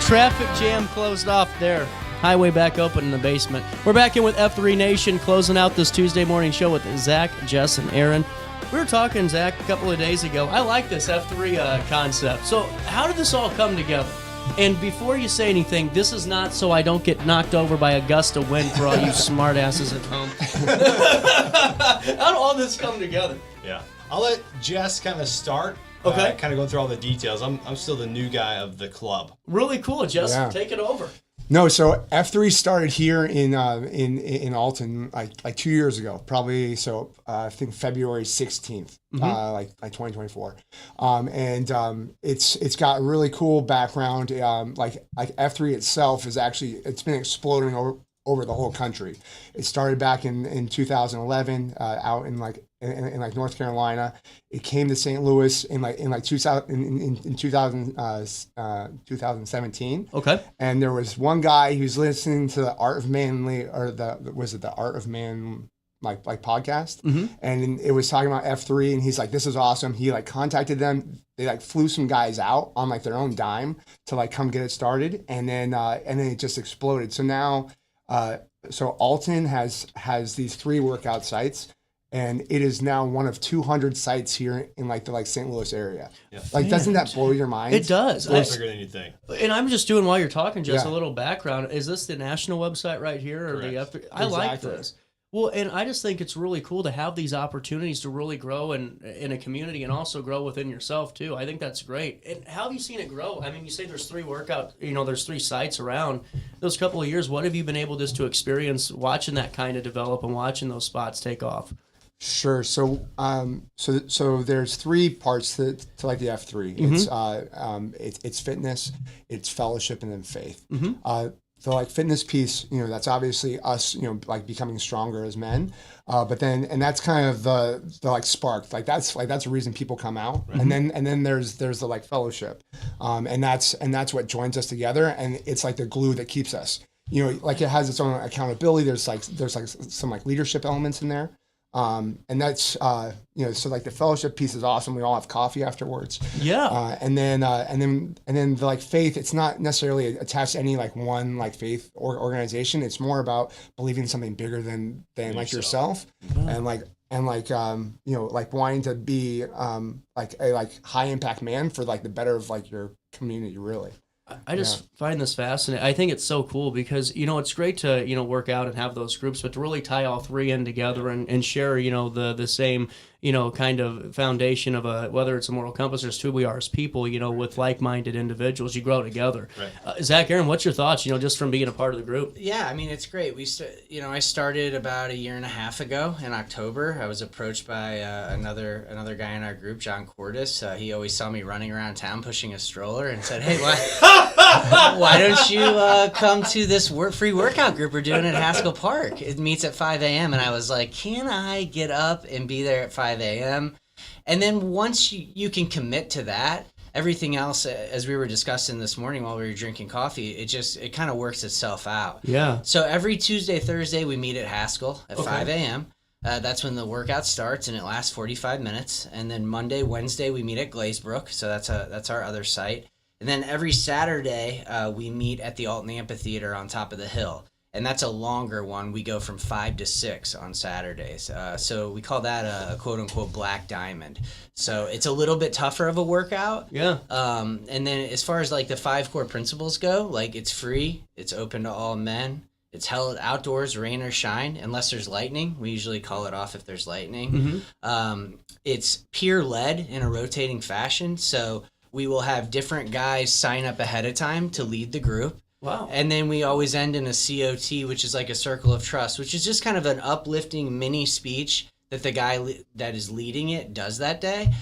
Speaker 1: Traffic jam closed off there. Highway back open in the basement. We're back in with F3 Nation, closing out this Tuesday morning show with Zach, Jess, and Aaron. We were talking, Zach, a couple of days ago. I like this F3 concept. So how did this all come together? And before you say anything, this is not so I don't get knocked over by a gust of wind for all you smart asses at home. How did all this come together?
Speaker 15: Yeah. I'll let Jess kind of start.
Speaker 1: Okay.
Speaker 15: Kind of go through all the details. I'm still the new guy of the club.
Speaker 1: Really cool, Jess.
Speaker 16: Yeah.
Speaker 1: Take it over.
Speaker 16: No, so F3 started here in Alton like 2 years ago, probably. So I think February 16th, like 2024, and it's got a really cool background. Like F3 itself is actually it's been exploding over the whole country. It started back in 2011 out in North Carolina. It came to St. Louis in 2017.
Speaker 1: Okay.
Speaker 16: And there was one guy who's listening to the Art of Manly, or the Art of Man like podcast, and it was talking about F3, and he's like, "This is awesome." He like contacted them. They like flew some guys out on like their own dime to like come get it started, and then it just exploded. So now, so Alton has these 3 workout sites. And it is now one of 200 sites here in like the St. Louis area. Yeah. Like, doesn't that blow your mind?
Speaker 1: It does.
Speaker 15: It's bigger than you think.
Speaker 1: And I'm just doing while you're talking, just a little background. Is this the national website right here, or
Speaker 15: Correct.
Speaker 1: the F3? I like this. Well, and I just think it's really cool to have these opportunities to really grow in a community and also grow within yourself too. I think that's great. And how have you seen it grow? I mean, you say there's 3 there's 3 sites around those couple of years. What have you been able just to experience watching that kind of develop and watching those spots take off?
Speaker 16: Sure. So, so there's 3 parts to like the F3. It's fitness, it's fellowship, and then faith. The like fitness piece, that's obviously us, like becoming stronger as men. But then, and that's kind of the like spark, like that's a reason people come out. Right. And then there's the like fellowship, and that's what joins us together, and it's like the glue that keeps us. Like it has its own accountability. There's like some like leadership elements in there. And that's, so like the fellowship piece is awesome. We all have coffee afterwards.
Speaker 1: Yeah.
Speaker 16: And then the like faith, it's not necessarily attached to any like one like faith or organization. It's more about believing something bigger than like yourself. And like wanting to be, like a like high impact man for like the better of like your community, really.
Speaker 1: I just find this fascinating. I think it's so cool because, it's great to, work out and have those groups, but to really tie all 3 in together and share, the same, kind of foundation of whether it's a moral compass or it's who we are as people, with like-minded individuals, you grow together. Right. Zach, Aaron, what's your thoughts, just from being a part of the group?
Speaker 17: Yeah, I mean, it's great. I started about 1.5 years ago in October. I was approached by another guy in our group, John Cordes. He always saw me running around town pushing a stroller and said, "Hey, why don't you come to this free workout group we're doing at Haskell Park? It meets at 5 a.m. And I was like, can I get up and be there at 5 a.m.? And then once you can commit to that, everything else, as we were discussing this morning while we were drinking coffee, it kind of works itself out.
Speaker 1: Yeah.
Speaker 17: So every Tuesday, Thursday, we meet at Haskell at 5 a.m. That's when the workout starts, and it lasts 45 minutes. And then Monday, Wednesday, we meet at Glazebrook. So that's our other site. And then every Saturday, we meet at the Alton Amphitheater on top of the hill. And that's a longer one. We go from 5 to 6 on Saturdays. So we call that a quote-unquote black diamond. So it's a little bit tougher of a workout.
Speaker 1: Yeah.
Speaker 17: And then as far as like the 5 core principles go, like it's free. It's open to all men. It's held outdoors, rain or shine, unless there's lightning. We usually call it off if there's lightning. It's peer-led in a rotating fashion. So we will have different guys sign up ahead of time to lead the group.
Speaker 1: Wow.
Speaker 17: And then we always end in a COT, which is like a circle of trust, which is just kind of an uplifting mini speech that the guy that is leading it does that day,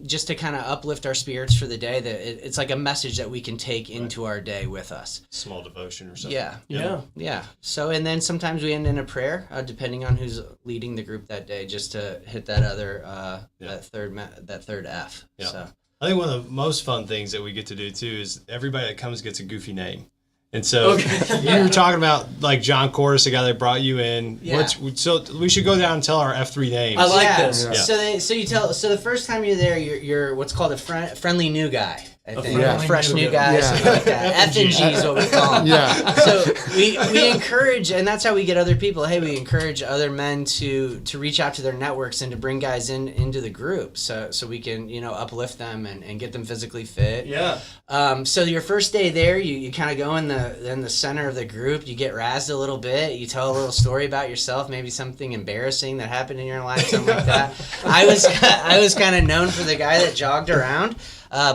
Speaker 17: just to kind of uplift our spirits for the day. That it's like a message that we can take into our day with us.
Speaker 15: Small devotion or something.
Speaker 17: Yeah. So, and then sometimes we end in a prayer, depending on who's leading the group that day, just to hit that other that third F.
Speaker 15: Yeah.
Speaker 17: So.
Speaker 15: I think one of the most fun things that we get to do too is everybody that comes gets a goofy name. And so you were talking about like John Cordes, the guy that brought you in.
Speaker 17: Yeah.
Speaker 15: So we should go down and tell our F3 names.
Speaker 17: I like this. Yeah. So the first time you're there, you're what's called a friendly new guy. I think. Fresh new guys,
Speaker 16: Yeah.
Speaker 17: something like that. F and G is what we call them.
Speaker 16: Yeah.
Speaker 17: So we encourage, and that's how we get other people. Hey, we encourage other men to reach out to their networks and to bring guys into the group, so we can uplift them and get them physically fit.
Speaker 1: Yeah.
Speaker 17: So your first day there, you kind of go in the center of the group. You get razzed a little bit. You tell a little story about yourself, maybe something embarrassing that happened in your life, something like that. I was kind of known for the guy that jogged around.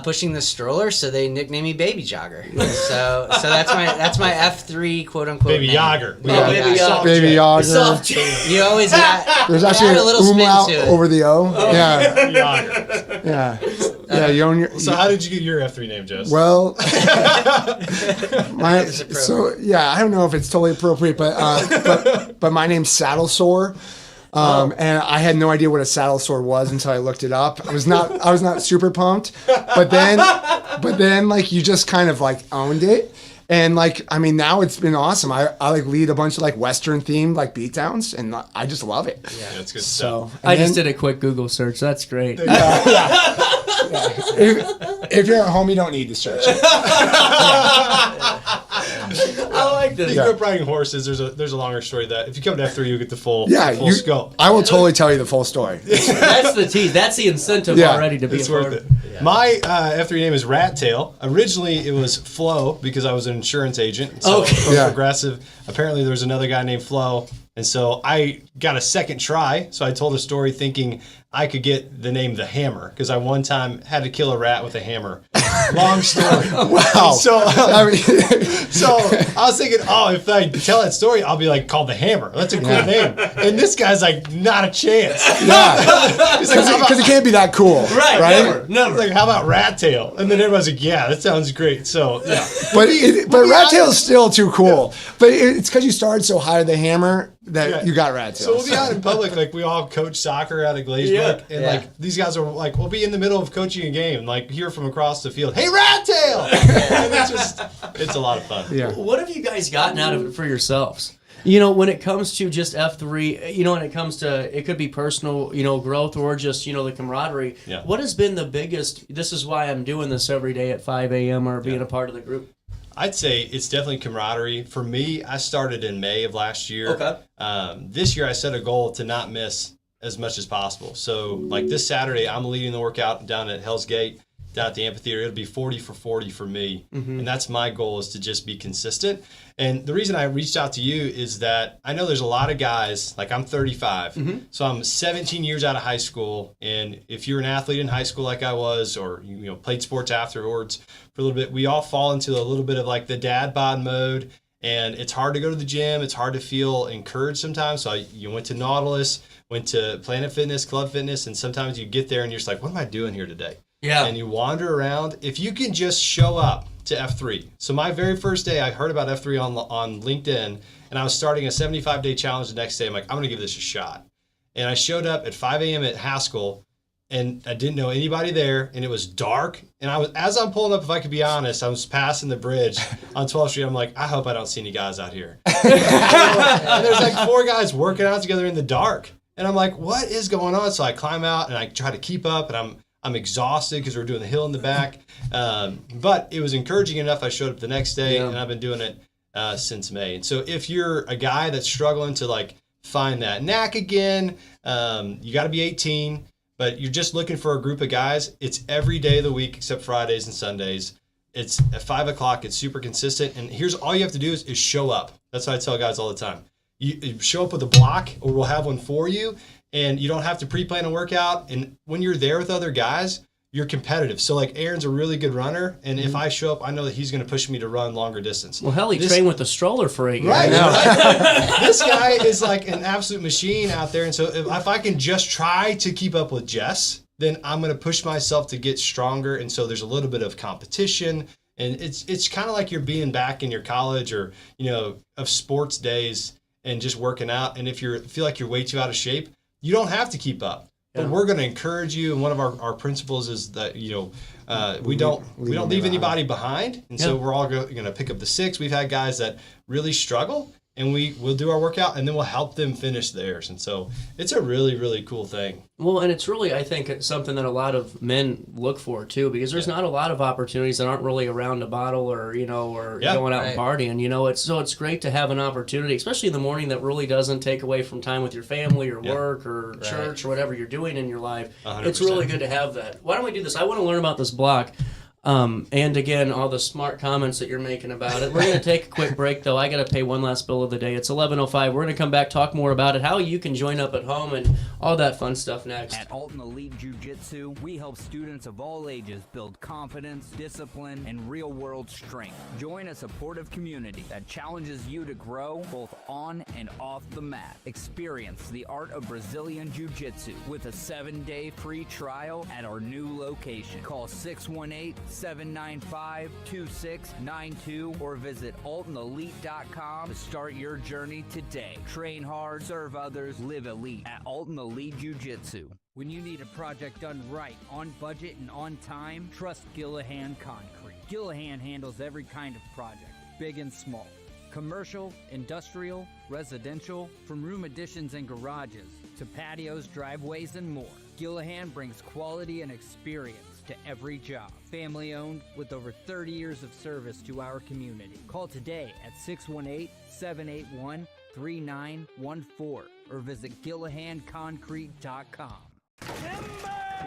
Speaker 17: Pushing the stroller, so they nicknamed me Baby Jogger. So that's my F3 quote unquote
Speaker 15: Baby
Speaker 17: name.
Speaker 15: Yager.
Speaker 17: Baby Yager.
Speaker 16: Baby Yager.
Speaker 1: Soft
Speaker 17: You always got.
Speaker 16: There's actually
Speaker 17: add
Speaker 16: an
Speaker 17: a little spin
Speaker 16: umlaut
Speaker 17: to it.
Speaker 16: over the O. Yeah.
Speaker 15: Yager.
Speaker 16: Yeah. Yeah. You own your.
Speaker 15: So how did you get your F3 name, Jess?
Speaker 16: Well, I don't know if it's totally appropriate, but my name's Saddle Sore. And I had no idea what a saddle sore was until I looked it up. I was not super pumped, but then like you just kind of like owned it. And like, I mean, now it's been awesome. I like lead a bunch of like Western themed like beatdowns, and I just love it.
Speaker 15: Yeah, that's good
Speaker 16: stuff.
Speaker 15: stuff.
Speaker 1: I just did a quick Google search. That's great.
Speaker 16: If you're at home, you don't need to search it.
Speaker 1: I like this.
Speaker 15: If you grew up riding horses, there's a longer story that if you come to F3, you get the full scope.
Speaker 16: I will totally tell you the full story.
Speaker 1: That's the tease. That's the incentive already to be
Speaker 15: it's
Speaker 1: a part
Speaker 15: worth
Speaker 1: of
Speaker 15: it. Yeah. My F3 name is Rat Tail. Originally, it was Flo because I was an insurance agent. So from Progressive, apparently there was another guy named Flo. And so I got a second try. So I told a story thinking I could get the name The Hammer because I one time had to kill a rat with a hammer. Long story.
Speaker 16: Wow.
Speaker 15: So I was thinking, if I tell that story, I'll be like called The Hammer. That's a cool name. And this guy's like, not a chance.
Speaker 16: Yeah. Because it can't be that cool.
Speaker 15: Right? Never. Like, how about Rat Tail? And then everyone's like, yeah, that sounds great. So, yeah.
Speaker 16: But Rat Tail is still too cool. Yeah. But it's because you started so high with the hammer that you got Rat Tail.
Speaker 15: So we'll be out in public, like we all coach soccer out of Glazebrook, and like these guys are like, we'll be in the middle of coaching a game, and like hear from across the field, "Hey, Rat Tail!" And it's a lot of fun.
Speaker 1: Yeah. What have you guys gotten out of it for yourselves? When it comes to just F3, when it comes to, it could be personal, growth or just, the camaraderie.
Speaker 15: Yeah. What
Speaker 1: What has been the biggest, this is why I'm doing this every day at 5 a.m. or being a part of the group?
Speaker 15: I'd say it's definitely camaraderie. For me, I started in May of last year.
Speaker 1: Okay.
Speaker 15: This year, I set a goal to not miss as much as possible. So, like this Saturday, I'm leading the workout down at Hell's Gate, down at the amphitheater. It'll be 40 for 40 for me.
Speaker 1: Mm-hmm.
Speaker 15: And that's my goal, is to just be consistent. And the reason I reached out to you is that I know there's a lot of guys, like I'm 35, so I'm 17 years out of high school. And if you're an athlete in high school like I was, or played sports afterwards for a little bit, we all fall into a little bit of like the dad bod mode. And it's hard to go to the gym. It's hard to feel encouraged sometimes. So you went to Nautilus, went to Planet Fitness, Club Fitness, and sometimes you get there and you're just like, what am I doing here today?
Speaker 1: Yeah.
Speaker 15: And you wander around. If you can just show up to F3. So my very first day, I heard about F3 on LinkedIn, and I was starting a 75-day challenge the next day. I'm like, I'm going to give this a shot. And I showed up at 5 a.m. at Haskell, and I didn't know anybody there, and it was dark. And as I'm pulling up, if I could be honest, I was passing the bridge on 12th Street. I'm like, I hope I don't see any guys out here. And there's like 4 guys working out together in the dark. And I'm like, what is going on? So I climb out, and I try to keep up, and I'm exhausted because we're doing the hill in the back. But it was encouraging enough. I showed up the next day, and I've been doing it since May. And so if you're a guy that's struggling to like find that knack again, you got to be 18, but you're just looking for a group of guys. It's every day of the week except Fridays and Sundays. It's at 5 o'clock. It's super consistent. And here's all you have to do is show up. That's what I tell guys all the time. You show up with a block, or we'll have one for you. And you don't have to pre-plan a workout. And when you're there with other guys, you're competitive. So like Aaron's a really good runner. And if I show up, I know that he's going to push me to run longer distance.
Speaker 1: Well, hell, he trained with the stroller for 8 years.
Speaker 15: Right. Right. This guy is like an absolute machine out there. And so if I can just try to keep up with Jess, then I'm going to push myself to get stronger. And so there's a little bit of competition. And it's kind of like you're being back in your college or, of sports days and just working out. And if you feel like you're way too out of shape, you don't have to keep up, but we're going to encourage you. And one of our principles is that, we don't leave anybody behind. And so we're all going to pick up the 6. We've had guys that really struggle, and we'll do our workout, and then we'll help them finish theirs. And so it's a really, really cool thing.
Speaker 1: Well, and it's really, I think, it's something that a lot of men look for too, because there's not a lot of opportunities that aren't really around a bottle or going out and partying. It's great to have an opportunity, especially in the morning, that really doesn't take away from time with your family or work or church or whatever you're doing in your life. 100%. It's really good to have that. Why don't we do this? I want to learn about this block. And again, all the smart comments that you're making about it. We're going to take a quick break, though. I got to pay one last bill of the day. It's 11:05. We're going to come back, talk more about it, how you can join up at home, and all that fun stuff next.
Speaker 4: At Alton Elite Jiu-Jitsu, we help students of all ages build confidence, discipline, and real-world strength. Join a supportive community that challenges you to grow both on and off the mat. Experience the art of Brazilian Jiu-Jitsu with a 7-day free trial at our new location. Call 618-795-2692 or visit altonelite.com to start your journey today. Train hard, serve others, live elite at Alton Elite Jiu-Jitsu.
Speaker 9: When you need a project done right, on budget and on time, trust Gillahan Concrete. Gillahan handles every kind of project, big and small. Commercial, industrial, residential, from room additions and garages to patios, driveways, and more. Gillahan brings quality and experience to every job. Family owned with over 30 years of service to our community. Call today at 618-781-3914 or visit GillahanConcrete.com.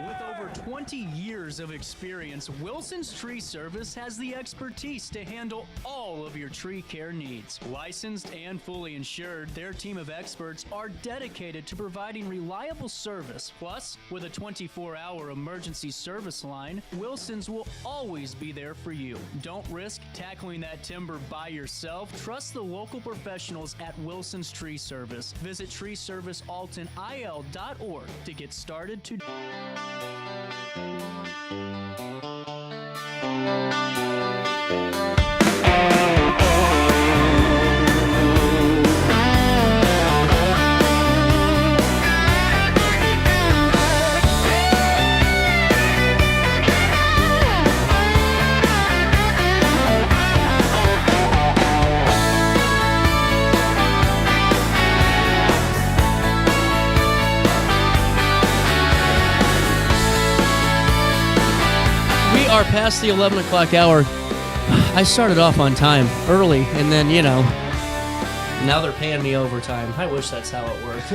Speaker 8: With over 20 years of experience, Wilson's Tree Service has the expertise to handle all of your tree care needs. Licensed and fully insured, their team of experts are dedicated to providing reliable service. Plus, with a 24-hour emergency service line, Wilson's will always be there for you. Don't risk tackling that timber by yourself. Trust the local professionals at Wilson's Tree Service. Visit treeservicealtonil.org to get started today.
Speaker 1: Are past the 11 o'clock hour. I started off on time early, and then, now they're paying me overtime. I wish that's how it worked,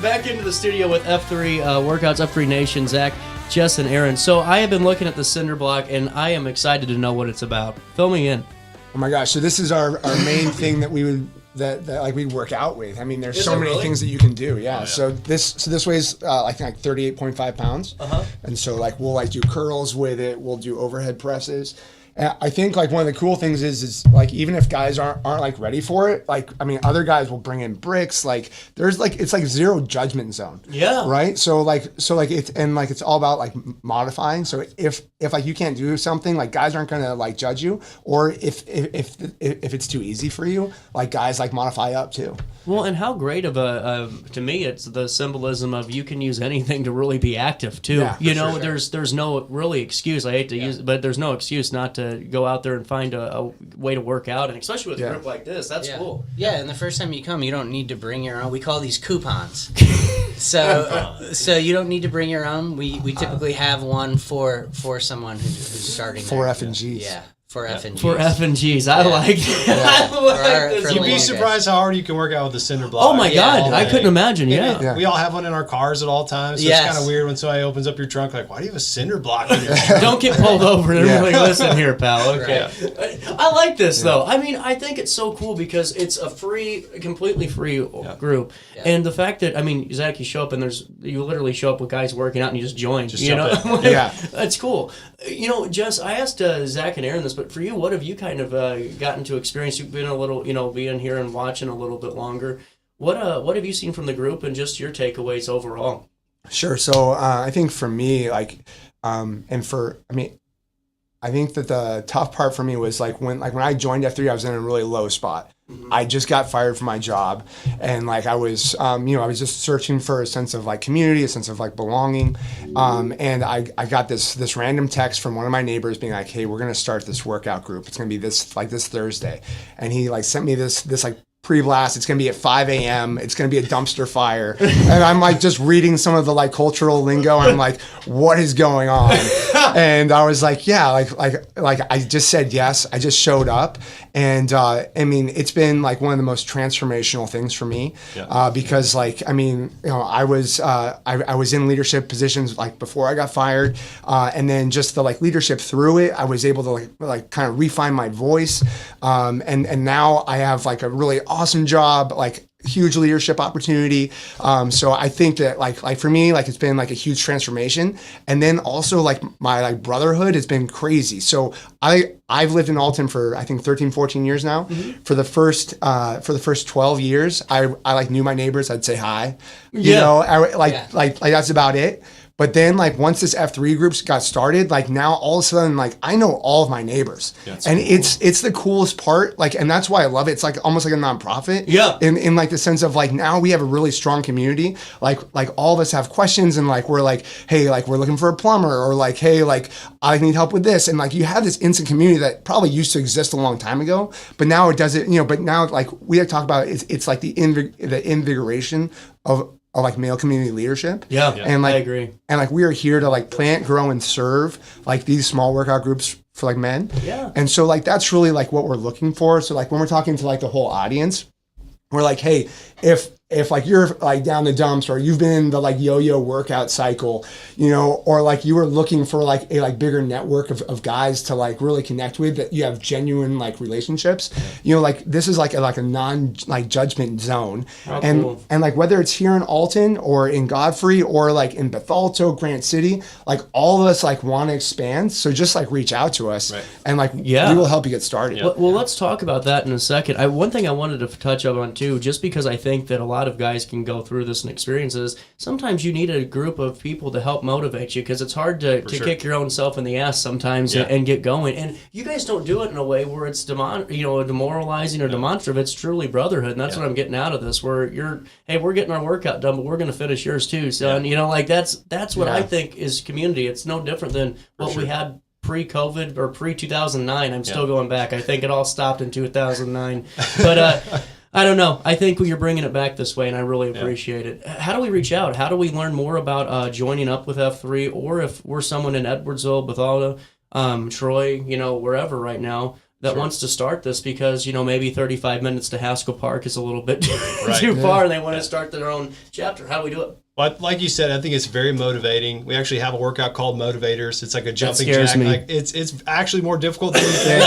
Speaker 1: Back into the studio with F3 Workouts, F3 Nation, Zach, Jess, and Aaron. So I have been looking at the cinder block, and I am excited to know what it's about. Fill me in.
Speaker 16: Oh my gosh, so this is our main thing that we would that we work out with. I mean, there's so many things that you can do. Yeah. So this weighs like 38.5 pounds. And so we'll do curls with it. We'll do overhead presses. And I think one of the cool things is even if guys aren't ready for it, other guys will bring in bricks. There's it's zero judgment zone. Yeah. Right. So it's all about modifying. So if you can't do something, guys aren't gonna judge you, or if it's too easy for you, guys modify up too.
Speaker 1: Well, and how great of to me, it's the symbolism of you can use anything to really be active too. Yeah, there's no really excuse. I hate to use it, but there's no excuse not to go out there and find a way to work out, and especially with a group like this, that's cool.
Speaker 17: Yeah, and the first time you come, you don't need to bring your own. We call these coupons. So you don't need to bring your own. We typically have one for someone who's starting.
Speaker 16: For F and Gs.
Speaker 17: Yeah. For F and Gs.
Speaker 1: For F and Gs. I like this.
Speaker 15: You'd be surprised how hard you can work out with the cinder block.
Speaker 1: Oh my God. I couldn't imagine. Yeah.
Speaker 15: We all have one in our cars at all times. So it's kind of weird when somebody opens up your trunk why do you have a cinder block in your car?
Speaker 1: Don't get pulled over and really listen here, pal. Okay. Right. I like this though. I mean, I think it's so cool because it's a completely free group. Yeah. And the fact that, Zach, you show up and you literally show up with guys working out and you just join. That's cool. Jess, I asked Zach and Aaron this, but for you, what have you kind of gotten to experience? You've been a little, being here and watching a little bit longer. What have you seen from the group and just your takeaways overall?
Speaker 16: Sure. So I think for me, I think that the tough part for me was when I joined F3, I was in a really low spot. Mm-hmm. I just got fired from my job, and I was, I was just searching for a sense of community, a sense of belonging, and I got this random text from one of my neighbors being hey, we're gonna start this workout group. It's gonna be this Thursday, and he sent me this pre-blast. It's going to be at 5 a.m. It's going to be a dumpster fire. And I'm like just reading some of the like cultural lingo. I'm like, what is going on? And I was like, yeah, like I just said yes. I just showed up. And I mean, it's been like one of the most transformational things for me because like, I mean, you know, I was in leadership positions like before I got fired. And then just the like leadership through it, I was able to like kind of refine my voice. And now I have like a really awesome job, like huge leadership opportunity. So I think that like for me, like it's been like a huge transformation. And then also like my like brotherhood has been crazy. So I've lived in Alton for I think 13, 14 years now. Mm-hmm. For the first 12 years, I like knew my neighbors. I'd say hi. You know, like that's about it. But then, like, once this F3 groups got started, like, now all of a sudden, like, I know all of my neighbors. And cool. It's the coolest part. Like, and that's why I love it. It's, like, almost like a nonprofit. Yeah. In like, the sense of, like, now we have a really strong community. Like, all of us have questions, and, like, we're like, hey, like, we're looking for a plumber. Or, like, hey, like, I need help with this. And, like, you have this instant community that probably used to exist a long time ago. But now it doesn't, you know, but now, like, we have to talk about it's like the invigoration of like male community leadership. Yeah. And like, I agree. And like, we are here to like plant, grow, and serve like these small workout groups for like men. Yeah. And so like, that's really like what we're looking for. So like when we're talking to like the whole audience, we're like, hey, if like you're like down the dumps or you've been in the like yo-yo workout cycle, you know, or like you were looking for like a like bigger network of guys to like really connect with, that you have genuine like relationships, you know, like this is like a non like judgment zone. Oh, and cool. And like whether it's here in Alton or in Godfrey or like in Bethalto, Grant City, like all of us like want to expand. So just like reach out to us and like we will help you get started.
Speaker 1: Well, let's talk about that in a second. One thing I wanted to touch up on too, just because I think that a lot of guys can go through this and experiences, sometimes you need a group of people to help motivate you, because it's hard to kick your own self in the ass sometimes and get going. And you guys don't do it in a way where it's demoralizing or demonstrative. It's truly brotherhood, and that's what I'm getting out of this. Where we're getting our workout done, but we're going to finish yours too, son. You know, like that's what I think is community. It's no different than what we had pre-COVID or pre-2009. I'm still going back. I think it all stopped in 2009, but. I don't know. I think you're bringing it back this way, and I really appreciate it. How do we reach out? How do we learn more about joining up with F3, or if we're someone in Edwardsville, Bethalto, Troy, you know, wherever right now that wants to start this, because, you know, maybe 35 minutes to Haskell Park is a little bit too far, and they want to start their own chapter. How do we do it?
Speaker 15: Well, like you said, I think it's very motivating. We actually have a workout called Motivators. It's like a jumping
Speaker 1: jack.
Speaker 15: Me. Like it's actually more difficult than you think.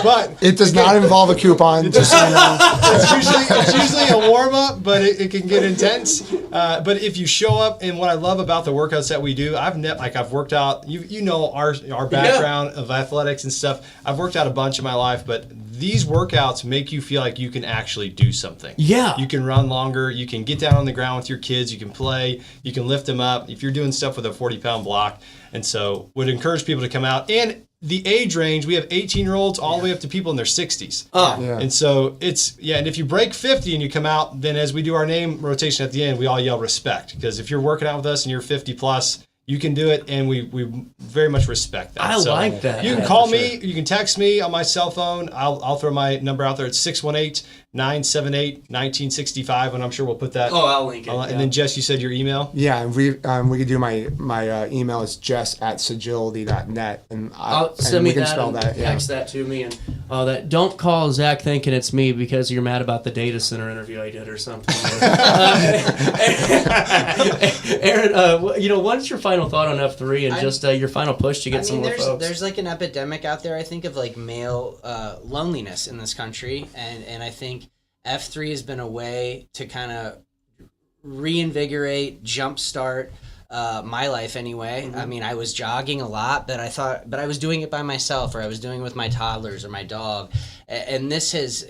Speaker 15: But
Speaker 16: it does not involve a coupon. Just so you know.
Speaker 15: It's usually a warm up, but it can get intense. But if you show up, and what I love about the workouts that we do, I've worked out. You know our background of athletics and stuff. I've worked out a bunch in my life, but these workouts make you feel like you can actually do something. Yeah. You can run longer. You can get down on the ground with your kids. You can play. You can lift them up if you're doing stuff with a 40-pound block. And so would encourage people to come out. And the age range, we have 18-year-olds all the way up to people in their 60s. And so and if you break 50 and you come out, then as we do our name rotation at the end, we all yell respect. Because if you're working out with us and you're 50 plus, you can do it, and we very much respect that.
Speaker 1: I like that.
Speaker 15: You can call me. You can text me on my cell phone. I'll throw my number out there. It's 618-978-1965, and I'm sure we'll put that.
Speaker 1: Oh, I'll link it.
Speaker 15: And then, Jess, you said your email?
Speaker 16: Yeah, we could do my email is jess@sagility.net, and
Speaker 1: send me
Speaker 16: we can
Speaker 1: that
Speaker 16: spell
Speaker 1: and
Speaker 16: that.
Speaker 1: Text that to me, and that. Don't call Zach thinking it's me because you're mad about the data center interview I did or something. Aaron, you know, what's your final thought on F3 and just your final push to get some more folks?
Speaker 17: There's like an epidemic out there, I think, of like male loneliness in this country, and I think F3 has been a way to kind of reinvigorate, jumpstart my life anyway. Mm-hmm. I mean, I was jogging a lot, but I was doing it by myself, or I was doing it with my toddlers or my dog. And this has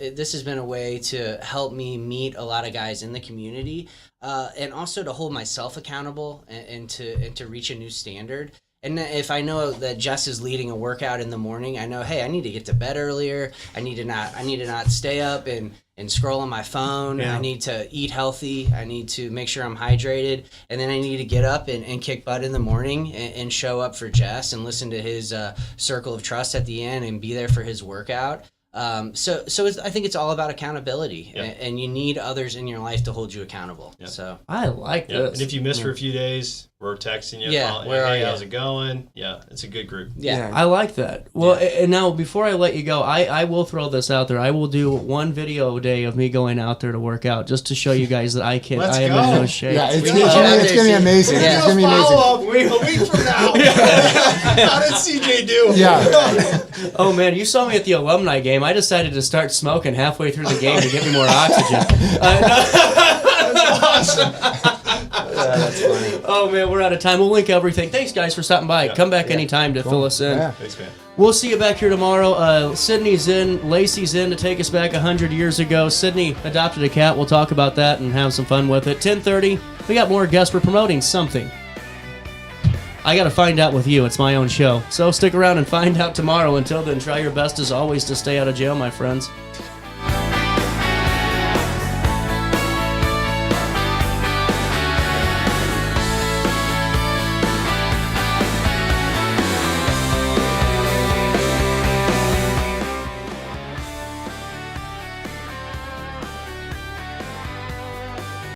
Speaker 17: been a way to help me meet a lot of guys in the community, and also to hold myself accountable and to reach a new standard. And if I know that Jess is leading a workout in the morning, I know, hey, I need to get to bed earlier. I need to not stay up and scroll on my phone. Yeah. I need to eat healthy. I need to make sure I'm hydrated. And then I need to get up and kick butt in the morning and show up for Jess and listen to his circle of trust at the end and be there for his workout. So I think it's all about accountability,
Speaker 15: Yeah.
Speaker 17: and you need others in your life to hold you accountable.
Speaker 15: Yeah.
Speaker 17: So
Speaker 1: I like
Speaker 15: Yeah.
Speaker 1: this.
Speaker 15: And if you miss for a few days, we're texting you.
Speaker 17: Yeah,
Speaker 15: calling,
Speaker 17: where
Speaker 15: hey,
Speaker 17: are you?
Speaker 15: how's it going? Yeah, it's a good group.
Speaker 17: Yeah.
Speaker 1: I like that. Well, and now before I let you go, I will throw this out there. I will do one video a day of me going out there to work out, just to show you guys that I can. I am in no shape.
Speaker 16: Yeah, it's gonna be amazing.
Speaker 1: Yeah.
Speaker 16: It's gonna be amazing.
Speaker 15: Follow up a week from now. How did CJ do?
Speaker 16: Yeah.
Speaker 1: Oh man, you saw me at the alumni game. I decided to start smoking halfway through the game to get me more oxygen.
Speaker 15: That's awesome.
Speaker 17: That's funny.
Speaker 1: Oh man, we're out of time. We'll link everything. Thanks guys for stopping by. Come back anytime to fill us in.
Speaker 16: Yeah.
Speaker 15: Thanks, man.
Speaker 1: We'll see you back here tomorrow. Sydney's in, Lacey's in to take us back 100 years ago. Sydney adopted a cat. We'll talk about that and have some fun with it. 10:30, we got more guests. We're promoting something. I got to find out with you. It's my own show. So stick around and find out tomorrow. Until then, try your best as always to stay out of jail, my friends.